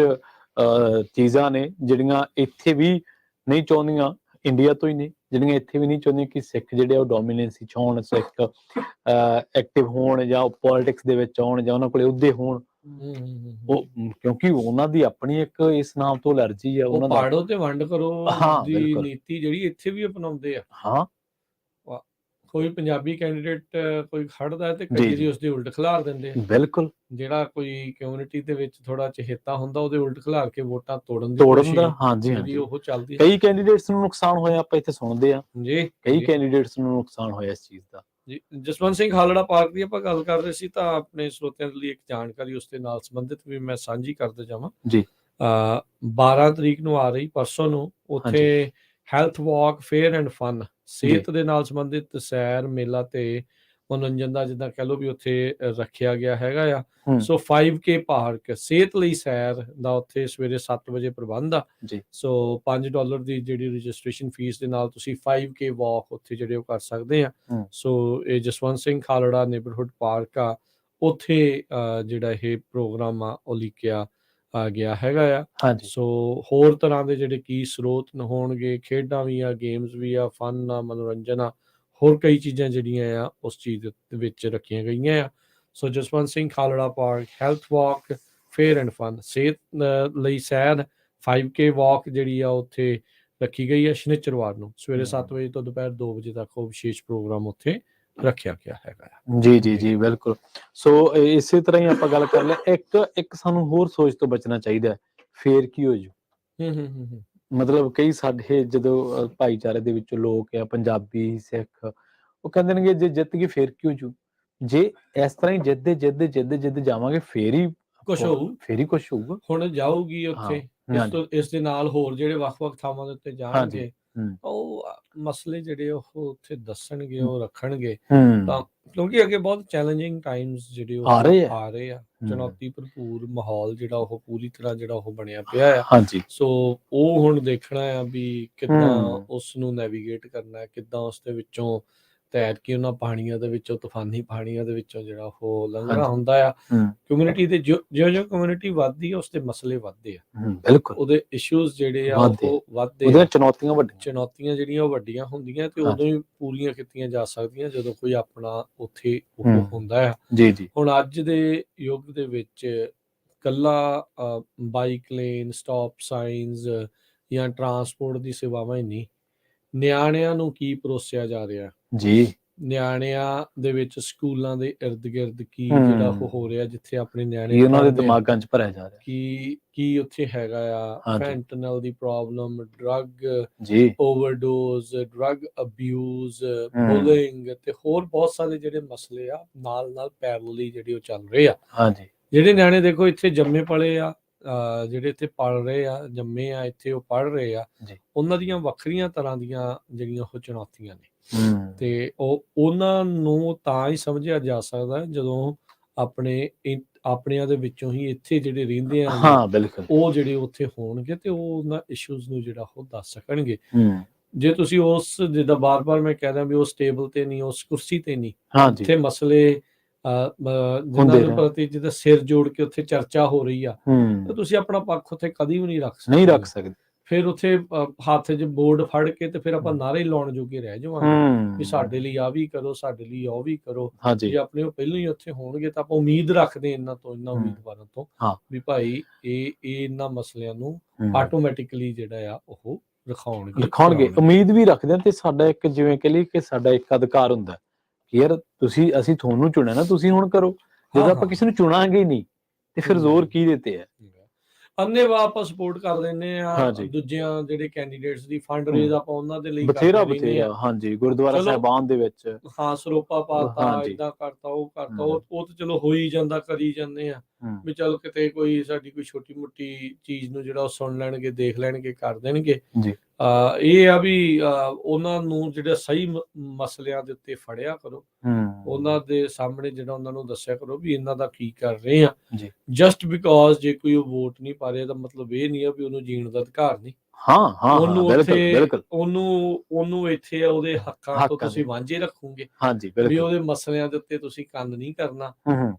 ਚੀਜ਼ਾਂ ਨੇ, ਜਿਹੜੀਆਂ ਇੱਥੇ ਵੀ ਨਹੀਂ ਚਾਹੁੰਦੀਆਂ, ਇੰਡੀਆ ਤੋਂ ਹੀ ਨੇ, ਜਿਹੜੀਆਂ ਇੱਥੇ ਵੀ ਨਹੀਂ ਚਾਹੁੰਦੀਆਂ ਕਿ ਸਿੱਖ ਜਿਹੜੇ ਉਹ ਡੋਮੀਨੈਂਸੀ 'ਚ ਹੋਣ, ਸਿੱਖ ਐਕਟਿਵ ਹੋਣ ਜਾਂ ਪੋਲਿਟਿਕਸ ਦੇ ਵਿੱਚ ਆਉਣ ਜਾਂ ਉਹਨਾਂ ਕੋਲੇ ਅਹੁਦੇ ਹੋਣ। ਉਹ ਕਿਉਂਕਿ ਉਹਨਾਂ ਦੀ ਆਪਣੀ ਇੱਕ ਇਸ ਨਾਮ ਤੋਂ ਅਲਰਜੀ ਆ। ਉਹਨਾਂ ਦਾ ਪਾੜੋ ਤੇ ਵੰਡ ਕਰੋ ਦੀ ਨੀਤੀ ਜਿਹੜੀ ਇੱਥੇ ਵੀ ਅਪਣਾਉਂਦੇ ਆ। ਹਾਂ, ਕੋਈ ਪੰਜਾਬੀ ਕੈਂਡੀਡੇਟ ਕੋਈ ਖੜਦਾ ਹੈ ਤੇ ਕਈ ਦੀ ਉਸਦੇ ਉਲਟ ਖਿਲਾਰ ਦਿੰਦੇ ਆ। ਬਿਲਕੁਲ। ਜਿਹੜਾ ਕੋਈ ਕਮਿਊਨਿਟੀ ਦੇ ਵਿੱਚ ਥੋੜਾ ਚਹੇਤਾ ਹੁੰਦਾ, ਉਹਦੇ ਉਲਟ ਖਿਲਾਰ ਕੇ ਵੋਟਾਂ ਤੋੜਨ ਦਾ। ਹਾਂਜੀ, ਉਹ ਚੱਲਦੀ। ਕਈ ਕੈਂਡੀਡੇਟਸ ਨੂੰ ਨੁਕਸਾਨ ਹੋਇਆ, ਆਪਾਂ ਇੱਥੇ ਸੁਣਦੇ ਆ ਜੀ, ਕਈ ਕੈਂਡੀਡੇਟਸ ਨੂੰ ਨੁਕਸਾਨ ਹੋਇਆ ਇਸ ਚੀਜ਼ ਦਾ। ਜੀ, ਜਸਵੰਤ ਸਿੰਘ ਖਾਲੜਾ ਪਾਰਕ ਦੀ ਆਪਾਂ ਗੱਲ ਕਰ ਰਹੇ ਸੀ, ਤਾਂ ਆਪਣੇ ਸਰੋਤਿਆਂ ਦੇ ਲਈ ਇੱਕ ਜਾਣਕਾਰੀ ਉਸ ਦੇ ਨਾਲ ਸੰਬੰਧਿਤ ਵੀ ਮੈਂ ਸਾਂਝੀ ਕਰਦੇ ਜਾਵਾਂ ਜੀ। 12 ਤਰੀਕ ਨੂੰ ਆ ਰਹੀ, ਪਰਸੋਂ ਨੂੰ, ਉੱਥੇ health walk, fair and fun, ਸਿਹਤ ਦੇ ਨਾਲ ਸੰਬੰਧਿਤ ਸੈਰ ਮੇਲਾ ਤੇ ਮਨੋਰੰਜਨ ਦਾ ਜਿੱਦਾਂ ਕਹਿ ਲਓ ਵੀ ਉੱਥੇ ਰੱਖਿਆ ਗਿਆ ਹੈਗਾ ਆ। ਸੋ 5K ਪਾਰਕ, ਸਿਹਤ ਲਈ ਸੈਰ ਦਾ ਉੱਥੇ ਸਵੇਰੇ 7 ਵਜੇ ਪ੍ਰਬੰਧ ਆ। ਸੋ $5 ਦੀ ਜਿਹੜੀ ਰਜਿਸਟ੍ਰੇਸ਼ਨ ਫੀਸ ਦੇ ਨਾਲ ਤੁਸੀਂ 5K ਵਾਕ ਉੱਥੇ ਜਿਹੜੇ ਉਹ ਕਰ ਸਕਦੇ ਆ। ਸੋ ਇਹ ਜਸਵੰਤ ਸਿੰਘ ਖਾਲੜਾ ਨੇਬਰਹੁੱਡ ਪਾਰਕ ਆ, ਉੱਥੇ ਜਿਹੜਾ ਇਹ ਪ੍ਰੋਗਰਾਮ ਆ ਉਹ ਲਿਖਿਆ ਗਿਆ ਹੈਗਾ ਆ। ਸੋ ਹੋਰ ਤਰ੍ਹਾਂ ਦੇ ਜਿਹੜੇ ਕੀ ਸਰੋਤ ਹੋਣਗੇ, ਖੇਡਾਂ ਵੀ ਆ, ਗੇਮਸ ਵੀ ਆ, ਫਨ ਆ, ਮਨੋਰੰਜਨ ਆ, ਹੋਰ ਕਈ ਚੀਜ਼ਾਂ ਜਿਹੜੀਆਂ ਆ ਉਸ ਚੀਜ਼ ਦੇ ਵਿੱਚ ਰੱਖੀਆਂ ਗਈਆਂ ਆ। So Jaswant Singh Khalra park, health walk, fair and fun, ਸਿਹਤ ਲਈ ਸੈਰ, 5K ਵਾਕ ਜਿਹੜੀ ਆ ਉੱਥੇ ਰੱਖੀ ਗਈ ਹੈ ਸ਼ਨੀਚਰਵਾਰ ਨੂੰ ਸਵੇਰੇ 7 ਵਜੇ ਤੋਂ ਦੁਪਹਿਰ 2 ਵਜੇ ਤੱਕ ਉਹ ਵਿਸ਼ੇਸ਼ ਪ੍ਰੋਗਰਾਮ ਉੱਥੇ ਰੱਖਿਆ ਗਿਆ ਹੈਗਾ। ਜੀ, ਬਿਲਕੁਲ। ਸੋ ਇਸੇ ਤਰ੍ਹਾਂ ਹੀ ਆਪਾਂ ਗੱਲ ਕਰ ਲੈ, ਇੱਕ ਸਾਨੂੰ ਹੋਰ ਸੋਚ ਤੋਂ ਬਚਣਾ ਚਾਹੀਦਾ, ਫੇਰ ਕੀ ਹੋ ਜੂ। ਮਤਲਬ ਕਈ ਸਾਡੇ ਜਦੋਂ ਭਾਈਚਾਰੇ ਦੇ ਵਿੱਚ ਲੋਕ ਆ, ਪੰਜਾਬੀ, ਸਿੱਖ, ਉਹ ਕਹਿੰਦੇ ਨੇ ਜੇ ਜਿੱਤ ਗਏ ਫੇਰ ਕੀ ਹੋ ਜੂ। ਜੇ ਇਸ ਤਰ੍ਹਾਂ ਹੀ ਜਿੱਦ ਜਾਵਾਂਗੇ ਫੇਰ ਹੀ ਕੁਛ ਹੋਊਗਾ। ਹੁਣ ਜਾਊਗੀ ਉੱਥੇ, ਇਸ ਦੇ ਨਾਲ ਹੋਰ ਜਿਹੜੇ ਵੱਖ-ਵੱਖ ਥਾਵਾਂ ਦੇ ਉੱਤੇ ਜਾਣਗੇ, ਹੂੰ ਉਹ ਮਸਲੇ ਜਿਹੜੇ ਉਹ ਉੱਥੇ ਦੱਸਣਗੇ, ਉਹ ਰੱਖਣਗੇ। ਹੂੰ ਤਾਂ ਕਿਉਂਕਿ ਅੱਗੇ ਬਹੁਤ ਚੈਲੰਜਿੰਗ ਟਾਈਮਸ ਜਿਹੜੇ ਉਹ ਆ ਰਹੇ ਆ। ਆ ਰਹੇ ਆ, ਹੂੰ। ਚੁਣੌਤੀ ਭਰਪੂਰ ਮਾਹੌਲ ਜਿਹੜਾ ਉਹ ਪੂਰੀ ਤਰ੍ਹਾਂ ਜਿਹੜਾ ਉਹ ਬਣਿਆ ਪਿਆ ਆ। ਹਾਂਜੀ ਸੋ ਉਹ ਹੁਣ ਦੇਖਣਾ ਆ ਵੀ ਕਿੱਦਾਂ ਹੂੰ ਉਸ ਨੂੰ ਨੈਵੀਗੇਟ ਕਰਨਾ ਹੈ, ਕਿੱਦਾਂ ਉਸ ਦੇ ਵਿੱਚੋਂ ਤੈਰ ਕੇ ਉਹਨਾਂ ਪਾਣੀਆਂ ਦੇ ਵਿੱਚੋਂ, ਤੂਫਾਨੀ ਪਾਣੀਆਂ ਦੇ ਵਿੱਚੋਂ ਜਿਹੜਾ ਉਹ ਲੰਘਣਾ ਹਾਂਜੀ ਹੁੰਦਾ ਆ। ਹੂੰ ਕਮਿਊਨਿਟੀ ਦੇ ਜੋ ਕਮਿਊਨਿਟੀ ਵੱਧਦੀ ਆ ਉਸ ਦੇ ਮਸਲੇ ਵੱਧਦੇ ਆ, ਬਿਲਕੁਲ ਉਹਦੇ ਇਸ਼ੂਜ਼ ਜਿਹੜੇ ਆ ਵੱਧਦੇ ਉਹ ਵੱਧਦੇ ਉਹਦੀਆਂ ਆ। ਚੁਣੌਤੀਆਂ ਵੱਡੀਆਂ। ਚੁਣੌਤੀਆਂ ਜਿਹੜੀਆਂ ਉਹ ਵੱਡੀਆਂ ਹੁੰਦੀਆਂ ਤੇ ਹਾਂਜੀ ਉਦੋਂ ਹੀ ਪੂਰੀਆਂ ਕੀਤੀਆਂ ਜਾ ਸਕਦੀਆਂ ਜਦੋਂ ਕੋਈ ਆਪਣਾ ਉੱਥੇ ਉਹ ਹੂੰ ਹੁੰਦਾ ਆ। ਜੀ ਜੀ ਹੁਣ ਅੱਜ ਦੇ ਯੁੱਗ ਦੇ ਵਿੱਚ ਕੱਲਾ ਬਾਈਕ ਲੇਨ, ਸਟਾਪ ਸਾਈਨਸ ਜਾਂ ਟਰਾਂਸਪੋਰਟ ਦੀ ਸੇਵਾਵਾਂ ਹੀ ਨਹੀਂ, ਨਿਆਣਿਆਂ ਨੂੰ ਕੀ ਪਰੋਸਿਆ ਜਾ ਰਿਹਾ, ਜੀ ਨਿਆਣਿਆਂ ਦੇ ਵਿੱਚ ਸਕੂਲਾਂ ਦੇ ਇਰਦ ਗਿਰਦ ਕੀ ਜਿਹੜਾ ਉਹ ਹੋ ਰਿਹਾ, ਜਿੱਥੇ ਆਪਣੇ ਨਿਆਣੇ ਕੀ ਉਹਨਾਂ ਦੇ ਪੜ੍ਹਦੇ ਆ, ਦਿਮਾਗਾਂ 'ਚ ਭਰਿਆ ਜਾ ਰਿਹਾ। ਕੀ ਉੱਥੇ ਹੈਗਾ ਆ। ਹਾਂਜੀ ਫੈਂਟਨਲ ਦੀ ਪ੍ਰੋਬਲਮ, ਡਰੱਗ ਜੀ ਓਵਰਡੋਜ਼, ਡਰੱਗ ਅਬਿਊਜ਼, ਹੂੰ ਬੁਲਿੰਗ ਤੇ ਹੋਰ ਬਹੁਤ ਸਾਰੇ ਜਿਹੜੇ ਮਸਲੇ ਆ ਨਾਲ ਨਾਲ ਪੈਰਲਲੀ ਜਿਹੜੇ ਉਹ ਚੱਲ ਰਹੇ ਆ। ਹਾਂਜੀ ਜਿਹੜੇ ਨਿਆਣੇ ਦੇਖੋ ਇੱਥੇ ਜੰਮੇ ਪਲੇ ਆ, ਜਿਹੜੇ ਇੱਥੇ ਪੜ ਰਹੇ ਆ, ਜੰਮੇ ਆ ਇੱਥੇ, ਉਹ ਪੜ ਰਹੇ ਆ, ਜੀ ਉਹਨਾਂ ਦੀਆਂ ਵੱਖਰੀਆਂ ਤਰ੍ਹਾਂ ਦੀਆਂ ਜਿਹੜੀਆਂ ਉਹ ਚੁਣੌਤੀਆਂ ਨੇ। ਹੂੰ ਤੇ ਉਹਨਾਂ ਨੂੰ ਤਾਂ ਹੀ ਸਮਝਿਆ ਜਾ ਸਕਦਾ ਹੈ ਜਦੋਂ ਆਪਣਿਆਂ ਦੇ ਵਿੱਚੋਂ ਹੀ ਇੱਥੇ ਜਿਹੜੇ ਰਹਿੰਦੇ ਆ ਹਾਂ ਬਿਲਕੁਲ ਉਹ ਜਿਹੜੇ ਉੱਥੇ ਹੋਣਗੇ ਤੇ ਉਹ ਉਹਨਾਂ ਇਸ਼ੂਜ਼ ਨੂੰ ਜਿਹੜਾ ਉਹ ਦੱਸ ਸਕਣਗੇ। ਹੂੰ ਜੇ ਤੁਸੀਂ ਉਸ ਜਿੱਦਾਂ ਬਾਰ-ਬਾਰ ਮੈਂ ਕਹਿ ਰਿਹਾ ਵੀ ਉਸ ਟੇਬਲ ਤੇ ਨਹੀਂ, ਉਸ ਕੁਰਸੀ ਤੇ ਨਹੀਂ, ਹਾਂਜੀ ਉੱਥੇ ਮਸਲੇ ਜਿਨ੍ਹਾਂ ਹੁੰਦੇ ਦੇ ਰਹਿਣ। ਪ੍ਰਤੀ ਜਿੱਦਾਂ ਸਿਰ ਜੋੜ ਕੇ ਉੱਥੇ ਚਰਚਾ ਹੋ ਰਹੀ ਆ, ਤਾਂ ਹੂੰ ਤੁਸੀਂ ਆਪਣਾ ਪੱਖ ਉੱਥੇ ਕਦੀ ਵੀ ਨਹੀਂ ਰੱਖ ਨਹੀਂ ਸਕਦੇ। ਰੱਖ ਸਕਦੇ। ਫਿਰ ਉੱਥੇ ਹੱਥ 'ਚ ਬੋਰਡ ਫੜ ਕੇ ਤੇ ਫਿਰ ਆਪਾਂ ਨਾਅਰੇ ਲਾਉਣ ਜੋਗੇ ਰਹਿ ਜਾਵਾਂਗੇ ਵੀ ਸਾਡੇ ਲਈ ਆ ਵੀ ਕਰੋ, ਸਾਡੇ ਲਈ ਉਹ ਵੀ ਕਰੋ। ਹਾਂਜੀ ਜੇ ਆਪਣੇ ਉਹ ਪਹਿਲਾਂ ਹੀ ਉੱਥੇ ਹੋਣਗੇ ਤਾਂ ਆਪਾਂ ਉਮੀਦ ਰੱਖਦੇ ਇਹਨਾਂ ਉਮੀਦਵਾਰਾਂ ਤੋਂ ਹਾਂ ਵੀ ਭਾਈ ਇਹ ਇਹਨਾਂ ਮਸਲਿਆਂ ਨੂੰ ਆਟੋਮੈਟਿਕਲੀ ਜਿਹੜਾ ਆ ਉਹ ਰਖਾਉਣਗੇ ਕਰਾਉਣਗੇ। ਉਮੀਦ ਵੀ ਰੱਖਦੇ ਆ। ਤੇ ਸਾਡਾ ਇੱਕ ਜਿਵੇਂ ਕਹ ਲਈ ਕਿ ਸਾਡਾ ਇੱਕ ਅਧਿਕਾਰ ਹੁੰਦਾ ਕਿ ਯਾਰ ਅਸੀਂ ਤੁਹਾਨੂੰ ਚੁਣਿਆ ਨਾ, ਤੁਸੀਂ ਹੁਣ ਕਰੋ। ਜਦੋਂ ਆਪਾਂ ਕਿਸੇ ਨੂੰ ਚੁਣਾਂਗੇ ਹੀ ਨਹੀਂ ਤੇ ਫਿਰ ਜ਼ੋਰ ਕੀ ਦਿੱਤੇ ਆ। ਅੰਨੇਵਾਹ ਆਪਾਂ ਸਪੋਰਟ ਕਰ ਲੈਂਦੇ ਆ ਹਾਂਜੀ ਦੂਜਿਆਂ ਜਿਹੜੇ ਕੈਂਡੀਡੇਟਸ ਦੀ, ਫੰਡ ਰੇਜ਼ ਆਪਾਂ ਉਹਨਾਂ ਦੇ ਲਈ ਬਥੇਰਾ ਕਰਦੇ ਰਹਿੰਦੇ ਆ। ਹਾਂਜੀ ਗੁਰਦੁਆਰਾ ਚਲੋ, ਸਾਹਿਬਾਨ ਦੇ ਵਿੱਚ ਹਾਂ ਸਰੋਪਾ ਪਾਤਾ, ਹਾਂਜੀ ਏਦਾਂ ਕਰਤਾ, ਉਹ ਕਰਤਾ, ਉਹ ਤਾਂ ਚਲੋ ਹੋ ਹੀ ਜਾਂਦਾ, ਕਰੀ ਜਾਂਦੇ ਆ ਵੀ ਚਲ ਕਿਤੇ ਕੋਈ ਸਾਡੀ ਕੋਈ ਛੋਟੀ ਮੋਟੀ ਚੀਜ਼ ਨੂੰ ਜਿਹੜਾ ਉਹ ਸੁਣ ਲੈਣਗੇ, ਦੇਖ ਲੈਣਗੇ, ਕਰ ਦੇਣਗੇ। ਜੀ ਇਹ ਆ ਵੀ ਉਹਨਾਂ ਨੂੰ ਜਿਹੜਾ ਸਹੀ ਮਸਲਿਆਂ ਦੇ ਉੱਤੇ ਫੜਿਆ ਕਰੋ, ਉਹਨਾਂ ਦੇ ਸਾਹਮਣੇ ਜਿਹੜਾ ਉਹਨਾਂ ਨੂੰ ਦੱਸਿਆ ਕਰੋ ਵੀ ਇਹਨਾਂ ਦਾ ਕੀ ਕਰ ਰਹੇ ਆ। ਜੀ ਜਸਟ ਬਿਕੋਜ਼ ਜੇ ਕੋਈ ਉਹ ਵੋਟ ਨਹੀਂ ਪਾ ਰਿਹਾ ਤਾਂ ਮਤਲਬ ਇਹ ਨਹੀਂ ਆ ਵੀ ਉਹਨੂੰ ਜੀਣ ਦਾ ਅਧਿਕਾਰ ਨਹੀਂ। ਹਾਂ ਉਹਨੂੰ ਬਿਲਕੁਲ ਉੱਥੇ ਬਿਲਕੁਲ ਉਹਨੂੰ ਇੱਥੇ ਉਹਦੇ ਹੱਕਾਂ ਤੋਂ ਤੁਸੀਂ ਵਾਂਝੇ ਰੱਖੋਗੇ ਹਾਂਜੀ ਵੀ ਬਿਲਕੁਲ ਉਹਦੇ ਮਸਲਿਆਂ ਦੇ ਉੱਤੇ ਤੁਸੀਂ ਕੰਨ ਨਹੀਂ ਕਰਨਾ।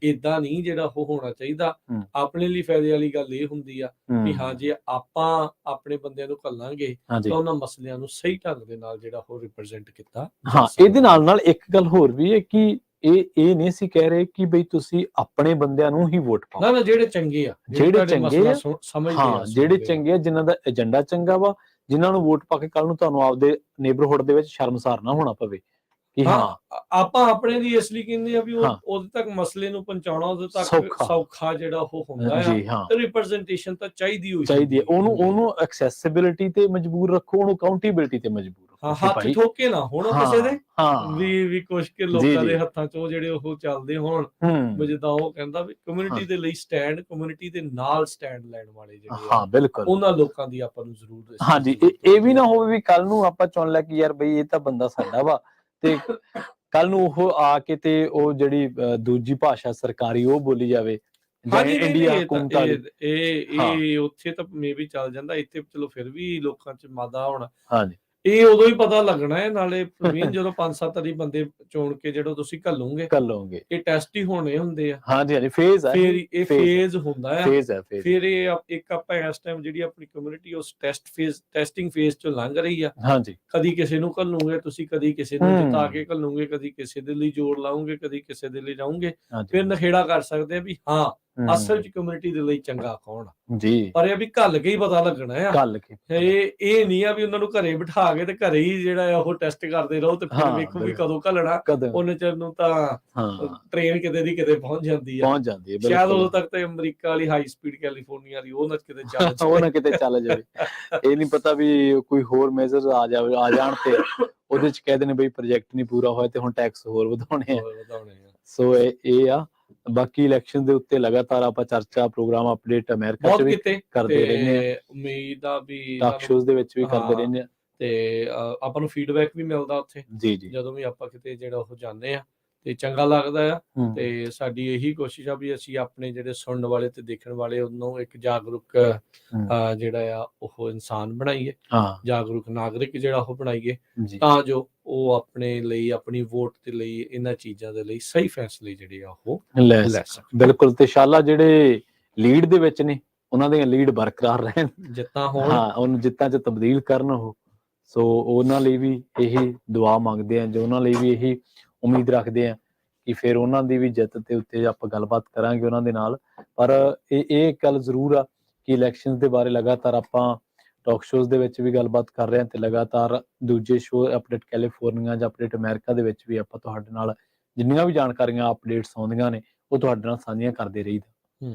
ਏਦਾਂ ਨਹੀਂ ਜਿਹੜਾ ਉਹ ਹੋਣਾ ਚਾਹੀਦਾ। ਆਪਣੇ ਲਈ ਫਾਇਦੇ ਵਾਲੀ ਗੱਲ ਇਹ ਹੁੰਦੀ ਆ ਵੀ ਹਾਂ ਜੇ ਆਪਾਂ ਆਪਣੇ ਬੰਦਿਆਂ ਨੂੰ ਘੱਲਾਂਗੇ ਤਾਂ ਉਹਨਾਂ ਮਸਲਿਆਂ ਨੂੰ ਸਹੀ ਢੰਗ ਦੇ ਨਾਲ ਜਿਹੜਾ ਉਹ ਰਿਪਰੈਜ਼ੈਂਟ ਕੀਤਾ। ਹਾਂ ਇਹਦੇ ਨਾਲ ਇੱਕ ਗੱਲ ਹੋਰ ਵੀ ਹੈ ਕਿ ਇਹ ਨਹੀਂ ਸੀ ਕਹਿ ਰਹੇ ਕਿ ਬਈ ਤੁਸੀਂ ਆਪਣੇ ਬੰਦਿਆਂ ਨੂੰ ਹੀ ਵੋਟ ਪਾਓ। ਨਾ ਜਿਹੜੇ ਚੰਗੇ ਆ, ਜਿਹੜੇ ਚੰਗੇ ਆ, ਸਮਝਦੇ ਆ, ਜਿਹੜੇ ਚੰਗੇ ਆ, ਜਿਨ੍ਹਾਂ ਦਾ ਏਜੰਡਾ ਚੰਗਾ ਵਾ, ਜਿਨ੍ਹਾਂ ਨੂੰ ਵੋਟ ਪਾ ਕੇ ਕੱਲ ਨੂੰ ਤੁਹਾਨੂੰ ਆਪਦੇ ਨੇਬਰਹੁੱਡ ਦੇ ਵਿੱਚ ਸ਼ਰਮਸਾਰ ਨਾ ਹੋਣਾ ਪਵੇ ਕਿ ਆਪਾਂ ਆਪਣੇ ਲਈ ਇਸ ਲਈ ਕਹਿੰਦੇ ਆ ਵੀ ਉਹਦੇ ਤੱਕ ਮਸਲੇ ਨੂੰ ਪਹੁੰਚਾਉਣਾ ਉਹਦੇ ਤੱਕ ਸੌਖਾ ਜਿਹੜਾ ਉਹ ਹੁੰਦਾ ਆ। ਤੇ ਰਿਪਰੈਜ਼ੈਂਟੇਸ਼ਨ ਤਾਂ ਚਾਹੀਦੀ ਹੈ। ਉਹਨੂੰ ਐਕਸੈਸਿਬਿਲਿਟੀ ਤੇ ਮਜਬੂਰ ਰੱਖੋ, ਉਹਨੂੰ ਅਕਾਊਂਟੇਬਿਲਟੀ ਤੇ ਮਜਬੂਰ ਰੱਖੋ। ਹੱਥ ਠੋਕੇ ਨਾ ਹੋਣ ਕਿਸੇ ਦੇ ਵੀ ਕੁਝ ਕੇ ਲੋਕਾਂ ਦੇ ਹੱਥਾਂ 'ਚ ਉਹ ਜਿਹੜੇ ਉਹ ਚੱਲਦੇ ਹੋਣ। ਜਿੱਦਾਂ ਉਹ ਕਹਿੰਦਾ ਵੀ ਕਮਿਊਨਿਟੀ ਦੇ ਲਈ ਸਟੈਂਡ, ਕਮਿਊਨਿਟੀ ਦੇ ਨਾਲ ਸਟੈਂਡ ਲੈਣ ਵਾਲੇ ਜਿਹੜੇ ਬਿਲਕੁਲ ਉਹਨਾਂ ਲੋਕਾਂ ਦੀ ਆਪਾਂ ਨੂੰ ਜ਼ਰੂਰ ਹਾਂਜੀ ਇਹ ਵੀ ਨਾ ਹੋਵੇ ਵੀ ਕੱਲ ਨੂੰ ਆਪਾਂ ਚੁਣ ਲਿਆ ਕਿ ਯਾਰ ਬਈ ਇਹ ਤਾਂ ਬੰਦਾ ਸਾਡਾ ਵਾ ਤੇ ਕੱਲ ਨੂੰ ਉਹ ਆ ਕੇ ਤੇ ਉਹ ਜਿਹੜੀ ਦੂਜੀ ਭਾਸ਼ਾ ਸਰਕਾਰੀ ਉਹ ਬੋਲੀ ਜਾਵੇ। ਇੰਡੀਆ ਹਕੂਮਤ ਇਹ ਉੱਥੇ ਤਾਂ ਮੇਬੀ ਚੱਲ ਜਾਂਦਾ, ਇੱਥੇ ਚਲੋ ਫਿਰ ਵੀ ਲੋਕਾਂ 'ਚ ਮਾਦਾ ਹੋਣਾ। ਹਾਂਜੀ ਇਹ ਉਦੋਂ ਹੀ ਪਤਾ ਲੱਗਣਾ ਹੈ। ਨਾਲੇ ਪ੍ਰਵੀਨ ਜਦੋਂ 5-7 ਵਾਰੀ ਬੰਦੇ ਚੁਣ ਕੇ ਜਿਹੜਾ ਤੁਸੀਂ ਘੱਲੋਗੇ ਇਹ ਟੈਸਟ ਹੀ ਹੋਣੇ ਹੁੰਦੇ ਆ। ਹਾਂਜੀ ਫੇਜ਼ ਹੈ, ਫਿਰ ਇਹ ਫੇਜ਼ ਹੁੰਦਾ ਆ। ਫਿਰ ਇਹ ਇੱਕ ਆਪਾਂ ਇਸ ਟਾਈਮ ਜਿਹੜੀ ਆਪਣੀ ਕਮਿਊਨਿਟੀ ਉਸ ਟੈਸਟਿੰਗ ਫੇਜ਼ ਚੋਂ ਲੰਘ ਰਹੀ ਆ। ਹਾਂਜੀ ਕਦੀ ਕਿਸੇ ਨੂੰ ਘੱਲੋਗੇ ਤੁਸੀਂ, ਕਦੀ ਕਿਸੇ ਨੂੰ ਜਿਤਾ ਕੇ ਘੱਲੋਗੇ, ਕਦੀ ਕਿਸੇ ਦੇ ਲਈ ਜੋੜ ਲਾਉਂਗੇ, ਕਦੀ ਕਿਸੇ ਦੇ ਲਈ ਜਾਉਂਗੇ। ਫਿਰ ਨਖੇੜਾ ਕਰ ਸਕਦੇ ਆ ਵੀ ਹਾਂ ਅਸਲ ਚ ਕਮਿਊਨਿਟੀ ਦੇ ਲਈ ਚੰਗਾ ਕੌਣ ਆ ਜੀ। ਪਰ ਇਹ ਵੀ ਘੱਲ ਕੇ ਹੀ ਪਤਾ ਲੱਗਣਾ ਆ। ਇਹ ਨਹੀਂ ਆ ਵੀ ਉਹਨਾਂ ਨੂੰ ਘਰੇ ਬਿਠਾ ਕੇ ਤੇ ਘਰੇ ਹੀ ਜਿਹੜਾ ਉਹ ਟੈਸਟ ਕਰਦੇ ਰਹੋ ਤੇ ਫਿਰ ਵੇਖੋ ਵੀ ਕਦੋਂ ਘੱਲਣਾ। ਉਹਨੇ ਚਿਰ ਨੂੰ ਤਾਂ ਟ੍ਰੇਨ ਕਿਤੇ ਦੀ ਕਿਤੇ ਪਹੁੰਚ ਜਾਂਦੀ ਆ। ਸ਼ਾਇਦ ਉਦੋਂ ਤੱਕ ਤੇ ਅਮਰੀਕਾ ਵਾਲੀ ਹਾਈ ਸਪੀਡ ਕੈਲੀਫੋਰਨੀਆ ਦੀ ਉਹ ਨਾ ਕਿਤੇ ਚੱਲ ਜਾਵੇ। ਇਹ ਨਹੀਂ ਪਤਾ ਵੀ ਕੋਈ ਹੋਰ ਮੇਜਰ ਆ ਜਾਣ ਤੇ ਉਹਦੇ ਚ ਕਹਿ ਦੇਣੇ ਬਈ ਪ੍ਰੋਜੈਕਟ ਨਹੀਂ ਪੂਰਾ ਹੋਇਆ ਤੇ ਹੁਣ ਟੈਕਸ ਹੋਰ ਵਧਾਉਣੇ ਆ। ਸੋ ਇਹ ਆ। ਬਾਕੀ ਇਲੈਕਸ਼ਨ ਦੇ ਉੱਤੇ ਲਗਾਤਾਰ ਆਪਾਂ ਚਰਚਾ, ਪ੍ਰੋਗਰਾਮ, ਅਪਡੇਟ ਅਮਰੀਕਾ ਚ ਵੀ ਕਰਦੇ ਰਹਿੰਦੇ ਆ, ਉਮੀਦ ਆ ਵੀ ਟਾਕ ਸ਼ੋਜ਼ ਦੇ ਵਿੱਚ ਵੀ ਕਰਦੇ ਰਹਿੰਦੇ ਆ। ਤੇ ਆਪਾਂ ਨੂੰ ਫੀਡਬੈਕ ਵੀ ਮਿਲਦਾ ਉੱਥੇ ਜੀ ਜੀ ਜਦੋਂ ਵੀ ਆਪਾਂ ਕਿਤੇ ਜਿਹੜਾ ਉਹ ਜਾਂਦੇ ਆ ਤੇ ਚੰਗਾ ਲੱਗਦਾ ਆ। ਹੂੰ, ਤੇ ਸਾਡੀ ਇਹੀ ਕੋਸ਼ਿਸ਼ ਆ ਵੀ ਅਸੀਂ ਆਪਣੇ ਜਿਹੜੇ ਸੁਣਨ ਵਾਲੇ ਤੇ ਦੇਖਣ ਵਾਲੇ ਉਹਨੂੰ ਇੱਕ ਜਾਗਰੂਕ ਹੂੰ, ਜਿਹੜਾ ਆ ਉਹ ਇਨਸਾਨ ਬਣਾਈਏ, ਹਾਂ ਜਾਗਰੂਕ ਨਾਗਰਿਕ ਜਿਹੜਾ ਉਹ ਬਣਾਈਏ, ਜੀ ਤਾਂ ਜੋ ਉਹ ਆਪਣੇ ਲਈ ਆਪਣੀ ਵੋਟ ਦੇ ਲਈ ਇਹਨਾਂ ਚੀਜ਼ਾਂ ਦੇ ਲਈ ਸਹੀ ਫੈਸਲੇ ਜਿਹੜੇ ਆ ਉਹ ਲੈ ਲੈ ਸਕਣ। ਸਕਣ। ਬਿਲਕੁਲ, ਤੇ ਸ਼ਾਲਾ ਜਿਹੜੇ ਲੀਡ ਦੇ ਵਿੱਚ ਨੇ ਉਹਨਾਂ ਦੀਆਂ ਲੀਡ ਬਰਕਰਾਰ ਰਹਿਣ, ਜਿੱਤਾਂ ਹੋਣ। ਹਾਂ ਉਹਨੂੰ ਜਿੱਤਾਂ 'ਚ ਤਬਦੀਲ ਕਰਨ ਉਹ। ਸੋ ਉਹਨਾਂ ਲਈ ਵੀ ਇਹੀ ਦੁਆ ਮੰਗਦੇ ਆ, ਜੋ ਉਹਨਾਂ ਲਈ ਵੀ ਇਹੀ ਉਮੀਦ ਰੱਖਦੇ ਆ ਕਿ ਫਿਰ ਉਹਨਾਂ ਦੀ ਵੀ ਜਿੱਤ ਦੇ ਉੱਤੇ ਆਪਾਂ ਗੱਲਬਾਤ ਕਰਾਂਗੇ ਉਹਨਾਂ ਦੇ ਨਾਲ। ਪਰ ਇਹ ਗੱਲ ਜ਼ਰੂਰ ਆ ਕਿ ਇਲੈਕਸ਼ਨਸ ਦੇ ਬਾਰੇ ਲਗਾਤਾਰ ਆਪਾਂ ਟਾਕ ਸ਼ੋਜ਼ ਦੇ ਵਿੱਚ ਵੀ ਗੱਲਬਾਤ ਕਰ ਰਹੇ ਹਾਂ ਤੇ ਲਗਾਤਾਰ ਦੂਜੇ ਸ਼ੋਅ ਅਪਡੇਟ ਕੈਲੀਫੋਰਨੀਆ ਜਾਂ ਅਪਡੇਟ ਅਮਰੀਕਾ ਦੇ ਵਿੱਚ ਵੀ ਆਪਾਂ ਤੁਹਾਡੇ ਨਾਲ ਜਿੰਨੀਆਂ ਵੀ ਜਾਣਕਾਰੀਆਂ ਅਪਡੇਟਸ ਆਉਂਦੀਆਂ ਨੇ ਉਹ ਤੁਹਾਡੇ ਨਾਲ ਸਾਂਝੀਆਂ ਕਰਦੇ ਰਹੀਦਾ।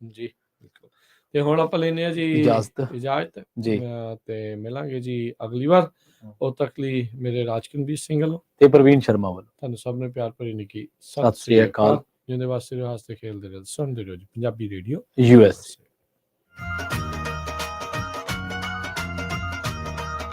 ਜੀ ਬਿਲਕੁਲ। ਤੇ ਹੁਣ ਆਪਾਂ ਲੈਨੇ ਆ ਜੀ ਇਜਾਜ਼ਤ ਜੀ ਤੇ ਮਿਲਾਂਗੇ ਜੀ ਅਗਲੀ ਵਾਰ। ਉਦੋਂ ਤੱਕ ਲਈ ਮੇਰੇ ਰਾਜਕਨਵੀਰ ਸਿੰਘ ਵੱਲੋਂ ਤੇ ਪ੍ਰਵੀਨ ਸ਼ਰਮਾ ਵੱਲੋਂ ਤੁਹਾਨੂੰ ਸਭ ਨੇ ਪਿਆਰ ਭਰੀ ਨਿੱਘੀ ਸਤਿ ਸ੍ਰੀ ਅਕਾਲ। ਜਿੰਦੇ ਵਾਸਤੇ ਰਹੋ, ਹੱਸਦੇ ਖੇਲਦੇ ਰਹੋ, ਸੁਣਦੇ ਰਹੋ ਜੀ ਪੰਜਾਬੀ ਰੇਡੀਓ US